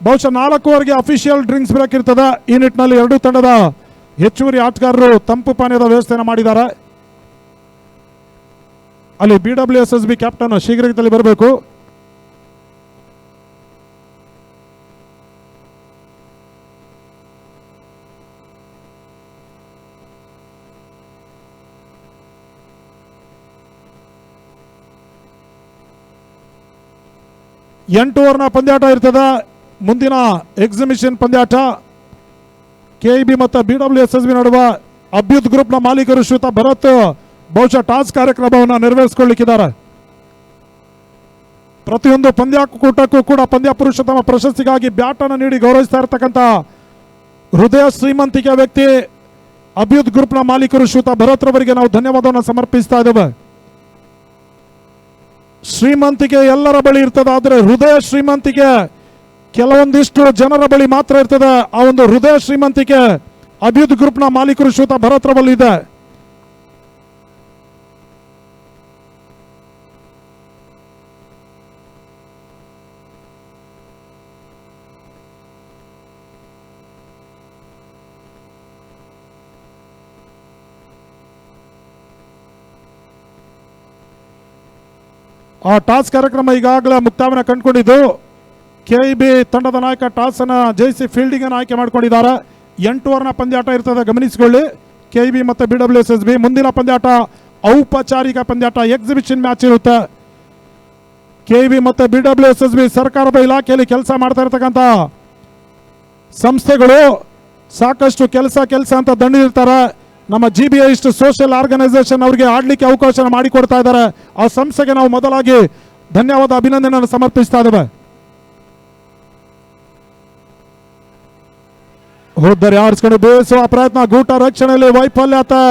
ಬಹುಶಃ 4 ಓವರ್ಗೆ ಅಫಿಷಿಯಲ್ ಡ್ರಿಂಕ್ಸ್ ಬ್ರೇಕ್ ಇರ್ತದೆ. ಈ ನಿಟ್ಟಿನಲ್ಲಿ ಎರಡೂ ತಂಡದ ಹೆಚ್ಚುವರಿ ಆಟಗಾರರು ತಂಪು ಪಾನೀಯದ ವ್ಯವಸ್ಥೆಯನ್ನು ಮಾಡಿದ್ದಾರೆ. ಅಲ್ಲಿ BWSSB ಕ್ಯಾಪ್ಟನ್ ಶೀಘ್ರಗತಿಯಲ್ಲಿ ಬರಬೇಕು. ಎಂಟು ಓವರ್ನ ಪಂದ್ಯಾಟ ಇರ್ತದೆ. ಮುಂದಿನ ಎಕ್ಸಿಬಿಷನ್ ಪಂದ್ಯಾಟ ಕೆಇಬಿ ಮತ್ತು BWSSB ನಡುವೆ. ಅಭ್ಯುತ್ ಗ್ರೂಪ್ನ ಮಾಲೀಕರು ಶ್ವೇತಾ ಭರತ್ ಬಹುಶಃ ಟಾಸ್ ಕಾರ್ಯಕ್ರಮವನ್ನು ನೆರವೇರಿಸಿಕೊಳ್ಳಿಕ್ಕಿದ್ದಾರೆ. ಪ್ರತಿಯೊಂದು ಪಂದ್ಯಾಕೂಟಕ್ಕೂ ಕೂಡ ಪಂದ್ಯ ಪುರುಷೋತ್ತಮ ಪ್ರಶಸ್ತಿಗಾಗಿ ಬ್ಯಾಟ್ ಅನ್ನು ನೀಡಿ ಗೌರವಿಸ್ತಾ ಇರತಕ್ಕಂಥ ಹೃದಯ ಶ್ರೀಮಂತಿಕೆ ವ್ಯಕ್ತಿ ಅಭ್ಯುತ್ ಗ್ರೂಪ್ನ ಮಾಲೀಕರು ಶ್ವೇತಾ ಭರತ್ ರವರಿಗೆ ನಾವು ಧನ್ಯವಾದವನ್ನು ಸಮರ್ಪಿಸ್ತಾ ಇದ್ದೇವೆ. ಶ್ರೀಮಂತಿಕೆ ಎಲ್ಲರ ಬಳಿ ಇರ್ತದೆ, ಆದರೆ ಹೃದಯ ಶ್ರೀಮಂತಿಕೆ ಕೆಲವೊಂದಿಷ್ಟು ಜನರ ಬಳಿ ಮಾತ್ರ ಇರ್ತದೆ. ಆ ಒಂದು ಹೃದಯ ಶ್ರೀಮಂತಿಕೆ ಅಭ್ಯುತ್ ಗ್ರೂಪ್ನ ಮಾಲೀಕರು ಶ್ವೇತಾ ಭರತ್ ರವಲ್ಲಿ ಇದೆ. ಆ ಟಾಸ್ ಕಾರ್ಯಕ್ರಮ ಈಗಾಗಲೇ ಮುಕ್ತಾಯವನ್ನು ಕಂಡುಕೊಂಡಿದ್ದು. ಕೆಇಬಿ ತಂಡದ ನಾಯಕ ಟಾಸ್ ಅನ್ನು ಜಯಿಸಿ ಫೀಲ್ಡಿಂಗ್ ಅನ್ನು ಆಯ್ಕೆ ಮಾಡಿಕೊಂಡಿದ್ದಾರೆ. 8 ಓವರ್ನ ಪಂದ್ಯಾಟ ಇರ್ತದೆ, ಗಮನಿಸಿಕೊಳ್ಳಿ. ಕೆಇಬಿ ಮತ್ತು BWSSB ಮುಂದಿನ ಪಂದ್ಯಾಟ ಔಪಚಾರಿಕ ಪಂದ್ಯಾಟ, ಎಕ್ಸಿಬಿಷನ್ ಮ್ಯಾಚ್ ಇರುತ್ತೆ. ಕೆಇಬಿ ಮತ್ತು BWSSB ಸರ್ಕಾರದ ಇಲಾಖೆಯಲ್ಲಿ ಕೆಲಸ ಮಾಡ್ತಾ ಇರತಕ್ಕಂಥ ಸಂಸ್ಥೆಗಳು. ಸಾಕಷ್ಟು ಕೆಲಸ ಅಂತ ದಂಡಿರ್ತಾರೆ. ನಮ್ಮ GBI ಸೋಷಿಯಲ್ ಆರ್ಗನೈಸೇಷನ್ ಅವರಿಗೆ ಆಡ್ಲಿಕ್ಕೆ ಅವಕಾಶ ಮಾಡಿಕೊಡ್ತಾ ಇದ್ದಾರೆ. ಆ ಸಂಸ್ಥೆಗೆ ನಾವು ಮೊದಲಾಗಿ ಧನ್ಯವಾದ, ಅಭಿನಂದನೆಯನ್ನು ಸಮರ್ಪಿಸ್ತಾ ಇದ್ದೇವೆ. ಹೋದರೆ ಆರಿಸ್ಕೊಂಡು ಬೇಯಿಸುವ ಪ್ರಯತ್ನ, ಗೂಟ ರಕ್ಷಣೆಯಲ್ಲಿ ವೈಫಲ್ಯತೆ.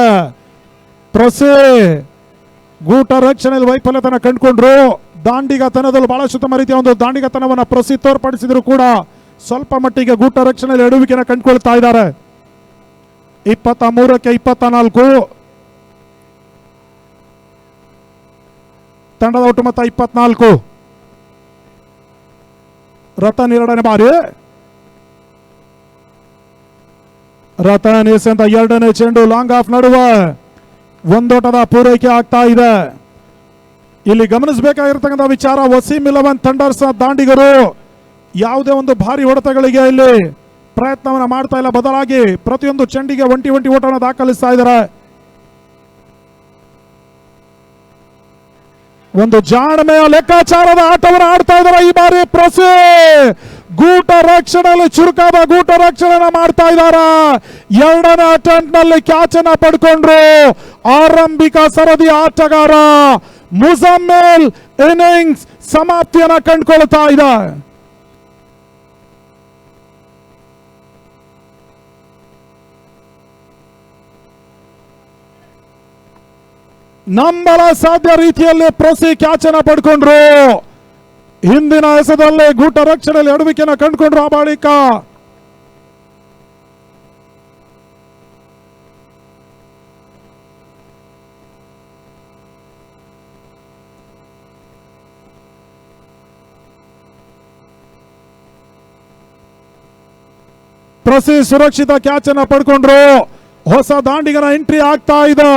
ಗೂಟ ರಕ್ಷಣೆಯಲ್ಲಿ ವೈಫಲ್ಯತನ ಕಂಡುಕೊಂಡ್ರು. ದಾಂಡಿಗತನದಲ್ಲಿ ಬಹಳ ಉತ್ತಮ ರೀತಿಯ ಒಂದು ದಾಂಡಿಗತನವನ್ನು ತೋರ್ಪಡಿಸಿದ್ರು ಕೂಡ ಸ್ವಲ್ಪ ಮಟ್ಟಿಗೆ ಗೂಟ ರಕ್ಷಣೆಯಲ್ಲಿ ಎಡುವಿಕೆಯನ್ನು ಕಂಡುಕೊಳ್ತಾ ಇದ್ದಾರೆ. 23ಕ್ಕೆ 24 ತಂಡದ ಒಟ್ಟು ಮೊತ್ತ 24. ರತನ್ 2ನೇ ಬಾರಿ. ರತನ್ ಎಸೆಂತ 2ನೇ ಚೆಂಡು ಲಾಂಗ್ ಆಫ್ ನಡುವೆ ಒಂದೋಟದ ಪೂರೈಕೆ ಆಗ್ತಾ ಇದೆ. ಇಲ್ಲಿ ಗಮನಿಸಬೇಕಾಗಿರ್ತಕ್ಕಂಥ ವಿಚಾರ, ವಸೀಂ 11 ಥಂಡರ್ಸ್ ದಾಂಡಿಗರು ಯಾವುದೇ ಒಂದು ಭಾರಿ ಹೊಡೆತಗಳಿಗೆ ಇಲ್ಲಿ ಪ್ರಯತ್ನವನ್ನು ಮಾಡ್ತಾ ಇಲ್ಲ. ಬದಲಾಗಿ ಪ್ರತಿಯೊಂದು ಚೆಂಡಿಗೆ ಒಂಟಿ ಓಟವನ್ನು ದಾಖಲಿಸ್ತಾ ಇದ್ದಾರೆ. ಒಂದು ಜಾಣ್ಮೆಯ ಲೆಕ್ಕಾಚಾರದ ಆಟವನ್ನು ಆಡ್ತಾ ಇದ್ದಾರೆ ಈ ಬಾರಿ. ಗೂಟ ರಕ್ಷಣೆಯಲ್ಲಿ ಚುರುಕಾದ ಗೂಟ ರಕ್ಷಣೆ ಮಾಡ್ತಾ ಇದ್ದಾರೆ. 2ನೇ ಅಟೆಂಪ್ಟ್ ನಲ್ಲಿ ಕ್ಯಾಚ್ ಅನ್ನ ಪಡ್ಕೊಂಡ್ರು ಆರಂಭಿಕ ಸರದಿ ಆಟಗಾರ ಮುಜಮ್ಮಿಲ್. ಇನ್ನಿಂಗ್ಸ್ ಸಮಾಪ್ತಿಯನ್ನ ಕಂಡುಕೊಳ್ತಾ ಇದೆ. ನಂಬಲ ಸಾಧ್ಯ ರೀತಿಯಲ್ಲಿ ಕ್ಯಾಚ್ ಅನ್ನ ಪಡ್ಕೊಂಡ್ರು. ಹಿಂದಿನ ಎಸೆದಲ್ಲಿ ಗೂಟ ರಕ್ಷಣೆಯಲ್ಲಿ ಎಡವಿಕೆಯನ್ನು ಕಂಡುಕೊಂಡ್ರು. ಆ ಬಳಿಕ ಪ್ರಸಿ ಸುರಕ್ಷಿತ ಕ್ಯಾಚ್ ಅನ್ನ ಪಡ್ಕೊಂಡ್ರು. ಹೊಸ ದಾಂಡಿಗನ ಎಂಟ್ರಿ ಆಗ್ತಾ ಇದೆ.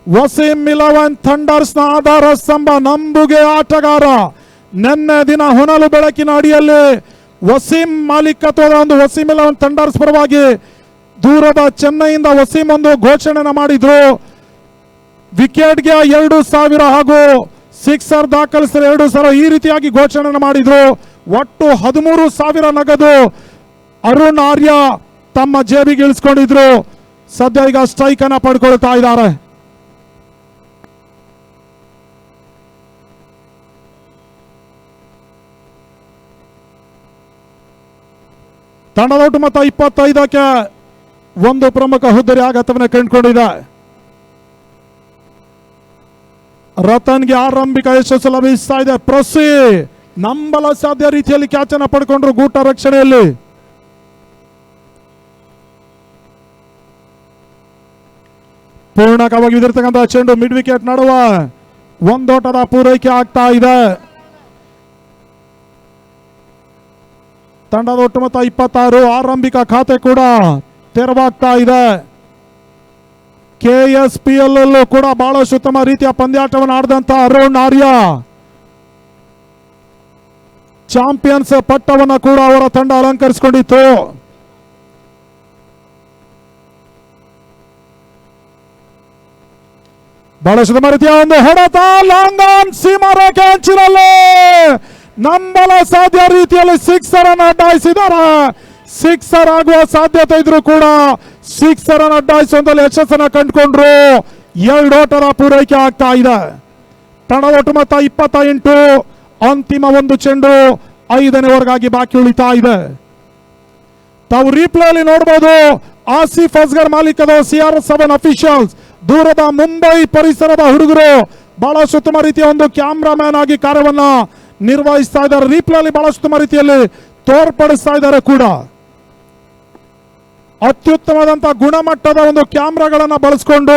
ವಸೀಂ 11 ಥಂಡರ್ಸ್ ನ ಆಧಾರ ಸ್ತಂಭ, ನಂಬುಗೆ ಆಟಗಾರ. ನಿನ್ನೆ ದಿನ ಹೊನಲು ಬೆಳಕಿನ ಅಡಿಯಲ್ಲಿ ವಸೀಂ ಮಾಲೀಕತ್ವದ ಒಂದು ವಸೀಂ 11 ಥಂಡರ್ಸ್ ಪರವಾಗಿ ದೂರದ ಚೆನ್ನೈಯಿಂದ ವಸೀಂ ಒಂದು ಘೋಷಣೆನ ಮಾಡಿದ್ರು. ವಿಕೆಟ್ಗೆ 2,000 ಹಾಗೂ ಸಿಕ್ಸರ್ ದಾಖಲಿಸಿದ 2,000 ಈ ರೀತಿಯಾಗಿ ಘೋಷಣೆ ಮಾಡಿದ್ರು. ಒಟ್ಟು 13,000 ನಗದು ಅರುಣ್ ಆರ್ಯ ತಮ್ಮ ಜೇಬಿಗೆ ಇಳಿಸ್ಕೊಂಡಿದ್ರು. ಸದ್ಯ ಈಗ ಸ್ಟ್ರೈಕ್ ಅನ್ನ ಪಡ್ಕೊಳ್ತಾ ಇದ್ದಾರೆ. ತಂಡದ ಒಟ್ಟು ಮೊತ್ತ 25ಕ್ಕೆ ಒಂದು ಪ್ರಮುಖ ಹುದ್ದರಿ ಆಘಾತವನ್ನು ಕಂಡುಕೊಂಡಿದೆ. ರತನ್ಗೆ ಆರಂಭಿಕ ಯಶಸ್ಸು ಲಭಿಸ್ತಾ ಇದೆ. ಪ್ರೊಸಿ ನಂಬಲ ಸಾಧ್ಯ ರೀತಿಯಲ್ಲಿ ಕ್ಯಾಚ್ ಅನ್ನು ಪಡ್ಕೊಂಡ್ರು ಗೂಟ ರಕ್ಷಣೆಯಲ್ಲಿ. ಪೂರ್ಣಕವಾಗಿ ಬಿದ್ದಿರ್ತಕ್ಕಂಥ ಚೆಂಡು ಮಿಡ್ ವಿಕೆಟ್ ನಡುವ ಒಂದೋಟದ ಪೂರೈಕೆ ಆಗ್ತಾ ಇದೆ. ತಂಡದ ಒಟ್ಟು ಮೊತ್ತ 26. ಆರಂಭಿಕ ಖಾತೆ ಕೂಡ ತೆರವಾಗ್ತಾ ಇದೆ. KSPL ಅಲ್ಲೂ ಕೂಡ ಬಹಳಷ್ಟು ಉತ್ತಮ ರೀತಿಯ ಪಂದ್ಯಾಟವನ್ನು ಆಡಿದಂತ ಅರುಣ್ ಆರ್ಯ ಚಾಂಪಿಯನ್ಸ್ ಪಟ್ಟವನ್ನು ಕೂಡ ಅವರ ತಂಡ ಅಲಂಕರಿಸಿಕೊಂಡಿತ್ತು. ಬಹಳಷ್ಟು ಉತ್ತಮ ರೀತಿಯ ಒಂದು ಹೊಡೆತ, ಲಾಂಗ್ ಆನ್ ಸೀಮಾ ರೇಖೆ ಅಂಚಿನಲ್ಲಿ ನಂಬಲ ಸಾಧ್ಯ ರೀತಿಯಲ್ಲಿ ಸಿಕ್ಸರ್ ಅನ್ನು ಅಡ್ಡಾಯಿಸಿದ್ದಾರೆ. ಸಿಕ್ಸರ್ ಆಗುವ ಸಾಧ್ಯತೆ ಇದ್ರು ಕೂಡ ಸಿಕ್ಸರ್ ಅನ್ನು ಅಡ್ಡಾಯಿಸುವಂತಲ್ಲಿ ಯಶಸ್ಸನ್ನು ಕಂಡುಕೊಂಡ್ರು. 2 ಓಟದ ಪೂರೈಕೆ ಆಗ್ತಾ ಇದೆ. ತಂಡದ ಒಟ್ಟು ಮೊತ್ತ 28. ಅಂತಿಮ ಒಂದು ಚೆಂಡು 5ನೇ ಓವರ್ಗಾಗಿ ಬಾಕಿ ಉಳಿತಾ ಇದೆ. ತಾವು ರೀಪ್ಲೇ ಅಲ್ಲಿ ನೋಡಬಹುದು. ಆಸಿಫ್ ಅಸ್ಗರ್ ಮಾಲೀಕದ CR7 ಅಫಿಷಿಯಲ್ಸ್ ದೂರದ ಮುಂಬೈ ಪರಿಸರದ ಹುಡುಗರು ಬಹಳಷ್ಟು ಉತ್ತಮ ರೀತಿಯ ಒಂದು ಕ್ಯಾಮ್ರಾಮ್ಯಾನ್ ಆಗಿ ಕಾರ್ಯವನ್ನ ನಿರ್ವಹಿಸ್ತಾ ಇದ್ದಾರೆ. ರೀಪ್ಲೇ ಅಲ್ಲಿ ಬಹಳಷ್ಟು ಉತ್ತಮ ರೀತಿಯಲ್ಲಿ ತೋರ್ಪಡಿಸ್ತಾ ಇದ್ದಾರೆ ಕೂಡ. ಅತ್ಯುತ್ತಮವಾದಂತಹ ಗುಣಮಟ್ಟದ ಒಂದು ಕ್ಯಾಮ್ರಾಗಳನ್ನ ಬಳಸಿಕೊಂಡು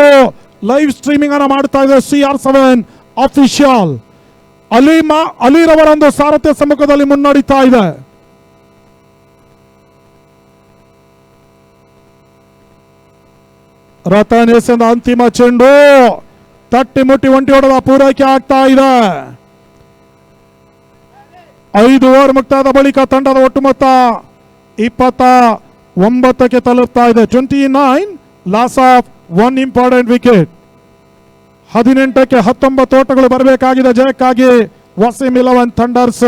ಲೈವ್ ಸ್ಟ್ರೀಮಿಂಗ್ ಅನ್ನ ಮಾಡ್ತಾ ಇದೆ CR7 ಅಫಿಷಿಯಲ್. ಅಲಿರವರ ಒಂದು ಸಾರಥ್ಯ ಸಮ್ಮುಖದಲ್ಲಿ ಮುನ್ನಡೀತಾ ಇದೆ. ರತನ್ ಎಸೆದ ಅಂತಿಮ ಚೆಂಡು ತಟ್ಟಿ ಮುಟ್ಟಿ ಒಂಟಿ ಹೊಡೆದ ಪೂರೈಕೆ ಆಗ್ತಾ ಇದೆ. 5 ಓವರ್ ಮುಕ್ತಾದ ಬಳಿಕ ತಂಡದ ಒಟ್ಟು ಮೊತ್ತ 29ಕ್ಕೆ ತಲುಪ್ತಾ ಇದೆ. 29 ಲಾಸ್ ಆಫ್ 1 ಇಂಪಾರ್ಟೆಂಟ್ ವಿಕೆಟ್. 18ಕ್ಕೆ 19 ಓಟಗಳು ಬರಬೇಕಾಗಿದೆ ಜಯಕ್ಕಾಗಿ ವಸೀಂ 11 ಥಂಡರ್ಸ್.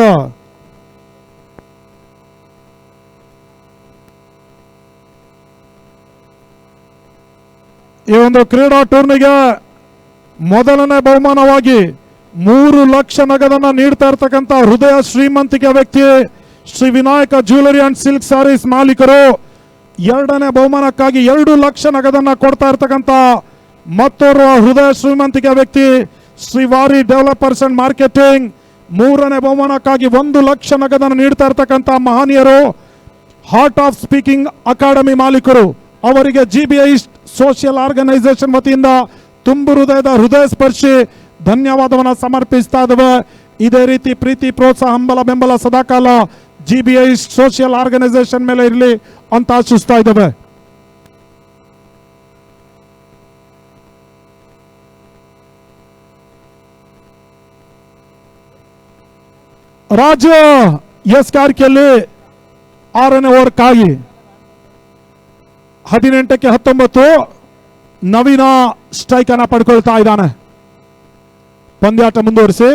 ಈ ಒಂದು ಕ್ರೀಡಾ ಟೂರ್ನಿಗೆ ಮೊದಲನೇ ಬಹುಮಾನವಾಗಿ 3 ಲಕ್ಷ ನಗದನ್ನ ನೀಡ್ತಾ ಇರ್ತಕ್ಕಂಥ ಹೃದಯ ಶ್ರೀಮಂತಿಕೆ ವ್ಯಕ್ತಿ Shri Vinayaka jewellery and silk sarees ಮಾಲೀಕರು. 2ನೇ ಬಹುಮಾನಕ್ಕಾಗಿ 2 ಲಕ್ಷ ನಗದನ್ನ ಕೊಡ್ತಾ ಇರ್ತಕ್ಕಂಥ ಮತ್ತೋರ್ವ ಹೃದಯ ಶ್ರೀಮಂತಿಕೆ ವ್ಯಕ್ತಿ ಶ್ರೀ ವಾರಿ ಡೆವಲಪರ್ಸ್ ಅಂಡ್ ಮಾರ್ಕೆಟಿಂಗ್. 3ನೇ ಬಹುಮಾನಕ್ಕಾಗಿ 1 ಲಕ್ಷ ನಗದನ್ನು ನೀಡ್ತಾ ಇರ್ತಕ್ಕಂಥ ಮಹನೀಯರು ಹಾರ್ಟ್ ಆಫ್ ಸ್ಪೀಕಿಂಗ್ ಅಕಾಡೆಮಿ ಮಾಲೀಕರು. ಅವರಿಗೆ GBI ಸೋಷಿಯಲ್ ಆರ್ಗನೈಸೇಷನ್ ವತಿಯಿಂದ ತುಂಬು ಹೃದಯದ ಹೃದಯ ಸ್ಪರ್ಶಿ ಧನ್ಯವಾದವನ್ನು ಸಮರ್ಪಿಸ್ತಾ ಇದ್ದೇವೆ. ಇದೇ ರೀತಿ ಪ್ರೀತಿ ಪ್ರೋತ್ಸಾಹ ಹಂಬಲ ಬೆಂಬಲ ಸದಾಕಾಲ GBI ಸೋಷಿಯಲ್ ಆರ್ಗನೈಸೇಷನ್ ಮೇಲೆ ಇರಲಿ ಅಂತ ಆಶಿಸ್ತಾ ಇದ್ದೇವೆ. ರಾಜ್ಯ ಎಸ್ ಕಾರ್ಕಿಯಲ್ಲಿ 6ನೇ ಓವರ್ಗಾಗಿ 18ಕ್ಕೆ 19 ನವೀನ ಸ್ಟ್ರೈಕ್ ಅನ್ನ ಪಡ್ಕೊಳ್ತಾ ಇದ್ದಾನೆ. ಪಂದ್ಯಾಟ ಮುಂದುವರಿಸಿ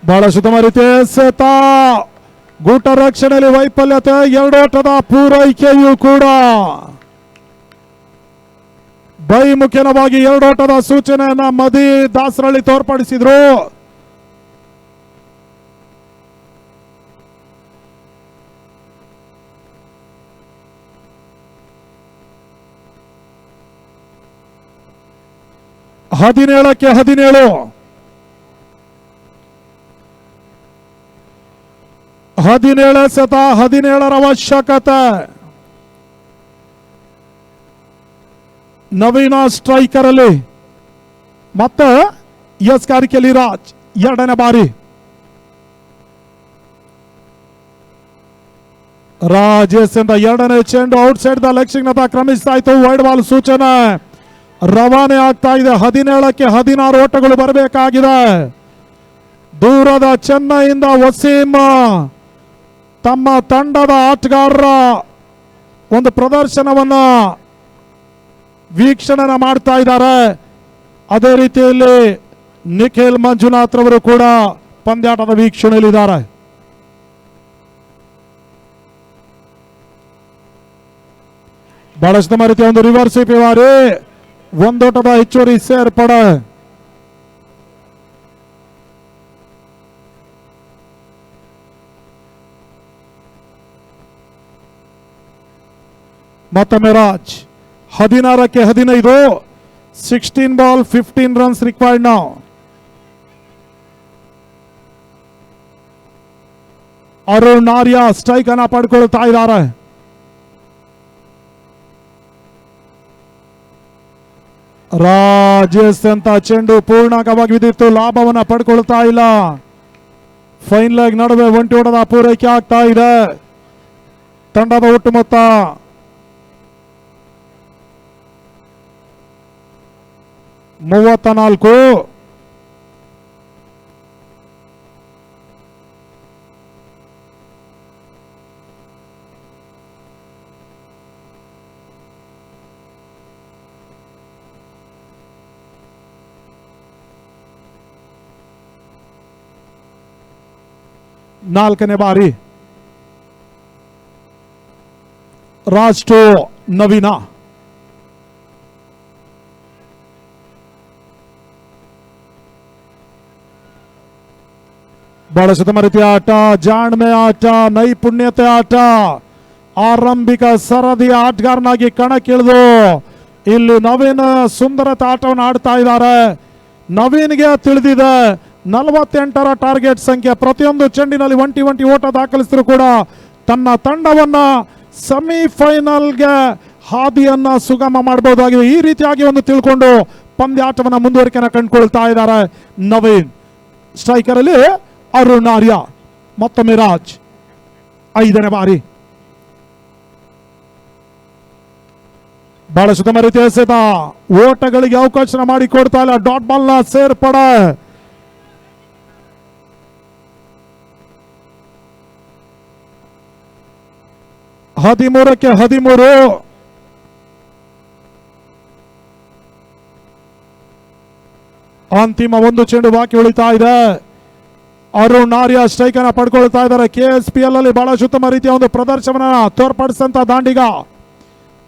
ಬಹಳ ಉತ್ತಮ ರೀತಿಯ ಎಸೆತ, ಗೂಟ ರಕ್ಷಣೆಯಲ್ಲಿ ವೈಫಲ್ಯತೆ, 2 ಓಟದ ಪೂರೈಕೆಯೂ ಕೂಡ ಬೈಮುಖೇನವಾಗಿ 2 ಓಟದ ಸೂಚನೆಯನ್ನ ಮದಿ ದಾಸರಳ್ಳಿ ತೋರ್ಪಡಿಸಿದ್ರು. ಹದಿನೇಳಕ್ಕೆ 17 17 ಎಸೆತ, 17ರ ಅವಶ್ಯಕತೆ. ನವೀನ ಸ್ಟ್ರೈಕರ್ ಅಲ್ಲಿ ಮತ್ತೆ ಎಸ್ ಕಾರ್ಕಿಯಲ್ಲಿ ರಾಜ್ ಎರಡನೇ ಬಾರಿ. ರಾಜೇಶ್ ಇಂದ ಎರಡನೇ ಚೆಂಡು ಔಟ್ ಸೈಡ್ ದ ಲೆಗ್ ಕ್ರಮಿಸ್ತಾ ಇತ್ತು. ವೈಡ್ ಬಾಲ್ ಸೂಚನೆ ರವಾನೆ ಆಗ್ತಾ ಇದೆ. 17ಕ್ಕೆ 16 ಓಟಗಳು ಬರಬೇಕಾಗಿದೆ. ದೂರದ ಚೆನ್ನೈಯಿಂದ ವಸೀಂ ತಮ್ಮ ತಂಡದ ಆಟಗಾರರ ಒಂದು ಪ್ರದರ್ಶನವನ್ನ ವೀಕ್ಷಣೆ ಮಾಡ್ತಾ ಇದ್ದಾರೆ. ಅದೇ ರೀತಿಯಲ್ಲಿ ನಿಖಿಲ್ ಮಂಜುನಾಥ್ ರವರು ಕೂಡ ಪಂದ್ಯಾಟದ ವೀಕ್ಷಣೆಯಲ್ಲಿದ್ದಾರೆ. ಬಹಳಷ್ಟು ರೀತಿಯ ಒಂದು ರಿವರ್ಸ್ ಪಿವಾರಿ, ಒಂದೋಟದ ಹೆಚ್ಚುವರಿ ಸೇರ್ಪಡೆ. ಮತ್ತೊಮ್ಮೆ ರಾಜ್ 16ಕ್ಕೆ 15, 16 ball 15 runs required now. Arun Arya strike ಅನ್ನ ಪಡ್ಕೊಳ್ತಾ ಇದ್ದಾರೆ. ರಾಜೇಶ್ ಅಂತ ಚೆಂಡು ಪೂರ್ಣಕವಾಗಿ ಬಿದ್ದಿತ್ತು, ಲಾಭವನ್ನ ಪಡ್ಕೊಳ್ತಾ ಇಲ್ಲ. ಫೈನ್ ಲೆಗ್ ನಡುವೆ ಒಂಟಿ ಓಟದ ಪೂರೈಕೆ ಆಗ್ತಾ ಇದೆ. ತಂಡದ ಒಟ್ಟು ಮೊತ್ತ 34. ನಾಲ್ಕನೇ ಬಾರಿ ರಾಜ್ ಟು ನವೀನ. ಬಹಳ ಸುತ್ತಮರಿತಿಯ ಆಟ, ಜಾಣ್ಮೆ ಆಟ, ನೈಪುಣ್ಯತೆ ಆಟ. ಆರಂಭಿಕ ಸರದಿಯ ಆಟಗಾರನಾಗಿ ಕಣಕ್ಕಿಳಿದು ಇಲ್ಲಿ ನವೀನ್ ಸುಂದರತೆ ಆಟವನ್ನು ಆಡ್ತಾ ಇದ್ದಾರೆ. ನವೀನ್ಗೆ ತಿಳಿದಿದೆ 48ರ ಟಾರ್ಗೆಟ್ ಸಂಖ್ಯೆ. ಪ್ರತಿಯೊಂದು ಚೆಂಡಿನಲ್ಲಿ ಒಂಟಿ ಓಟ ದಾಖಲಿಸಿದ್ರು ಕೂಡ ತನ್ನ ತಂಡವನ್ನ ಸೆಮಿಫೈನಲ್ಗೆ ಹಾದಿಯನ್ನ ಸುಗಮ ಮಾಡಬಹುದಾಗಿದೆ. ಈ ರೀತಿಯಾಗಿ ಒಂದು ತಿಳ್ಕೊಂಡು ಪಂದ್ಯಾಟವನ್ನ ಮುಂದುವರಿಕೆಯನ್ನು ಕಂಡುಕೊಳ್ತಾ ಇದ್ದಾರೆ ನವೀನ್. ಸ್ಟ್ರೈಕರ್ ಅಲ್ಲಿ ಅರುಣ್ ಆರ್ಯ. ಮತ್ತೊಮ್ಮೆ ರಾಜ್ 5ನೇ ಬಾರಿ. ಬಹಳ ಸುತ್ತಮ ರೀತಿಯ ಎಸೆತ, ಓಟಗಳಿಗೆ ಅವಕಾಶ ಮಾಡಿಕೊಡ್ತಾ ಇಲ್ಲ. ಡಾಟ್ ಬಾಲ್ ನ ಸೇರ್ಪಡೆ. ಹದಿಮೂರಕ್ಕೆ 13. ಅಂತಿಮ ಒಂದು ಚೆಂಡು ಬಾಕಿ ಉಳಿತಾ ಇದೆ. ಅರುಣ್ ಆರ್ಯ ಸ್ಟ್ರೈಕ್ ಅನ್ನ ಪಡ್ಕೊಳ್ತಾ ಇದ್ದಾರೆ. KSPL ಅಲ್ಲಿ ಬಹಳ ಉತ್ತಮ ರೀತಿಯ ಒಂದು ಪ್ರದರ್ಶನ ತೋರ್ಪಡಿಸಿದಂತ ದಾಂಡಿಗ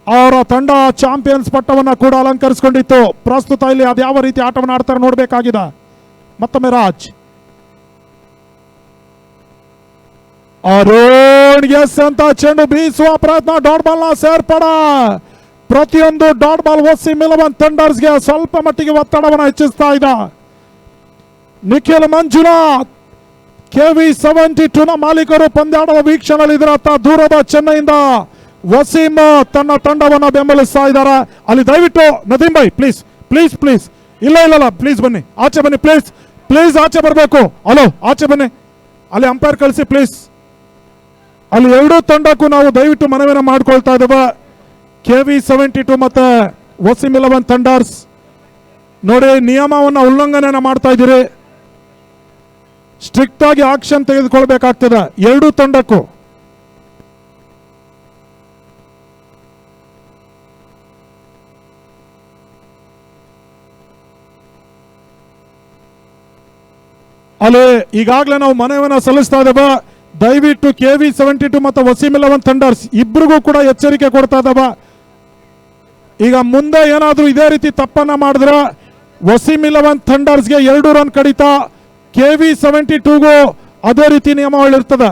ಅವರ ತಂಡ ಚಾಂಪಿಯನ್ಸ್ ಪಟ್ಟವನ್ನ ಕೂಡ ಅಲಂಕರಿಸಿಕೊಂಡಿತ್ತು. ಪ್ರಸ್ತುತ ಇಲ್ಲಿ ಅದ್ಯಾವ ರೀತಿ ಆಟವನ್ನು ಆಡ್ತಾರೆ ನೋಡಬೇಕಾಗಿದೆ. ಮತ್ತೊಮ್ಮೆ ರಾಜ್. ಅರುಣ್ ಎಸ್ ಅಂತ ಚೆಂಡು ಬೀಸುವ ಪ್ರಯತ್ನ, ಡಾಟ್ ಬಾಲ್ ನ ಸೇರ್ಪಡ. ಪ್ರತಿಯೊಂದು ಡಾಟ್ ಬಾಲ್ ವಸೀಂ 11 ಥಂಡರ್ಸ್ಗೆ ಸ್ವಲ್ಪ ಮಟ್ಟಿಗೆ ಒತ್ತಡವನ್ನು ಹೆಚ್ಚಿಸ್ತಾ ಇದೆ. ನಿಖಿಲ್ ಮಂಜುನಾಥ್ KV72 ನ ಮಾಲೀಕರು ಪಂದ್ಯಾಟದ ವೀಕ್ಷಣೆಯಲ್ಲಿದ್ದರತ್ತ ದೂರದ ಚೆನ್ನೈಯಿಂದ ವಸೀಂ ತನ್ನ ತಂಡವನ್ನು ಬೆಂಬಲಿಸ್ತಾ ಇದ್ದಾರೆ. ಅಲ್ಲಿ ದಯವಿಟ್ಟು Nadeem by please please please, ಇಲ್ಲ ಪ್ಲೀಸ್ ಬನ್ನಿ, ಆಚೆ ಬನ್ನಿ ಪ್ಲೀಸ್ ಪ್ಲೀಸ್, ಆಚೆ ಬರಬೇಕು. ಹಲೋ ಆಚೆ ಬನ್ನಿ, ಅಲ್ಲಿ ಅಂಪೈರ್ ಕಳಿಸಿ ಪ್ಲೀಸ್. ಅಲ್ಲಿ ಎರಡೂ ತಂಡಕ್ಕೂ ನಾವು ದಯವಿಟ್ಟು ಮನವಿಯನ್ನು ಮಾಡ್ಕೊಳ್ತಾ ಇದ್ದೇವೆ. KV72 ಮತ್ತೆ ವಸೀಂ 11 ಥಂಡರ್ಸ್ ನೋಡಿ ನಿಯಮವನ್ನು ಉಲ್ಲಂಘನೆಯನ್ನು ಮಾಡ್ತಾ ಇದ್ದೀರಿ. ಸ್ಟ್ರಿಕ್ಟ್ ಆಗಿ ಆಕ್ಷನ್ ತೆಗೆದುಕೊಳ್ಬೇಕಾಗ್ತದೆ ಎರಡೂ ತಂಡಕ್ಕೂ. ಅಲ್ಲಿ ಈಗಾಗಲೇ ನಾವು ಮನವಿಯನ್ನು ಸಲ್ಲಿಸ್ತಾ ಇದ್ದೇವೆ. ದಯವಿಟ್ಟು KV72 ಮತ್ತು ವಸೀಂ 11 ಥಂಡರ್ಸ್ ಇಬ್ಬರಿಗೂ ಕೂಡ ಎಚ್ಚರಿಕೆ ಕೊಡ್ತಾ ಇದ್ದೇವೆ. ಈಗ ಮುಂದೆ ಏನಾದರೂ ಇದೇ ರೀತಿ ತಪ್ಪನ್ನ ಮಾಡಿದ್ರೆ ವಸೀಂ 11 ಥಂಡರ್ಸ್ಗೆ 2 ರನ್ ಕಡಿತ, KV72ಗೂ ಅದೇ ರೀತಿ ನಿಯಮಗಳಿರ್ತದೆ.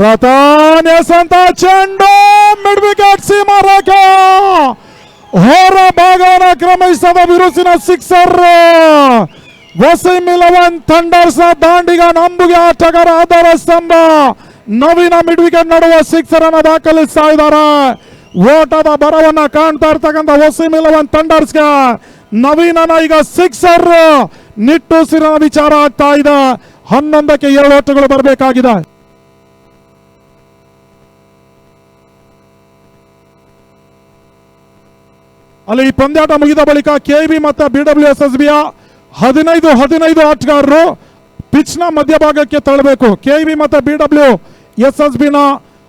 ರತನ್ ಎಸೆಂತ ಚೆಂಡು ಮಿಡ್ ವಿಕೆಟ್ ಸೀಮಾ ರೇಖೆ ಹೊರ ಭಾಗವನ್ನು ಕ್ರಮಿಸಿದ ಬಿರುಸಿನ ಸಿಕ್ಸರ್. ವಸೀಂ 11 ಥಂಡರ್ಸ್ ದಾಂಡಿಗ ನಂಬುಗೆ ಆಟಗಾರ ಆಧಾರ ಸ್ತಂಭ ನವೀನ ಮಿಡ್ ವಿಕೆಟ್ ನಡುವ ಸಿಕ್ಸರ್ ಅನ್ನು ದಾಖಲಿಸ್ತಾ ಇದ್ದಾರೆ. ಓಟದ ಬರವನ್ನ ಕಾಣ್ತಾ ಇರ್ತಕ್ಕಂಥ ವಸೀಂ 11 ಥಂಡರ್ಸ್ಗೆ ನವೀನನ ಈಗ ಸಿಕ್ಸರ್ ನಿಟ್ಟುಸಿರಿನ ವಿಚಾರ ಆಗ್ತಾ ಇದೆ. 11ಕ್ಕೆ 2 ಓಟಗಳು ಬರಬೇಕಾಗಿದೆ. ಅಲ್ಲಿ ಈ ಪಂದ್ಯಾಟ ಮುಗಿದ ಬಳಿಕ ಕೆಬಿ ಮತ್ತು BWSSBಯ 15 ಆಟಗಾರರು ಪಿಚ್ ನ ಮಧ್ಯಭಾಗಕ್ಕೆ ತಳ್ಳಬೇಕು. ಕೆಬಿ ಮತ್ತು BWSSBನ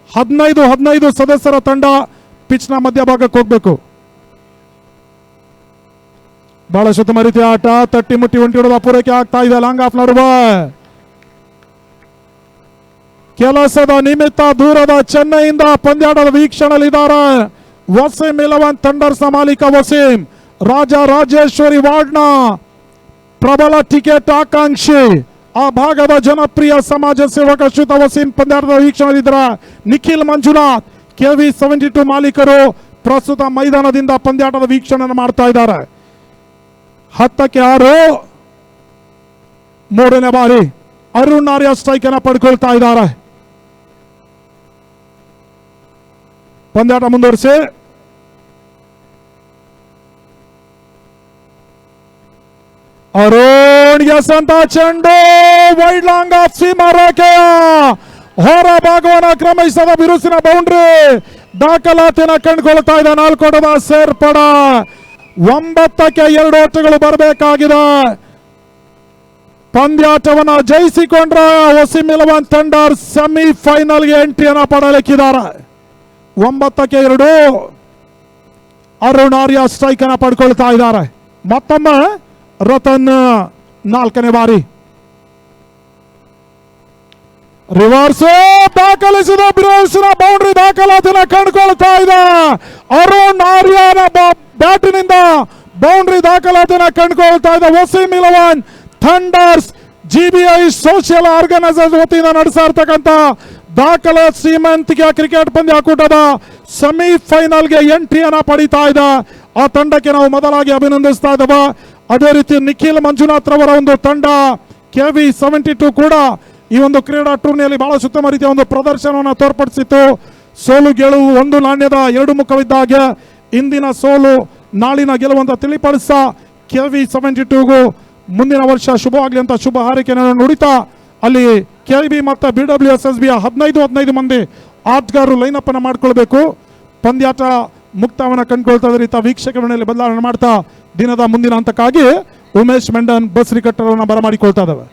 15 ಸದಸ್ಯರ ತಂಡ ಪಿಚ್ ನ ಮಧ್ಯಭಾಗಕ್ಕೆ ಹೋಗ್ಬೇಕು. ಬಹಳ ಶುದ್ಧ ರೀತಿಯ ಆಟ, ತಟ್ಟಿ ಮುಟ್ಟಿ ಹೊಂಟಿಡೋದ ಪೂರೈಕೆ ಆಗ್ತಾ ಇದೆ. ಲಾಂಗ್ ಆಫ್ ನಡುವೆ ಕೆಲಸದ ನಿಮಿತ್ತ ದೂರದ ಚೆನ್ನೈಯಿಂದ ಪಂದ್ಯಾಟದ ವೀಕ್ಷಣೆಯಲ್ಲಿದ್ದಾರೆ. ವಸೀಂ 11 ಥಂಡರ್ಸ್ ಮಾಲೀಕ ವಸೀಂ ರಾಜರಾಜೇಶ್ವರಿ ವಾರ್ಡ್ನ ಪ್ರಬಲ ಟಿಕೆಟ್ ಆಕಾಂಕ್ಷಿ, ಆ ಭಾಗದ ಜನಪ್ರಿಯ ಸಮಾಜ ಸೇವಕ ಶ್ರೀತ ವಸೀಂ ಪಂದ್ಯಾಟದ ವೀಕ್ಷಣೆಯಲ್ಲಿದ್ದಾರೆ. ನಿಖಿಲ್ ಮಂಜುನಾಥ್ KV 72 ಮಾಲೀಕರು ಪ್ರಸ್ತುತ ಮೈದಾನದಿಂದ ಪಂದ್ಯಾಟದ ವೀಕ್ಷಣೆ ಮಾಡ್ತಾ ಇದ್ದಾರೆ. 10ಕ್ಕೆ 6 ಮೂರನೇ ಬಾರಿ ಅರುಣ್ ಆರ್ಯ ಸ್ಟ್ರೈಕ್ ಅನ್ನು ಪಡ್ಕೊಳ್ತಾ ಇದ್ದಾರೆ. ಪಂದ್ಯಾಟ ಮುಂದುವರಿಸಿ ಅರುಣ್ ಎಸೆಂತ ಚೆಂಡು ವೈಡ್ ಲಾಂಗ್ ಆಫ್ ಸೀಮಾ ರೇಖೆಯ ಹೊರ ಭಾಗವನ್ನು ಕ್ರಮಿಸಿದ ಬಿರುಸಿನ ಬೌಂಡ್ರಿ ದಾಖಲಾತಿನ ಕಂಡುಕೊಳ್ತಾ ಇದೆ. 4 ಓಟದ ಸೇರ್ಪಡ. 9ಕ್ಕೆ 2 ಓಟಗಳು ಬರಬೇಕಾಗಿದೆ. ಪಂದ್ಯಾಟವನ್ನು ಜಯಿಸಿಕೊಂಡ್ರೆ ವಸೀಂ 11 ಥಂಡರ್ಸ್ ಸೆಮಿಫೈನಲ್ಗೆ ಎಂಟ್ರಿಯನ್ನು ಪಡೆಯಲಿಕ್ಕಿದ್ದಾರೆ. 9ಕ್ಕೆ 2 ಅರುಣ್ ಆರ್ಯ ಸ್ಟ್ರೈಕ್ ಅನ್ನು ಪಡ್ಕೊಳ್ತಾ ಇದ್ದಾರೆ. ಮತ್ತೊಮ್ಮೆ ರತನ್ 4ನೇ ಬಾರಿ ರಿವರ್ಸ್ ದಾಖಲಿಸಿದ ಬಿರುಸಿನ ಬೌಂಡ್ರಿ ದಾಖಲಾತಿನ ಕಂಡುಕೊಳ್ತಾ ಇದೆ. ಅರುಣ್ ಆರ್ಯನ ಬ್ಯಾಟಿನಿಂದ ಬೌಂಡ್ರಿ ದಾಖಲಾತಿನ ಕಂಡುಕೊಳ್ತಾ ಇದೆ. ವಸೀಂ 11 ಥಂಡರ್ಸ್ GBI ಸೋಷಿಯಲ್ ಆರ್ಗನೈಸೇಷನ್ ವತಿಯಿಂದ ನಡೆಸ್ತಾ ಇರ್ತಕ್ಕಂಥ ದಾಖಲೆ ಶ್ರೀಮಂತಿಕೆ ಕ್ರಿಕೆಟ್ ಪಂದ್ಯಾಕೂಟದ ಸೆಮಿಫೈನಲ್ಗೆ ಎಂಟ್ರಿಯನ್ನ ಪಡಿತಾ ಇದೆ. ಆ ತಂಡಕ್ಕೆ ನಾವು ಮೊದಲಾಗಿ ಅಭಿನಂದಿಸ್ತಾ ಇದ್ದೇವೆ. ಅದೇ ರೀತಿ ನಿಖಿಲ್ ಮಂಜುನಾಥ್ ರವರ ಒಂದು ತಂಡ KV 72 ಕೂಡ ಈ ಒಂದು ಕ್ರೀಡಾ ಟೂರ್ನಿಯಲ್ಲಿ ಬಹಳ ಉತ್ತಮ ರೀತಿಯ ಒಂದು ಪ್ರದರ್ಶನವನ್ನು ತೋರ್ಪಡಿಸಿತ್ತು. ಸೋಲು ಗೆಲುವು ಒಂದು ನಾಣ್ಯದ 2 ಮುಖವಿದ್ದ ಹಾಗೆ ಇಂದಿನ ಸೋಲು ನಾಳಿನ ಗೆಲುವಂತ ತಿಳಿಪಡಿಸ್ತಾ KV 72ಗೂ ಮುಂದಿನ ವರ್ಷ ಶುಭವಾಗಲಿ ಅಂತ ಶುಭ ಹಾರೈಕೆಯನ್ನು ನುಡಿತಾ ಅಲ್ಲಿ KV ಮತ್ತು BWSSBಯ 15 ಮಂದಿ ಆಟಗಾರರು ಲೈನಪ್ ಅನ್ನು ಮಾಡ್ಕೊಳ್ಬೇಕು. ಪಂದ್ಯಾಟ ಮುಕ್ತವನ್ನ ಕಂಡುಕೊಳ್ತಾ ಇದ್ದಾರೆ. ವೀಕ್ಷಕ ಮನೆಯಲ್ಲಿ ಬದಲಾವಣೆ ಮಾಡ್ತಾ ದಿನದ ಮುಂದಿನ ಹಂತಕ್ಕಾಗಿ ಉಮೇಶ್ ಮೆಂಡನ್ ಬಸ್ರಿಕಟ್ಟರವನ್ನು ಬರಮಾಡಿಕೊಳ್ತಾ ಇದ್ದಾವೆ.